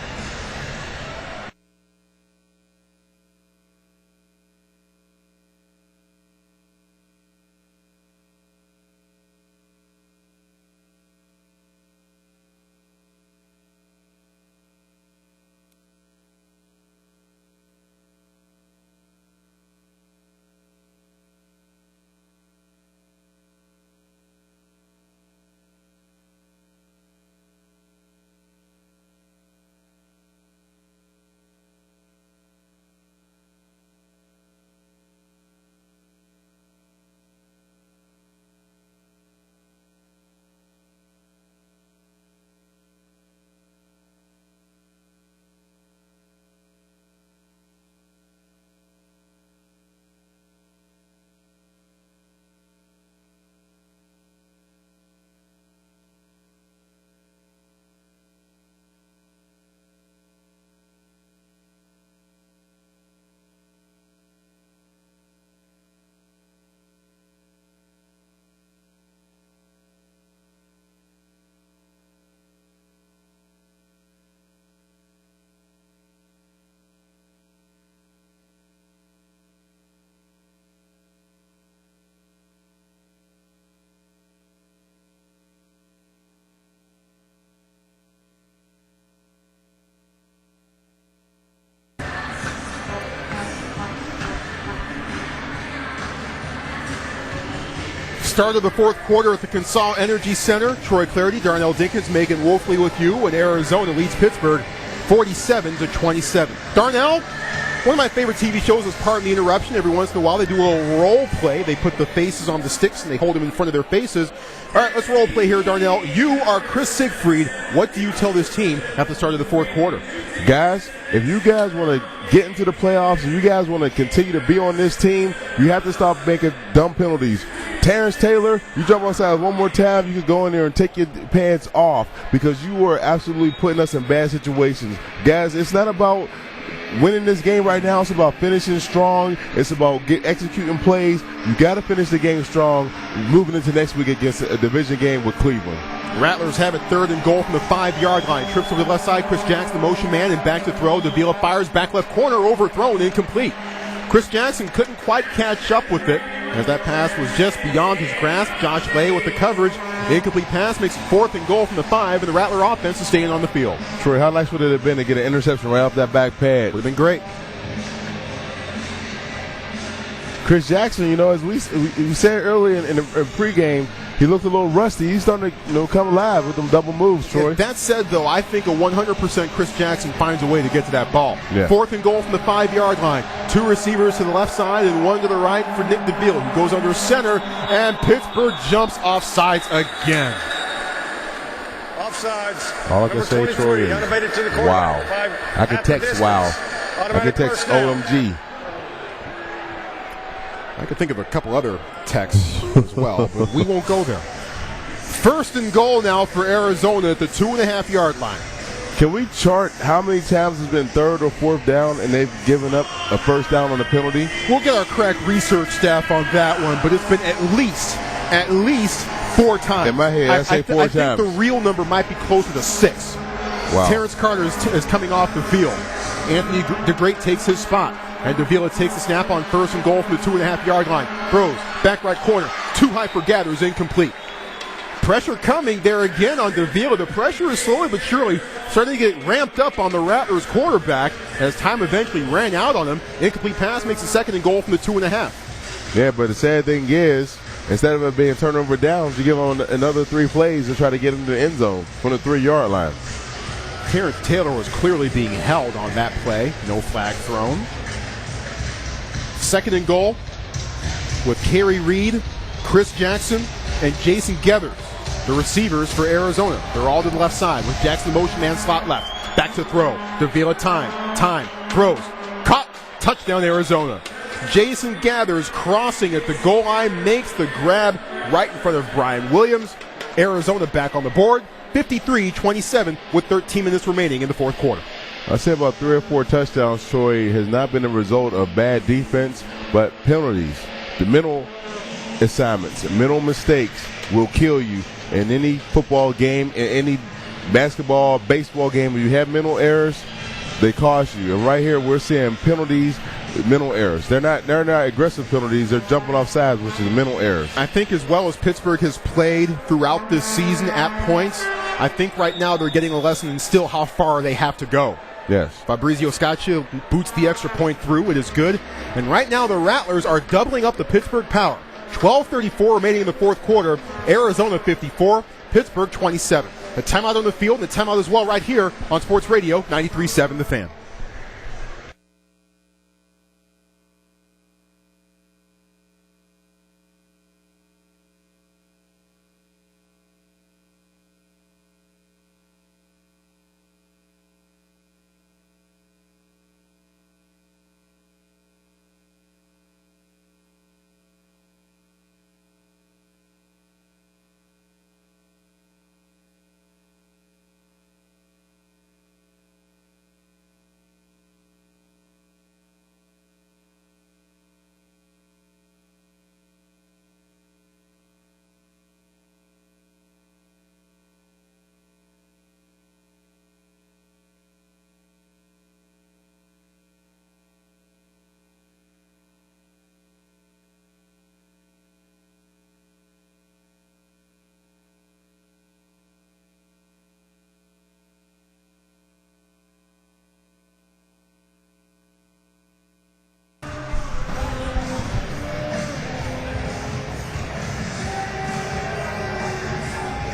Start of the fourth quarter at the Consol Energy Center. Troy Clarity, Darnell Dinkins, Megan Wolfley with you, and Arizona leads Pittsburgh 47-27. Darnell, one of my favorite TV shows is Pardon the Interruption. Every once in a while they do a little role play. They put the faces on the sticks and they hold them in front of their faces. All right, let's role play here, Darnell. You are Chris Siegfried. What do you tell this team at the start of the fourth quarter? Guys, if you guys want to get into the playoffs, if you guys want to continue to be on this team, you have to stop making dumb penalties. Terrence Taylor, you jump on side one more time, you can go in there and take your pants off because you are absolutely putting us in bad situations. Guys, it's not about winning this game right now. It's about finishing strong. It's about executing plays. You got to finish the game strong, moving into next week against a division game with Cleveland. Rattlers have it 3rd and goal from the 5-yard line. Trips over the left side. Chris Jackson, the motion man, and back to throw. Davila fires back left corner, overthrown, incomplete. Chris Jackson couldn't quite catch up with it as that pass was just beyond his grasp. Josh Lay with the coverage. The incomplete pass makes it 4th and goal from the 5, and the Rattler offense is staying on the field. Troy, how nice would it have been to get an interception right off that back pad? Would have been great. Chris Jackson, as we said earlier in the pregame, he looked a little rusty. He's starting to come alive with them double moves, Troy. Yeah, that said, though, I think a 100% Chris Jackson finds a way to get to that ball. Yeah. 4th and goal from the 5-yard line. 2 receivers to the left side and 1 to the right for Nick DeVille, who goes under center, and Pittsburgh jumps off sides again. Offsides. All I can say, Troy, is wow. I can text wow. I can text OMG. I could think of a couple other texts as well, but we won't go there. 1st and goal now for Arizona at the 2.5-yard line. Can we chart how many times it's been 3rd or 4th down and they've given up a 1st down on a penalty? We'll get our crack research staff on that one, but it's been at least 4 times. In my head, I say 4 times. I think the real number might be closer to 6. Wow. Terrence Carter is coming off the field. Anthony DeGreat takes his spot. And Davila takes the snap on 1st and goal from the 2.5-yard line. Throws, back right corner, too high for Gathers, incomplete. Pressure coming there again on Davila. The pressure is slowly but surely starting to get ramped up on the Rattlers quarterback as time eventually ran out on him. Incomplete pass makes a 2nd and goal from the 2.5. Yeah, but the sad thing is, instead of it being turnover downs, you give them another 3 plays and try to get them to the end zone from the 3-yard line. Terrence Taylor was clearly being held on that play. No flag thrown. 2nd and goal with Kerry Reed, Chris Jackson, and Jason Geathers, the receivers for Arizona. They're all to the left side with Jackson motion man slot left. Back to throw. Davila time, throws. Caught. Touchdown Arizona. Jason Gathers crossing at the goal line, makes the grab right in front of Brian Williams. Arizona back on the board, 53-27 with 13 minutes remaining in the fourth quarter. I say about 3 or 4 touchdowns, Troy, has not been a result of bad defense, but penalties. The mental assignments, mental mistakes will kill you in any football game, in any basketball, baseball game. When you have mental errors, they cost you. And right here, we're seeing penalties, mental errors. They're not aggressive penalties. They're jumping off sides, which is mental errors. I think as well as Pittsburgh has played throughout this season at points, I think right now they're getting a lesson in still how far they have to go. Yes. Fabrizio Scaccia boots the extra point through. It is good. And right now the Rattlers are doubling up the Pittsburgh power. 12:34 remaining in the fourth quarter. Arizona 54, Pittsburgh 27. A timeout on the field and a timeout as well right here on Sports Radio 93.7 The Fan.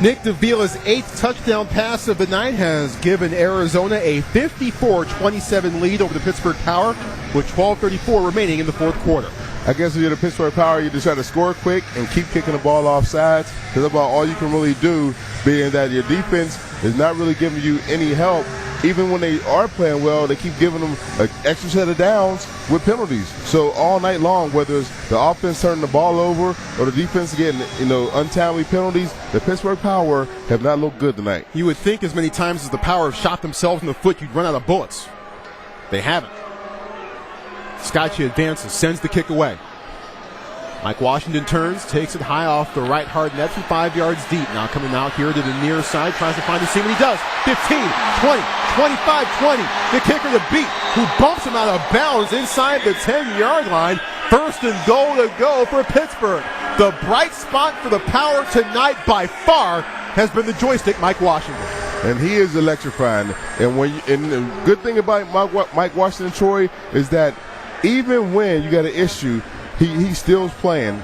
Nick Davila's 8th touchdown pass of the night has given Arizona a 54-27 lead over the Pittsburgh Power with 12:34 remaining in the fourth quarter. I guess if you're the Pittsburgh Power, you just try to score quick and keep kicking the ball off sides. Because that's about all you can really do, being that your defense is not really giving you any help. Even when they are playing well, they keep giving them an extra set of downs with penalties. So all night long, whether it's the offense turning the ball over or the defense getting, untimely penalties, the Pittsburgh Power have not looked good tonight. You would think as many times as the Power have shot themselves in the foot, you'd run out of bullets. They haven't. Scotchy advances, sends the kick away. Mike Washington turns, takes it high off the right hard net from 5 yards deep. Now coming out here to the near side, tries to find the seam, and he does. 15, 20, 25, 20. The kicker to beat, who bumps him out of bounds inside the 10-yard line. First and goal to go for Pittsburgh. The bright spot for the Power tonight by far has been the joystick, Mike Washington. And he is electrifying. And the good thing about Mike Washington, Troy, is that even when you got an issue, he still is playing.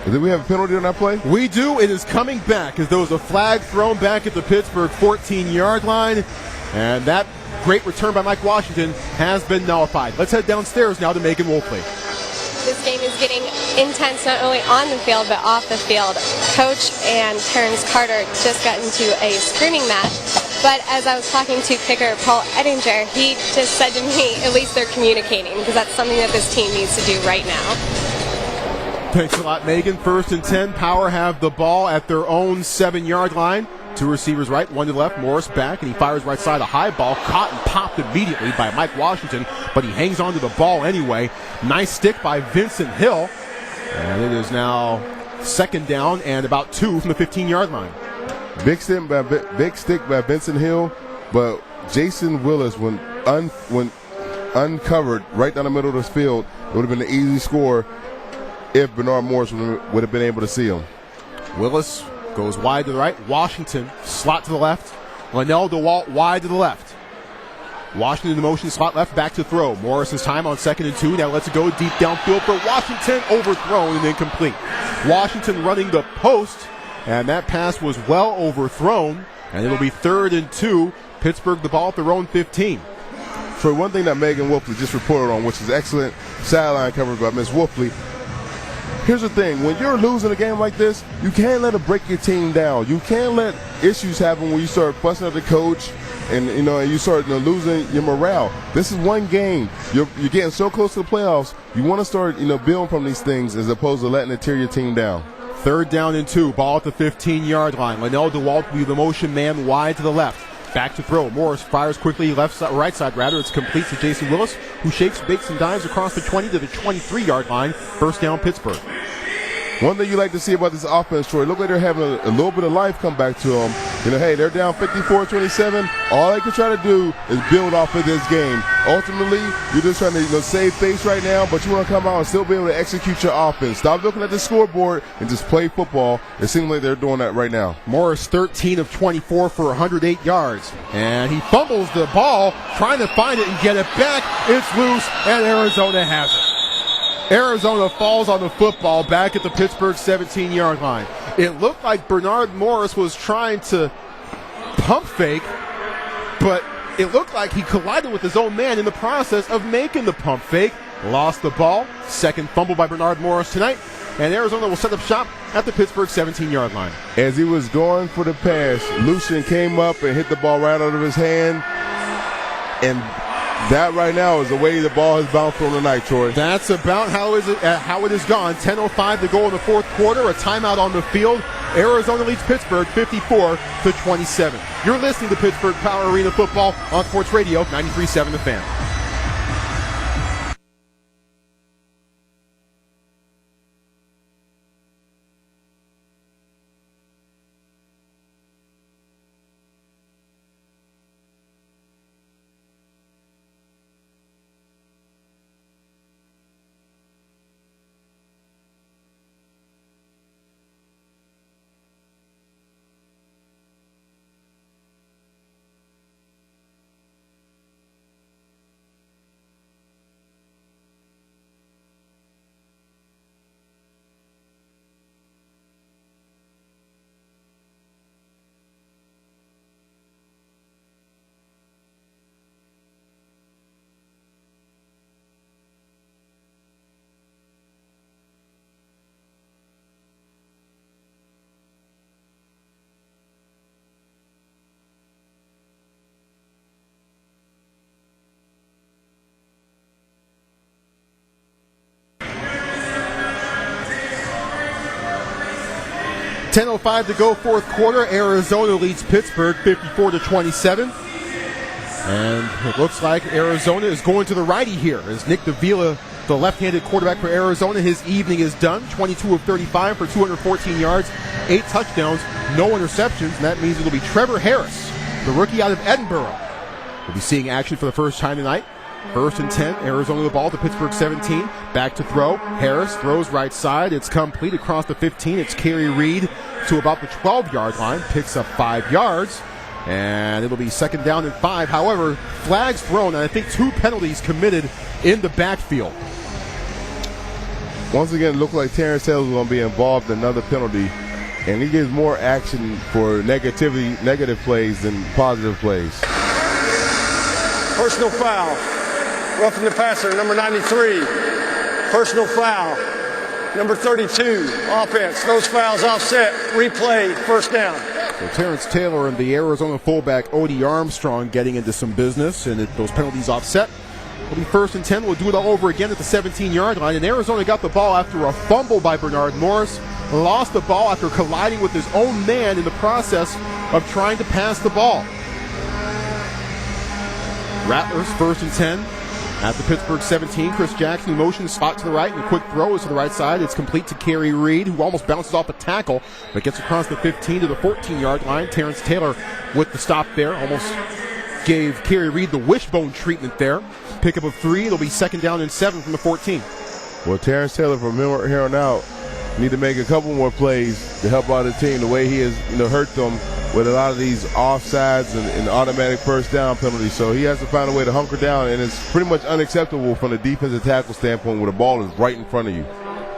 Did we have a penalty on that play? We do. It is coming back as there was a flag thrown back at the Pittsburgh 14-yard line. And that great return by Mike Washington has been nullified. Let's head downstairs now to Megan Wolfley. This game is getting intense not only on the field but off the field. Coach and Terrence Carter just got into a screaming match. But as I was talking to kicker Paul Ettinger, he just said to me, at least they're communicating, because that's something that this team needs to do right now. Thanks a lot, Megan. 1st and 10. Power have the ball at their own 7-yard line. 2 receivers right, 1 to the left. Morris back, and he fires right side. A high ball caught and popped immediately by Mike Washington, but he hangs on to the ball anyway. Nice stick by Vincent Hill. And it is now 2nd down and about 2 from the 15-yard line. Big stick by Vincent Hill, but Jason Willis, when uncovered right down the middle of this field, it would have been an easy score if Bernard Morris would have been able to see him. Willis goes wide to the right. Washington, slot to the left. Linnell DeWalt wide to the left. Washington in motion, slot left, back to throw. Morris's time on 2nd and 2. Now lets it go deep downfield for Washington. Overthrown and incomplete. Washington running the post, and that pass was well overthrown. And it'll be 3rd and 2. Pittsburgh the ball at their own 15. So one thing that Megan Wolfley just reported on, which is excellent sideline coverage by Ms. Wolfley. Here's the thing, when you're losing a game like this, you can't let it break your team down. You can't let issues happen when you start fussing at the coach and you start losing your morale. This is one game. You're getting so close to the playoffs. You want to start building from these things as opposed to letting it tear your team down. 3rd down and 2. Ball at the 15-yard line. Linnell DeWalt will be the motion man wide to the left. Back to throw. Morris fires quickly right side. It's complete to Jason Willis, who shakes, bakes, and dives across the 20 to the 23-yard line. 1st down, Pittsburgh. One thing you like to see about this offense, Troy, look like they're having a little bit of life come back to them. Hey, they're down 54-27. All they can try to do is build off of this game. Ultimately, you're just trying to save face right now, but you want to come out and still be able to execute your offense. Stop looking at the scoreboard and just play football. It seems like they're doing that right now. Morris 13 of 24 for 108 yards. And he fumbles the ball, trying to find it and get it back. It's loose, and Arizona has it. Arizona falls on the football back at the Pittsburgh 17-yard line. It looked like Bernard Morris was trying to pump fake, but it looked like he collided with his own man in the process of making the pump fake. Lost the ball. 2nd fumble by Bernard Morris tonight. And Arizona will set up shop at the Pittsburgh 17-yard line. As he was going for the pass, Lucien came up and hit the ball right out of his hand. And that right now is the way the ball has bounced from tonight, Troy. That's about how it has gone. 10:05 to go in the fourth quarter. A timeout on the field. Arizona leads Pittsburgh 54-27. You're listening to Pittsburgh Power Arena Football on Sports Radio 93.7 The Fan. 10:05 to go, fourth quarter. Arizona leads Pittsburgh 54-27. And it looks like Arizona is going to the righty here as Nick Davila, the left-handed quarterback for Arizona, his evening is done. 22 of 35 for 214 yards, 8 touchdowns, no interceptions, and that means it'll be Trevor Harris, the rookie out of Edinburgh. We'll be seeing action for the first time tonight. First and 10, Arizona the ball to Pittsburgh 17. Back to throw. Harris throws right side. It's complete across the 15. It's Kerry Reed to about the 12-yard line. Picks up 5 yards. And it'll be second down and 5. However, flags thrown, and I think 2 penalties committed in the backfield. Once again, it looked like Terrence Taylor was going to be involved in another penalty. And he gives more action for negative plays than positive plays. Personal foul. Roughing the passer, number 93. Personal foul. Number 32, offense. Those fouls offset. Replay, first down. So Terrence Taylor and the Arizona fullback Odie Armstrong getting into some business, and those penalties offset. It'll be first and 10. We'll do it all over again at the 17-yard line. And Arizona got the ball after a fumble by Bernard Morris. Lost the ball after colliding with his own man in the process of trying to pass the ball. Rattlers, first and 10 at the Pittsburgh 17. Chris Jackson in motion, spot to the right, and a quick throw is to the right side. It's complete to Kerry Reed, who almost bounces off a tackle, but gets across the 15 to the 14-yard line. Terrence Taylor with the stop there, almost gave Kerry Reed the wishbone treatment there. Pickup of 3. It'll be second down and 7 from the 14. Well, Terrence Taylor from here on out need to make a couple more plays to help out the team the way he has hurt them with a lot of these offsides and automatic first down penalties. So he has to find a way to hunker down, and it's pretty much unacceptable from the defensive tackle standpoint where the ball is right in front of you.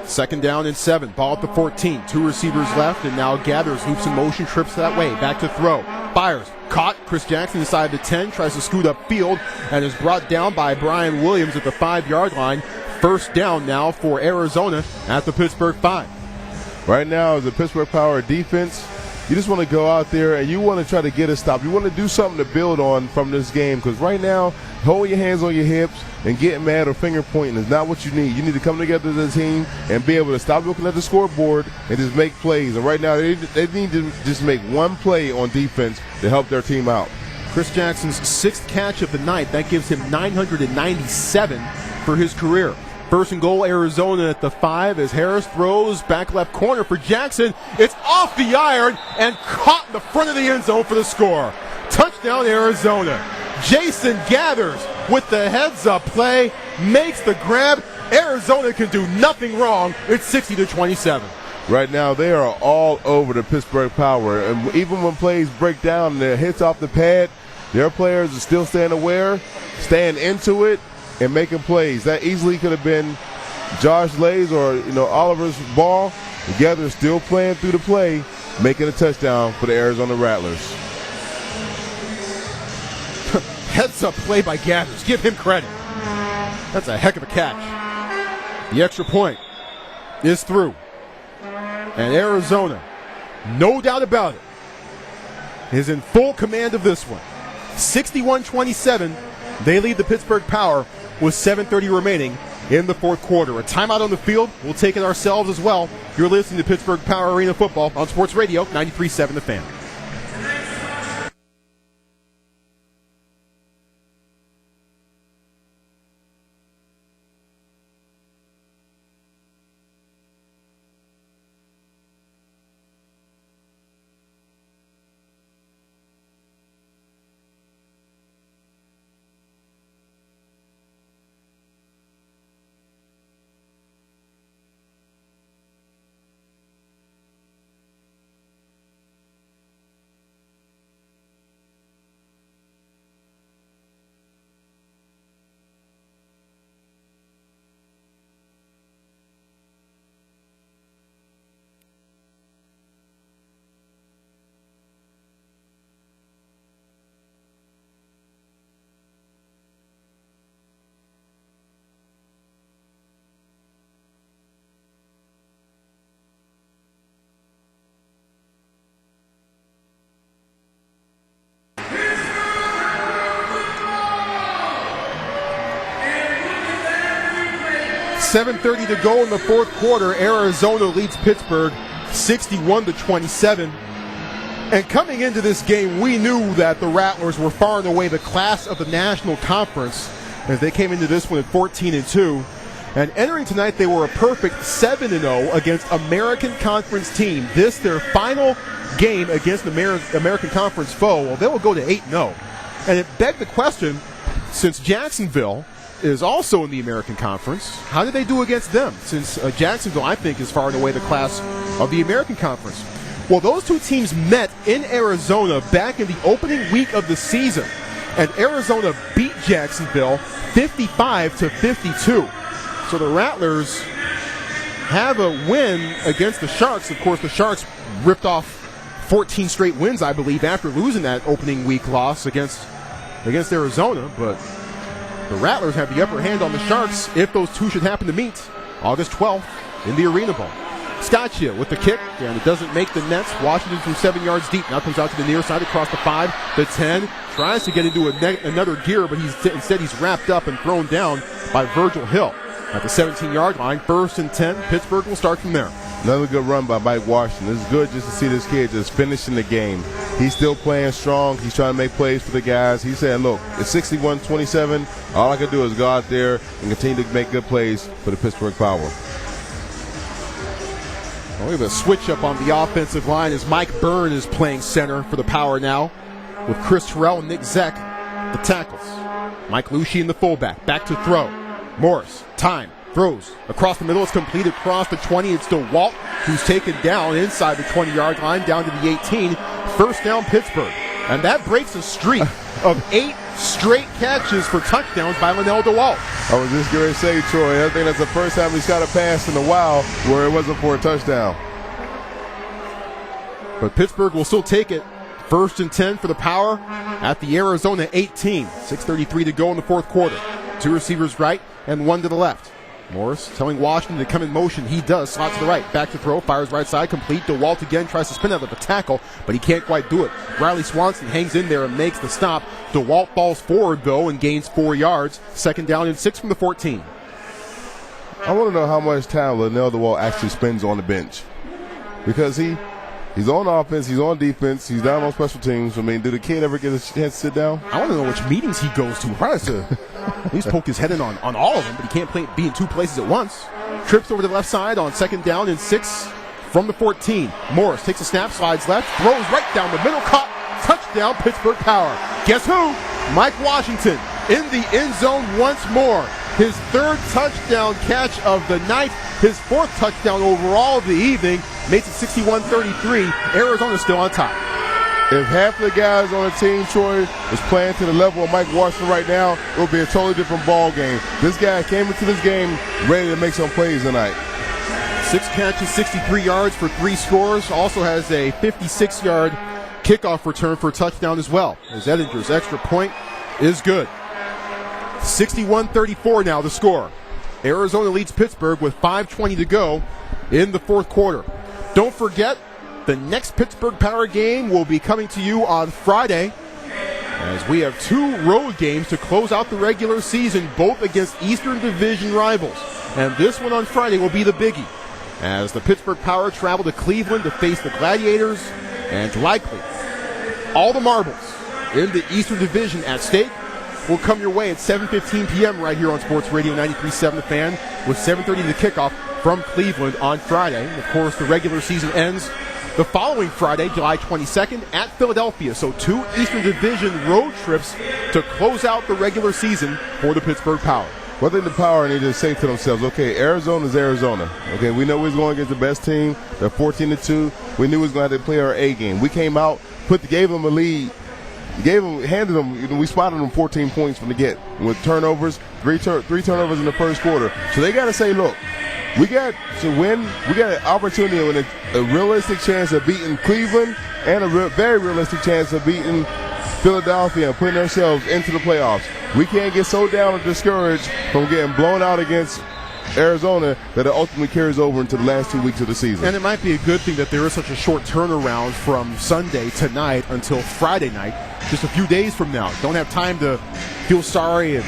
Second down and 7. Ball at the 14. 2 receivers left, and now Gathers loops in motion, trips that way. Back to throw. Fires. Caught. Chris Jackson inside the 10. Tries to scoot up field and is brought down by Brian Williams at the 5-yard line. First down now for Arizona at the Pittsburgh 5. Right now, as a Pittsburgh Power defense, you just want to go out there and you want to try to get a stop. You want to do something to build on from this game, because right now, holding your hands on your hips and getting mad or finger pointing is not what you need. You need to come together as a team and be able to stop looking at the scoreboard and just make plays. And right now, they need to just make one play on defense to help their team out. Chris Jackson's 6th catch of the night. That gives him 997 for his career. First and goal, Arizona at the 5 as Harris throws back left corner for Jackson. It's off the iron and caught in the front of the end zone for the score. Touchdown, Arizona. Jason Gathers with the heads-up play, makes the grab. Arizona can do nothing wrong. It's 60-27. Right now, they are all over the Pittsburgh Power. And even when plays break down and their hits off the pad, their players are still staying aware, staying into it, and making plays. That easily could have been Josh Lays or Oliver's ball. Together, still playing through the play, making a touchdown for the Arizona Rattlers. Heads-up play by Gathers. Give him credit. That's a heck of a catch. The extra point is through. And Arizona, no doubt about it, is in full command of this one. 61-27. They lead the Pittsburgh Power with 7:30 remaining in the fourth quarter. A timeout on the field. We'll take it ourselves as well. You're listening to Pittsburgh Power Arena Football on Sports Radio 93.7 The Fan. .7:30 to go in the fourth quarter. Arizona leads Pittsburgh 61-27. And coming into this game, we knew that the Rattlers were far and away the class of the National Conference as they came into this one at 14-2. And entering tonight, they were a perfect 7-0 against American Conference team. This, their final game against an American Conference foe. Well, they will go to 8-0. And it begged the question, since Jacksonville is also in the American Conference, how did they do against them? Since Jacksonville, I think, is far and away the class of the American Conference. Well, those two teams met in Arizona back in the opening week of the season, and Arizona beat Jacksonville 55-52. So the Rattlers have a win against the Sharks. Of course, the Sharks ripped off 14 straight wins, I believe, after losing that opening week loss against Arizona, but the Rattlers have the upper hand on the Sharks if those two should happen to meet August 12th in the Arena Bowl. Scotchia with the kick, and it doesn't make the nets. Washington from 7 yards deep. Now comes out to the near side across the 5, the 10. Tries to get into another gear, but instead he's wrapped up and thrown down by Virgil Hill. At the 17-yard line, 1st and 10. Pittsburgh will start from there. Another good run by Mike Washington. It's good just to see this kid just finishing the game. He's still playing strong. He's trying to make plays for the guys. He said, look, it's 61-27. All I can do is go out there and continue to make good plays for the Pittsburgh Power. Well, we have a switch up on the offensive line as Mike Byrne is playing center for the Power now with Chris Terrell and Nick Zeck, the tackles. Mike Lucci, the fullback. Back to throw. Morris, time, throws across the middle. It's completed across the 20. It's DeWalt who's taken down inside the 20-yard line down to the 18. First down, Pittsburgh. And that breaks a streak of 8 straight catches for touchdowns by Linnell DeWalt. I was just going to say, Troy, I think that's the first time he's got a pass in a while where it wasn't for a touchdown. But Pittsburgh will still take it. 1st and 10 for the Power at the Arizona 18. 6:33 to go in the fourth quarter. 2 receivers right and 1 to the left. Morris telling Washington to come in motion. He does. Slot to the right. Back to throw. Fires right side. Complete. DeWalt again tries to spin out of the tackle, but he can't quite do it. Riley Swanson hangs in there and makes the stop. DeWalt falls forward, though, and gains 4 yards. 2nd down and 6 from the 14. I want to know how much time Linnell DeWalt actually spends on the bench. Because he's on offense, he's on defense, he's down on special teams. I mean, did the kid ever get a chance to sit down? I want to know which meetings he goes to. He tries to at least poke his head in on all of them, but he can't be in 2 places at once. Trips over to the left side on 2nd down and 6 from the 14. Morris takes a snap, slides left, throws right down the middle, caught, touchdown, Pittsburgh Power. Guess who? Mike Washington in the end zone once more. His 3rd touchdown catch of the night, his 4th touchdown overall of the evening, makes it 61-33. Arizona still on top. If half the guys on the team, Troy, is playing to the level of Mike Washington right now, it will be a totally different ball game. This guy came into this game ready to make some plays tonight. 6 catches, 63 yards for 3 scores. Also has a 56-yard kickoff return for a touchdown as well. As Edinger's extra point is good. 61-34 now the score. Arizona leads Pittsburgh with 5:20 to go in the fourth quarter. Don't forget, the next Pittsburgh Power game will be coming to you on Friday, as we have 2 road games to close out the regular season, both against Eastern Division rivals. And this one on Friday will be the biggie, as the Pittsburgh Power travel to Cleveland to face the Gladiators, and likely all the marbles in the Eastern Division at stake will come your way at 7:15 p.m. right here on Sports Radio 93.7 The Fan, with 7:30 the kickoff from Cleveland on Friday. Of course, the regular season ends the following Friday, July 22nd, at Philadelphia. So 2 Eastern Division road trips to close out the regular season for the Pittsburgh Power. One thing the Power need to say to themselves, okay, Arizona's Arizona. Okay, we know we're going against the best team. They're 14-2. We knew we was going to have to play our A game. We came out, gave them a lead. Handed them, we spotted them 14 points from the get with turnovers, three turnovers in the first quarter. So they got to say, look, we got to win. We got an opportunity with a realistic chance of beating Cleveland and a very realistic chance of beating Philadelphia and putting ourselves into the playoffs. We can't get so down and discouraged from getting blown out against Arizona that it ultimately carries over into the last 2 weeks of the season. And it might be a good thing that there is such a short turnaround from Sunday tonight until Friday night, just a few days from now. Don't have time to feel sorry and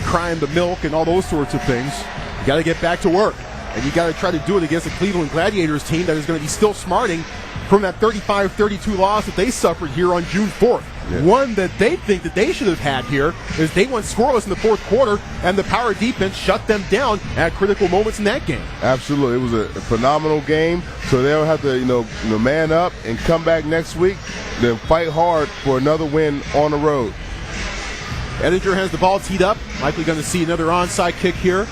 cry in the milk and all those sorts of things. You got to get back to work. And you got to try to do it against a Cleveland Gladiators team that is going to be still smarting from that 35-32 loss that they suffered here on June 4th. Yeah. One that they think that they should have had here is they went scoreless in the fourth quarter, and the power defense shut them down at critical moments in that game. Absolutely. It was a phenomenal game. So they'll have to, man up and come back next week, then fight hard for another win on the road. Edinger has the ball teed up. Likely going to see another onside kick here.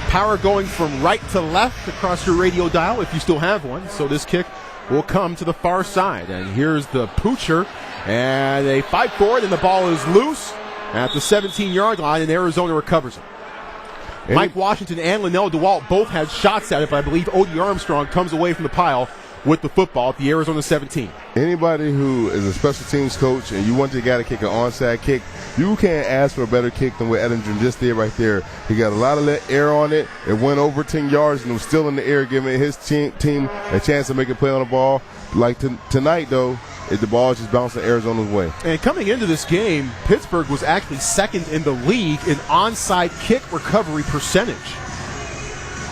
Power going from right to left across your radio dial if you still have one. So this kick will come to the far side. And here's the poocher. And they fight for it, and the ball is loose at the 17-yard line, and Arizona recovers it. Mike Washington and Linnell DeWalt both had shots at it, but I believe Odie Armstrong comes away from the pile with the football at the Arizona 17. Anybody who is a special teams coach and you want the guy to kick an onside kick, you can't ask for a better kick than what Edinger just did right there. He got a lot of air on it. It went over 10 yards and it was still in the air, giving his team a chance to make a play on the ball. Like tonight, though, the ball just bouncing Arizona's way. And coming into this game, Pittsburgh was actually second in the league in onside kick recovery percentage.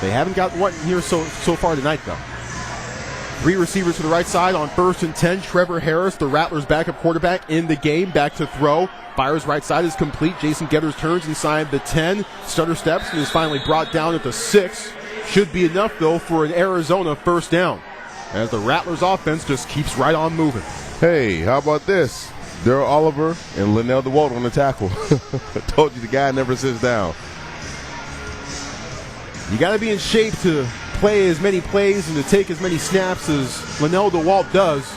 They haven't got one here so far tonight, though. 3 receivers to the right side on 1st and 10. Trevor Harris, the Rattlers' backup quarterback, in the game, back to throw. Fires right side is complete. Jason Getters turns inside the 10. Stutter steps and is finally brought down at the 6. Should be enough, though, for an Arizona first down, as the Rattlers' offense just keeps right on moving. Hey, how about this? Daryl Oliver and Linnell DeWalt on the tackle. I told you the guy never sits down. You got to be in shape to play as many plays and to take as many snaps as Linnell DeWalt does.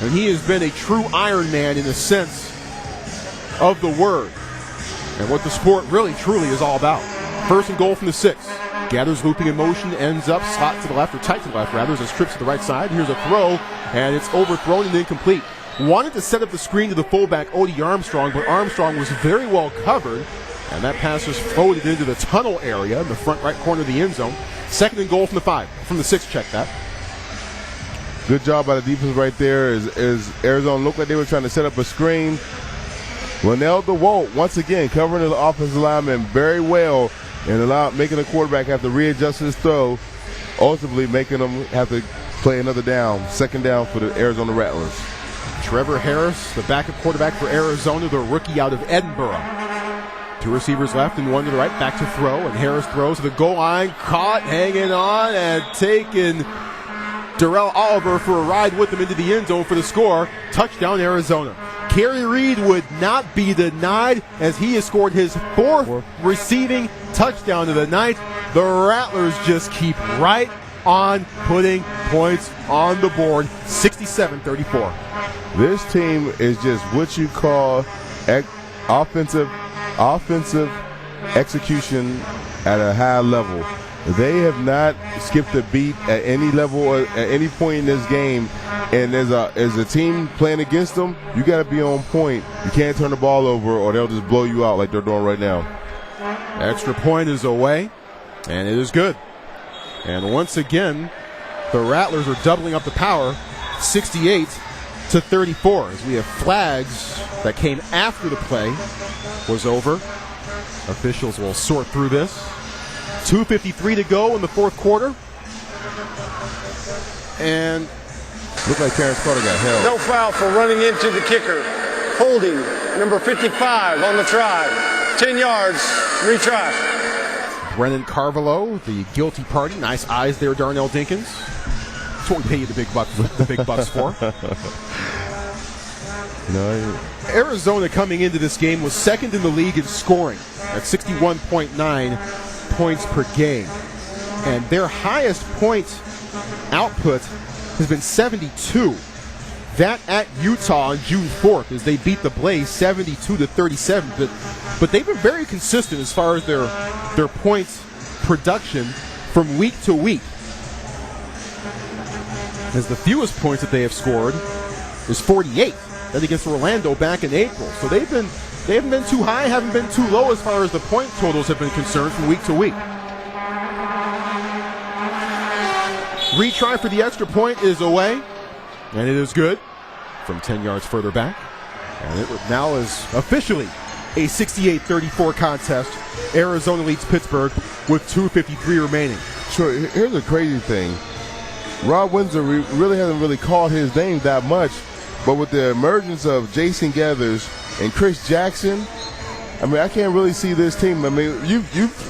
And he has been a true Iron Man in the sense of the word, and what the sport really, truly is all about. 1st and goal from the 6. Gathers looping in motion, ends up slot to the left, or tight to the left rather, as trips to the right side. Here's a throw, and it's overthrown and incomplete. Wanted to set up the screen to the fullback, Odie Armstrong, but Armstrong was very well covered, and that pass just floated into the tunnel area in the front right corner of the end zone. 2nd and goal from the 5, from the 6, check that. Good job by the defense right there as Arizona looked like they were trying to set up a screen. Linnell DeWalt, once again, covering the offensive lineman very well and making the quarterback have to readjust his throw, ultimately making them have to play another down, 2nd down for the Arizona Rattlers. Trevor Harris, the backup quarterback for Arizona, the rookie out of Edinburgh. 2 receivers left and 1 to the right, back to throw, and Harris throws to the goal line, caught, hanging on, and taking Darrell Oliver for a ride with him into the end zone for the score. Touchdown, Arizona. Kerry Reed would not be denied as he has scored his 4th receiving touchdown of the night. The Rattlers just keep right on putting points on the board, 67-34. This team is just what you call offensive execution at a high level. They have not skipped a beat at any level or at any point in this game. And as a team playing against them, you got to be on point. You can't turn the ball over or they'll just blow you out like they're doing right now. Extra point is away, and it is good. And once again, the Rattlers are doubling up the power, 68-34, as we have flags that came after the play was over. Officials will sort through this. 2:53 to go in the 4th quarter. And looked like Terrence Carter got held. No foul for running into the kicker. Holding, number 55 on the try. 10 yards, retry. Brennan Carvalho, the guilty party. Nice eyes there, Darnell Dinkins. That's what we pay you the big bucks for. No. Arizona coming into this game was 2nd in the league in scoring at 61.9 points per game. And their highest point output has been 72. That at Utah on June 4th as they beat the Blaze 72-37. But they've been very consistent as far as their points production from week to week. As the fewest points that they have scored is 48. That against Orlando back in April. So they haven't been too high, haven't been too low as far as the point totals have been concerned from week to week. Retry for the extra point is away, and it is good from 10 yards further back. And it now is officially a 68-34 contest. Arizona leads Pittsburgh with 2:53 remaining. Troy, here's the crazy thing. Rob Windsor really hasn't really called his name that much, but with the emergence of Jason Gathers and Chris Jackson, I mean, I can't really see this team. I mean,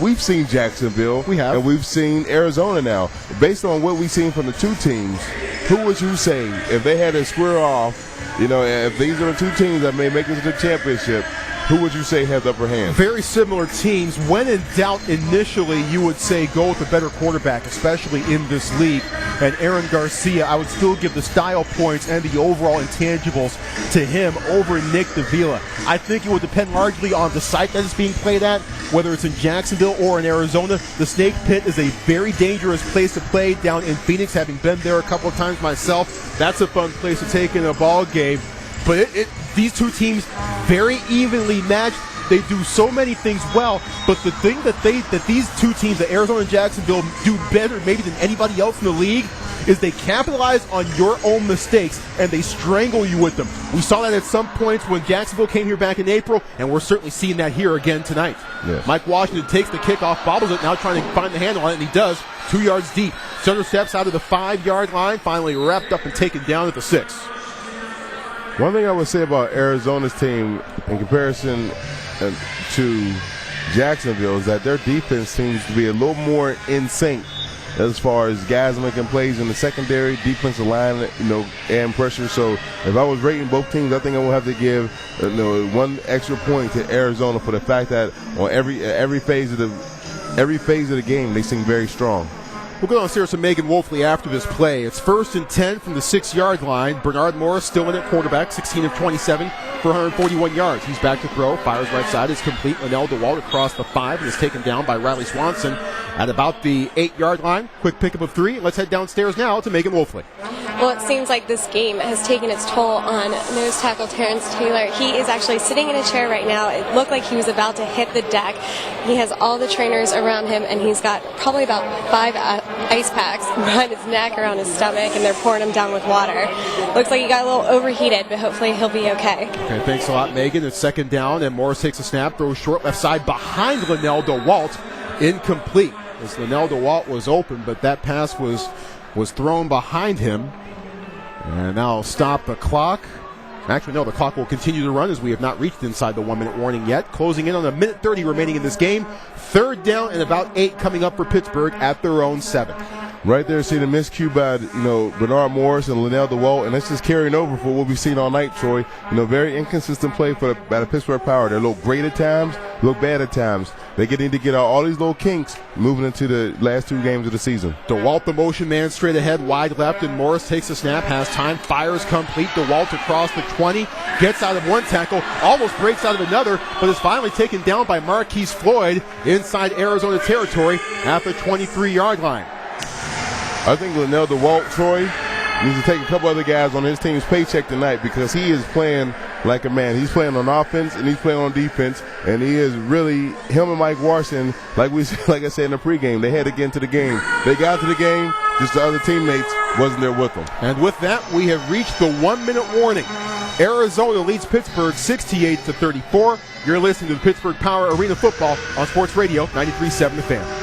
we've seen Jacksonville. We have. And we've seen Arizona now. Based on what we've seen from the two teams, who would you say, if they had to square off, you know, if these are the two teams that may make it to the championship, who would you say has the upper hand? Very similar teams. When in doubt, initially, you would say go with a better quarterback, especially in this league. And Aaron Garcia, I would still give the style points and the overall intangibles to him over Nick Davila. I think it would depend largely on the site that it's being played at, whether it's in Jacksonville or in Arizona. The Snake Pit is a very dangerous place to play down in Phoenix, having been there a couple of times myself. That's a fun place to take in a ball game. But these two teams very evenly matched. They do so many things well, but the thing that these two teams, the Arizona and Jacksonville, do better maybe than anybody else in the league is they capitalize on your own mistakes and they strangle you with them. We saw that at some points when Jacksonville came here back in April, and we're certainly seeing that here again tonight. Yes. Mike Washington takes the kickoff, bobbles it, now trying to find the handle on it, and he does, 2 yards deep. Sutter steps out of the 5-yard line, finally wrapped up and taken down at the 6. One thing I would say about Arizona's team in comparison to Jacksonville is that their defense seems to be a little more in sync as far as guys making plays in the secondary, defensive line, you know, and pressure. So if I was rating both teams, I think I would have to give one extra point to Arizona for the fact that on every phase of the game they seem very strong. We'll go downstairs to Megan Wolfley after this play. It's 1st and 10 from the 6-yard line. Bernard Morris still in at quarterback, 16 of 27 for 141 yards. He's back to throw, fires right side, is complete. Linnell DeWalt across the 5 and is taken down by Riley Swanson at about the 8-yard line. Quick pickup of 3. Let's head downstairs now to Megan Wolfley. Well, it seems like this game has taken its toll on nose tackle Terrence Taylor. He is actually sitting in a chair right now. It looked like he was about to hit the deck. He has all the trainers around him, and he's got probably about 5 ice packs behind his neck, around his stomach, and they're pouring him down with water. Looks like he got a little overheated, but hopefully he'll be okay. Okay, thanks a lot, Megan. It's 2nd down, and Morris takes a snap, throws short left side behind Linnell DeWalt. Incomplete, as Linnell DeWalt was open, but that pass was thrown behind him. And now stop the clock. Actually, no, the clock will continue to run as we have not reached inside the 1-minute warning yet. Closing in on 1:30 remaining in this game. 3rd down and about 8 coming up for Pittsburgh at their own 7. Right there, see the miscue by Bernard Morris and Linnell DeWalt, and that's just carrying over for what we've seen all night, Troy. Very inconsistent play by the Pittsburgh Power. They look great at times, look bad at times. They need to get out all these little kinks moving into the last 2 games of the season. DeWalt, the motion man, straight ahead, wide left, and Morris takes a snap, has time, fires complete. DeWalt across the 20, gets out of one tackle, almost breaks out of another, but is finally taken down by Marquise Floyd inside Arizona territory at the 23-yard line. I think Linnell DeWalt, Troy, needs to take a couple other guys on his team's paycheck tonight because he is playing like a man. He's playing on offense and he's playing on defense, and he is really, him and Mike Washington, like I said in the pregame, they had to get into the game. They got to the game, just the other teammates wasn't there with them. And with that, we have reached the 1-minute warning. Arizona leads Pittsburgh 68-34. You're listening to the Pittsburgh Power Arena Football on Sports Radio 93.7 The Fan.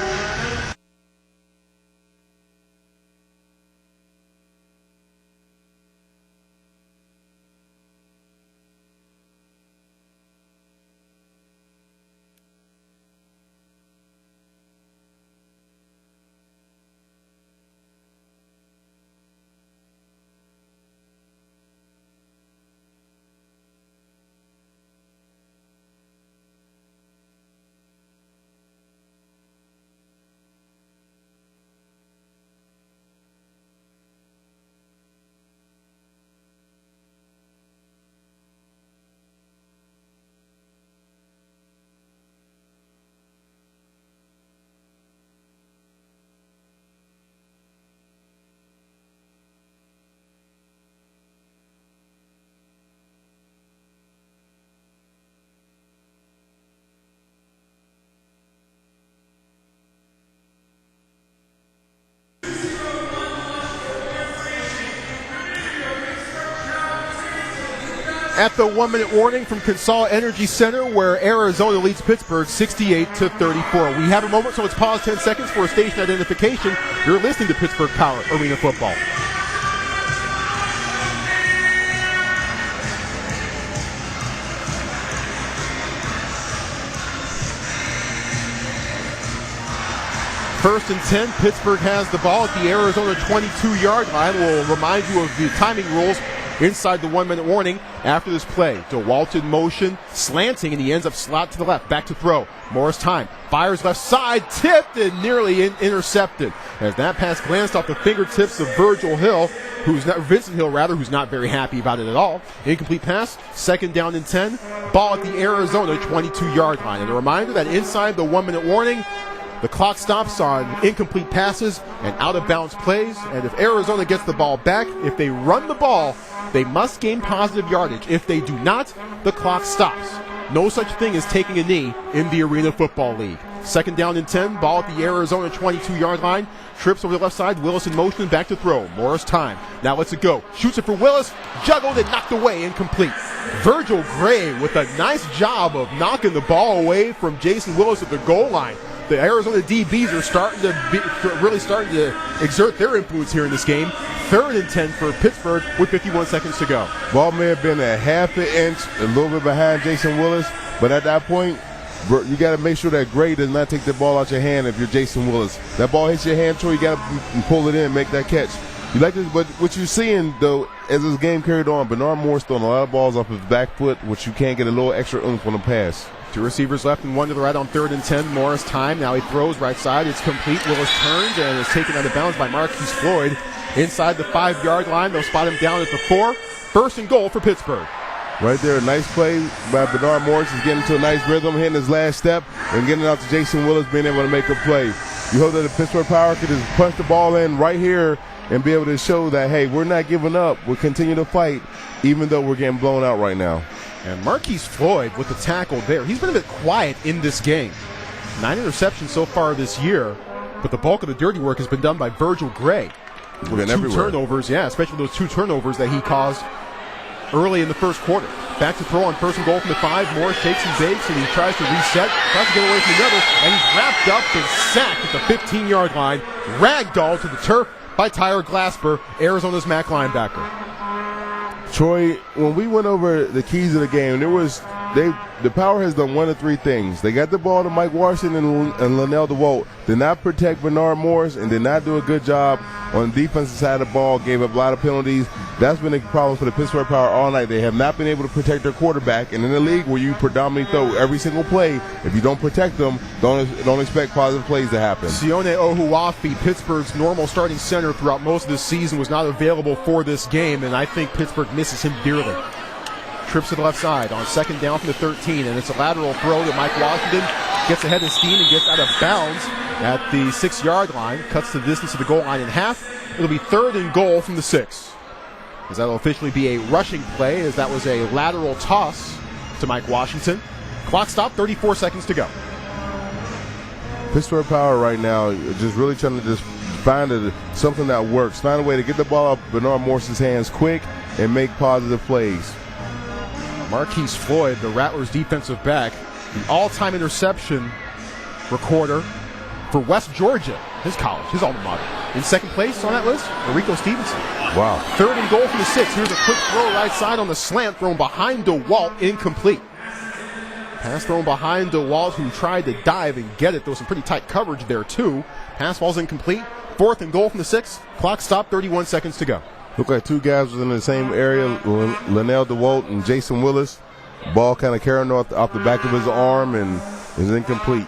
at the 1-minute warning from Consol Energy Center, where Arizona leads Pittsburgh 68-34. We have a moment, so let's pause 10 seconds for a station identification. You're listening to Pittsburgh Power Arena Football. First and 10, Pittsburgh has the ball at the Arizona 22-yard line. We'll remind you of the timing rules inside the 1-minute warning after this play. DeWalt in motion, slanting, and he ends up slot to the left. Back to throw. Morris time. Fires left side, tipped and nearly intercepted. As that pass glanced off the fingertips of Vincent Hill, who's not very happy about it at all. Incomplete pass, second down and 10. Ball at the Arizona 22-yard line. And a reminder that inside the 1-minute warning, the clock stops on incomplete passes and out-of-bounds plays, and if Arizona gets the ball back, if they run the ball, they must gain positive yardage. If they do not, the clock stops. No such thing as taking a knee in the Arena Football League. Second down and 10, ball at the Arizona 22-yard line. Trips over the left side, Willis in motion, back to throw. Morris time. Now lets it go. Shoots it for Willis, juggled and knocked away, incomplete. Virgil Gray with a nice job of knocking the ball away from Jason Willis at the goal line. The Arizona DBs are really starting to exert their influence here in this game. Third and 10 for Pittsburgh with 51 seconds to go. Ball may have been a half an inch, a little bit behind Jason Willis, but at that point, you got to make sure that Gray does not take the ball out your hand if you're Jason Willis. That ball hits your hand, Troy, you got to pull it in, make that catch. You like this, but what you're seeing, though, as this game carried on, Bernard Moore's throwing a lot of balls off his back foot, which you can't get a little extra oomph on the pass. Two receivers left and one to the right on third and 10. Morris time. Now he throws right side. It's complete. Willis turns and is taken out of bounds by Marquise Floyd. Inside the 5-yard line. They'll spot him down at the 4. First and goal for Pittsburgh. Right there, a nice play by Bernard Morris. He's getting into a nice rhythm, hitting his last step, and getting it out to Jason Willis, being able to make a play. You hope that the Pittsburgh Power could just punch the ball in right here and be able to show that, hey, we're not giving up. We'll continue to fight, even though we're getting blown out right now. And Marquise Floyd with the tackle there. He's been a bit quiet in this game. 9 interceptions so far this year, but the bulk of the dirty work has been done by Virgil Gray. With two turnovers, especially those 2 turnovers that he caused early in the first quarter. Back to throw on first and goal from the 5. Morris shakes and bakes, and he tries to reset, tries to get away from the other, and he's wrapped up and sacked at the 15-yard line. Ragdoll to the turf by Tyler Glasper, Arizona's MAC linebacker. Troy, when we went over the keys of the game, the Power has done 1 of 3 things. They got the ball to Mike Washington and Linnell DeWalt, did not protect Bernard Morris, and did not do a good job on the defensive side of the ball, gave up a lot of penalties. That's been a problem for the Pittsburgh Power all night. They have not been able to protect their quarterback, and in a league where you predominantly throw every single play, if you don't protect them, don't expect positive plays to happen. Sione Ohuafi, Pittsburgh's normal starting center throughout most of this season, was not available for this game, and I think Pittsburgh misses him dearly. Trips to the left side on second down from the 13, and it's a lateral throw to Mike Washington. Gets ahead of steam and gets out of bounds at the 6-yard line. Cuts the distance of the goal line in half. It'll be third and goal from the 6. As that'll officially be a rushing play, as that was a lateral toss to Mike Washington. Clock stop, 34 seconds to go. Pittsburgh Power right now just really trying to just find something that works. Find a way to get the ball up Bernard Morris's hands quick and make positive plays. Marquise Floyd, the Rattlers defensive back, the all-time interception recorder for West Georgia, his college, his alma mater. In second place on that list, Rico Stevenson. Wow. Third and goal from the 6. Here's a quick throw right side on the slant, thrown behind DeWalt, incomplete. Pass thrown behind DeWalt, who tried to dive and get it. There was some pretty tight coverage there, too. Pass ball's incomplete. Fourth and goal from the 6. Clock stopped, 31 seconds to go. Look like 2 guys was in the same area, Linnell DeWalt and Jason Willis. Ball kind of carrying off the back of his arm and is incomplete.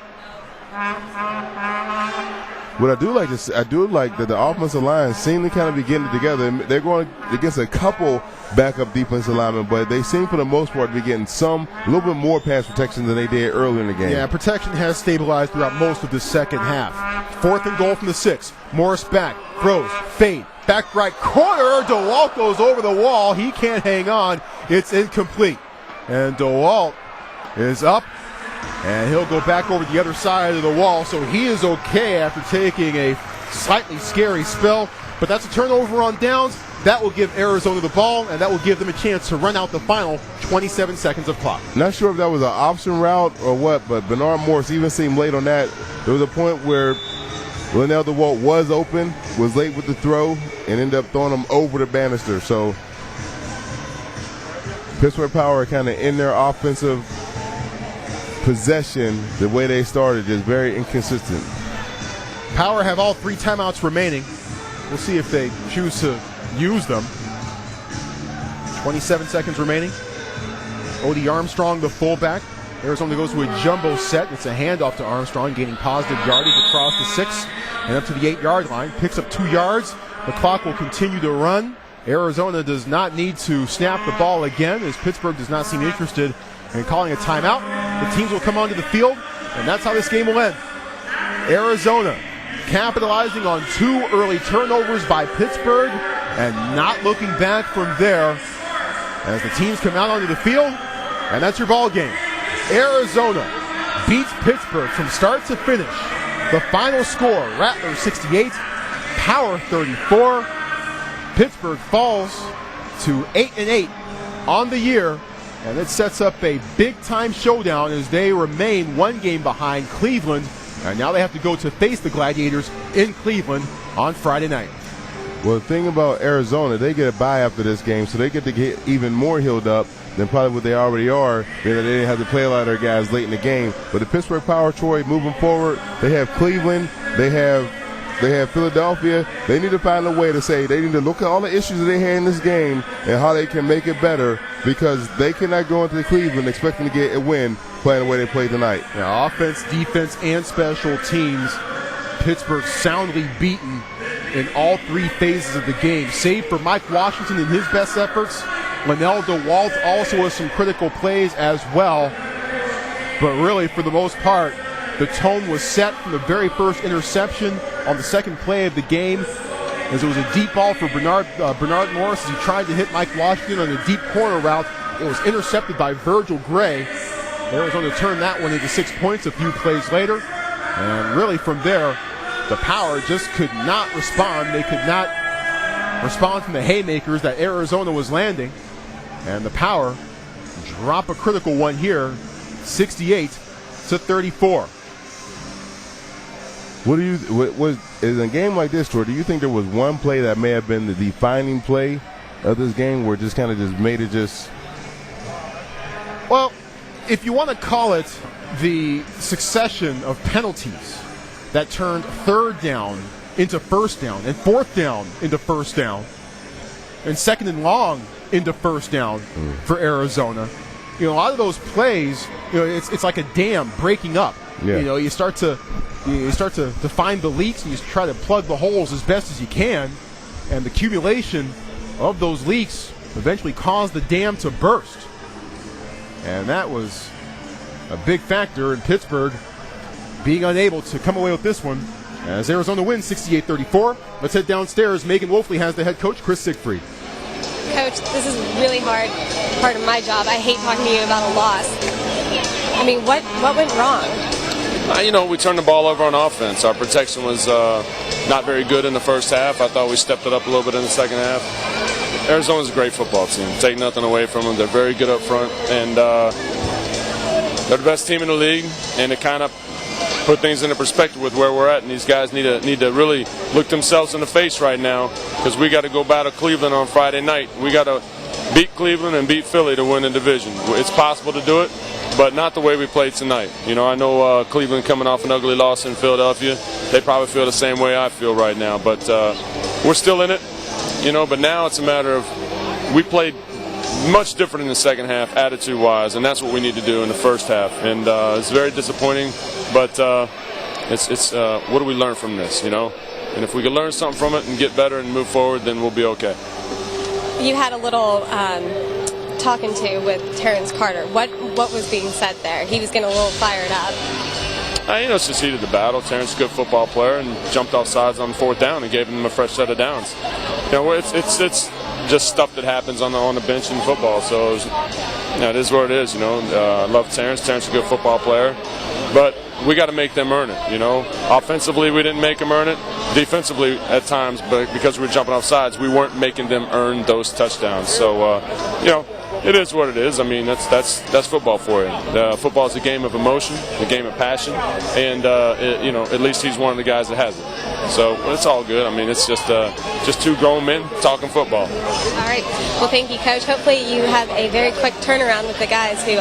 What I do like is that the offensive line seem to kind of be getting it together. They're going against a couple backup defensive linemen, but they seem for the most part to be getting a little bit more pass protection than they did earlier in the game. Yeah, protection has stabilized throughout most of the second half. Fourth and goal from the 6. Morris back, throws, fade, back right corner. DeWalt goes over the wall. He can't hang on. It's incomplete. And DeWalt is up, and he'll go back over the other side of the wall, so he is okay after taking a slightly scary spell. But that's a turnover on downs. that will give Arizona the ball, and that will give them a chance to run out the final 27 seconds of clock. Not sure if that was an option route or what, but Bernard Morris even seemed late on that. There was a point where Linnell DeWalt was open, was late with the throw, and ended up throwing him over the banister. So Pittsburgh Power kind of in their offensive possession, the way they started is very inconsistent. Power have all 3 timeouts remaining. We'll see if they choose to use them. 27 seconds remaining. Odie Armstrong, the fullback. Arizona goes to a jumbo set. It's a handoff to Armstrong, gaining positive yardage across the 6 and up to the 8-yard line. Picks up 2 yards. The clock will continue to run. Arizona does not need to snap the ball again, as Pittsburgh does not seem interested in calling a timeout. The teams will come onto the field, and that's how this game will end. Arizona capitalizing on 2 early turnovers by Pittsburgh and not looking back from there as the teams come out onto the field, and that's your ball game. Arizona beats Pittsburgh from start to finish. The final score, Rattlers 68, Power 34. Pittsburgh falls to 8-8 on the year, and it sets up a big-time showdown as they remain 1 game behind Cleveland, and now they have to go to face the Gladiators in Cleveland on Friday night. Well, the thing about Arizona, they get a bye after this game, so they get to get even more healed up than probably what they already are. They didn't have to play a lot of their guys late in the game. But the Pittsburgh Power, Troy, moving forward, they have Cleveland, they have Philadelphia. They need to find a way to say they need to look at all the issues that they had in this game and how they can make it better, because they cannot go into Cleveland expecting to get a win playing the way they played tonight. Yeah, offense, defense, and special teams. Pittsburgh soundly beaten in all 3 phases of the game. Save for Mike Washington in his best efforts. Linnell DeWalt also has some critical plays as well. But really, for the most part, the tone was set from the very first interception on the second play of the game, as it was a deep ball for Bernard Morris as he tried to hit Mike Washington on a deep corner route. It was intercepted by Virgil Gray. Arizona turned that one into 6 points a few plays later. And really from there, the Power just could not respond. They could not respond from the haymakers that Arizona was landing. And the Power drop a critical one here, 68-34. What in a game like this, Troy, do you think there was one play that may have been the defining play of this game where it just kind of just made it just... Well, if you want to call it the succession of penalties that turned 3rd down into 1st down and 4th down into 1st down and 2nd and long into 1st down for Arizona. You know, a lot of those plays, you know, it's like a dam breaking up. Yeah. You know, you start to find the leaks and you try to plug the holes as best as you can, and the accumulation of those leaks eventually caused the dam to burst. And that was a big factor in Pittsburgh being unable to come away with this one as Arizona wins 68-34. Let's head downstairs. Megan Wolfley has the head coach, Chris Siegfried. Coach, this is really hard part of my job. I hate talking to you about a loss. I mean, what went wrong? You know, we turned the ball over on offense. Our protection was not very good in the first half. I thought we stepped it up a little bit in the second half. Arizona's a great football team. Take nothing away from them. They're very good up front, and they're the best team in the league, and it kind of put things into perspective with where we're at, and these guys need to really look themselves in the face right now, because we got to go battle Cleveland on Friday night. We got to beat Cleveland and beat Philly to win the division. It's possible to do it, but not the way we played tonight. You know, I know Cleveland coming off an ugly loss in Philadelphia. They probably feel the same way I feel right now, but we're still in it, you know, but now it's a matter of we played much different in the second half, attitude-wise, and that's what we need to do in the first half. And it's very disappointing, but it's what do we learn from this, you know? And if we can learn something from it and get better and move forward, then we'll be okay. You had a little talking to with Terrence Carter. What was being said there? He was getting a little fired up. You know, it's just heated the battle. Terrence is a good football player and jumped off sides on 4th down and gave him a fresh set of downs. You know, it's just stuff that happens on the bench in football. So you know, it is what it is. You know, I love Terrence. Terrence is a good football player, but we got to make them earn it. You know, offensively we didn't make them earn it. defensively at times, but because we were jumping off sides, we weren't making them earn those touchdowns. So, it is what it is. I mean, that's football for you. Football is a game of emotion, a game of passion, and at least he's one of the guys that has it. So it's all good. I mean, it's just two grown men talking football. All right. Well, thank you, Coach. Hopefully you have a very quick turnaround with the guys who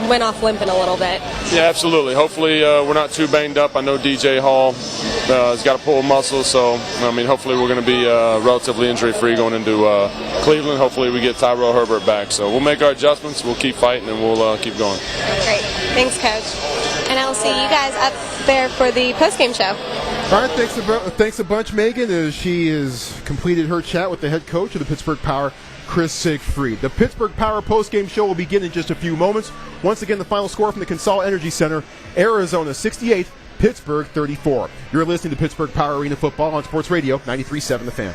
went off limping a little bit. Yeah, absolutely. Hopefully we're not too banged up. I know DJ Hall has got to pull a muscle, so I mean, hopefully we're going to be relatively injury-free going into Cleveland. Hopefully we get Tyrell Herbert back. So we'll make our adjustments, we'll keep fighting, and we'll keep going. Great. Thanks, Coach. And I'll see you guys up there for the postgame show. All right, thanks a bunch, Megan, as she has completed her chat with the head coach of the Pittsburgh Power, Chris Siegfried. The Pittsburgh Power postgame show will begin in just a few moments. Once again, the final score from the Consol Energy Center, Arizona 68, Pittsburgh 34. You're listening to Pittsburgh Power Arena Football on Sports Radio 93.7 The Fan.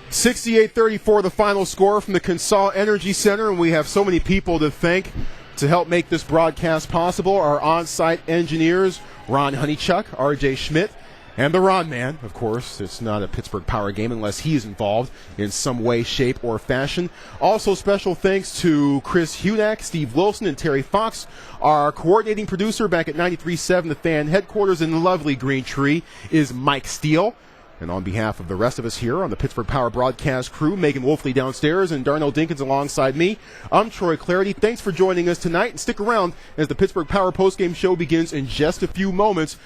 (68-34) the final score from the Consol Energy Center, and we have so many people to thank to help make this broadcast possible. Our on-site engineers, Ron Honeychuck, RJ Schmidt, and the Ron Man. Of course, it's not a Pittsburgh Power game unless he's involved in some way, shape, or fashion. Also, special thanks to Chris Hudak, Steve Wilson, and Terry Fox. Our coordinating producer back at 93.7 The Fan headquarters in lovely Green Tree is Mike Steele. And on behalf of the rest of us here on the Pittsburgh Power broadcast crew, Megan Wolfley downstairs and Darnell Dinkins alongside me, I'm Troy Clarity. Thanks for joining us tonight, and stick around as the Pittsburgh Power postgame show begins in just a few moments.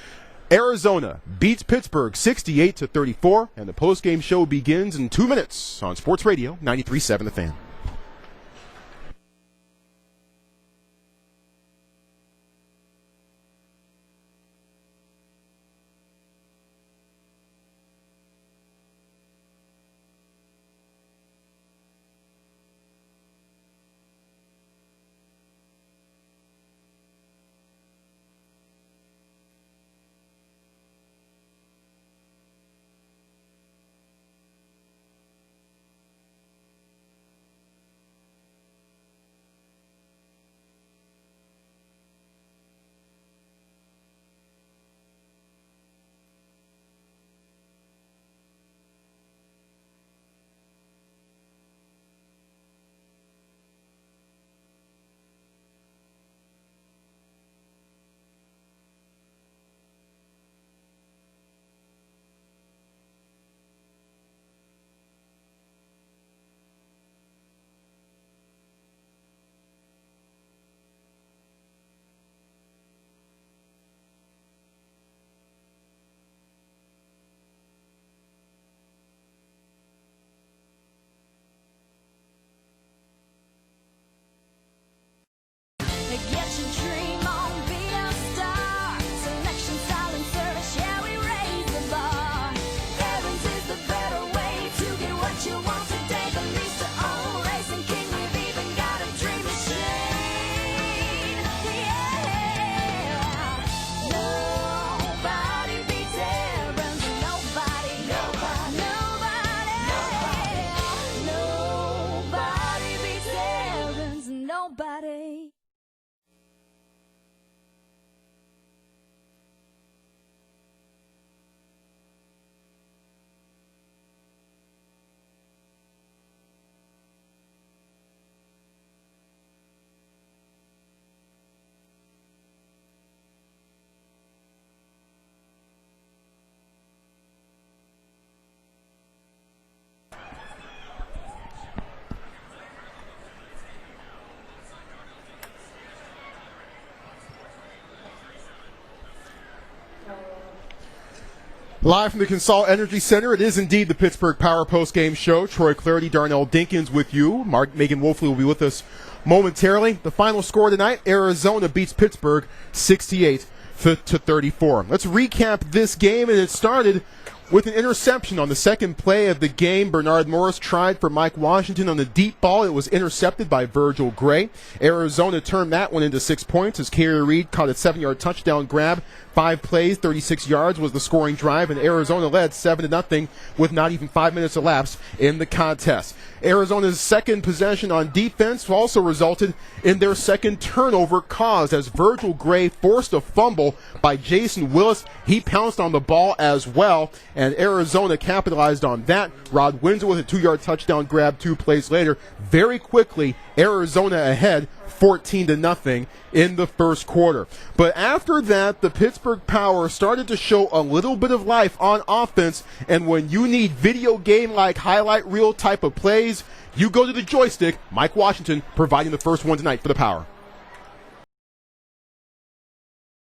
Arizona beats Pittsburgh 68-34, and the postgame show begins in 2 minutes on Sports Radio 93.7 The Fan. Live from the Consol Energy Center, it is indeed the Pittsburgh Power Post Game Show. Troy Clarity, Darnell Dinkins with you. Megan Wolfley will be with us momentarily. The final score tonight, Arizona beats Pittsburgh 68-34. Let's recap this game, and it started with an interception on the second play of the game. Bernard Morris tried for Mike Washington on the deep ball. It was intercepted by Virgil Gray. Arizona turned that one into 6 points as Carey Reed caught a 7-yard touchdown grab. 5 plays, 36 yards was the scoring drive, and Arizona led 7-0 with not even 5 minutes elapsed in the contest. Arizona's second possession on defense also resulted in their second turnover caused as Virgil Gray forced a fumble by Jason Willis. He pounced on the ball as well, and Arizona capitalized on that. Rod Windsor with a 2-yard touchdown grab 2 plays later. Very quickly, Arizona ahead 14-0 in the first quarter. But after that, the Pittsburgh Power started to show a little bit of life on offense, and when you need video game-like highlight reel type of plays, you go to the joystick. Mike Washington providing the first one tonight for the Power.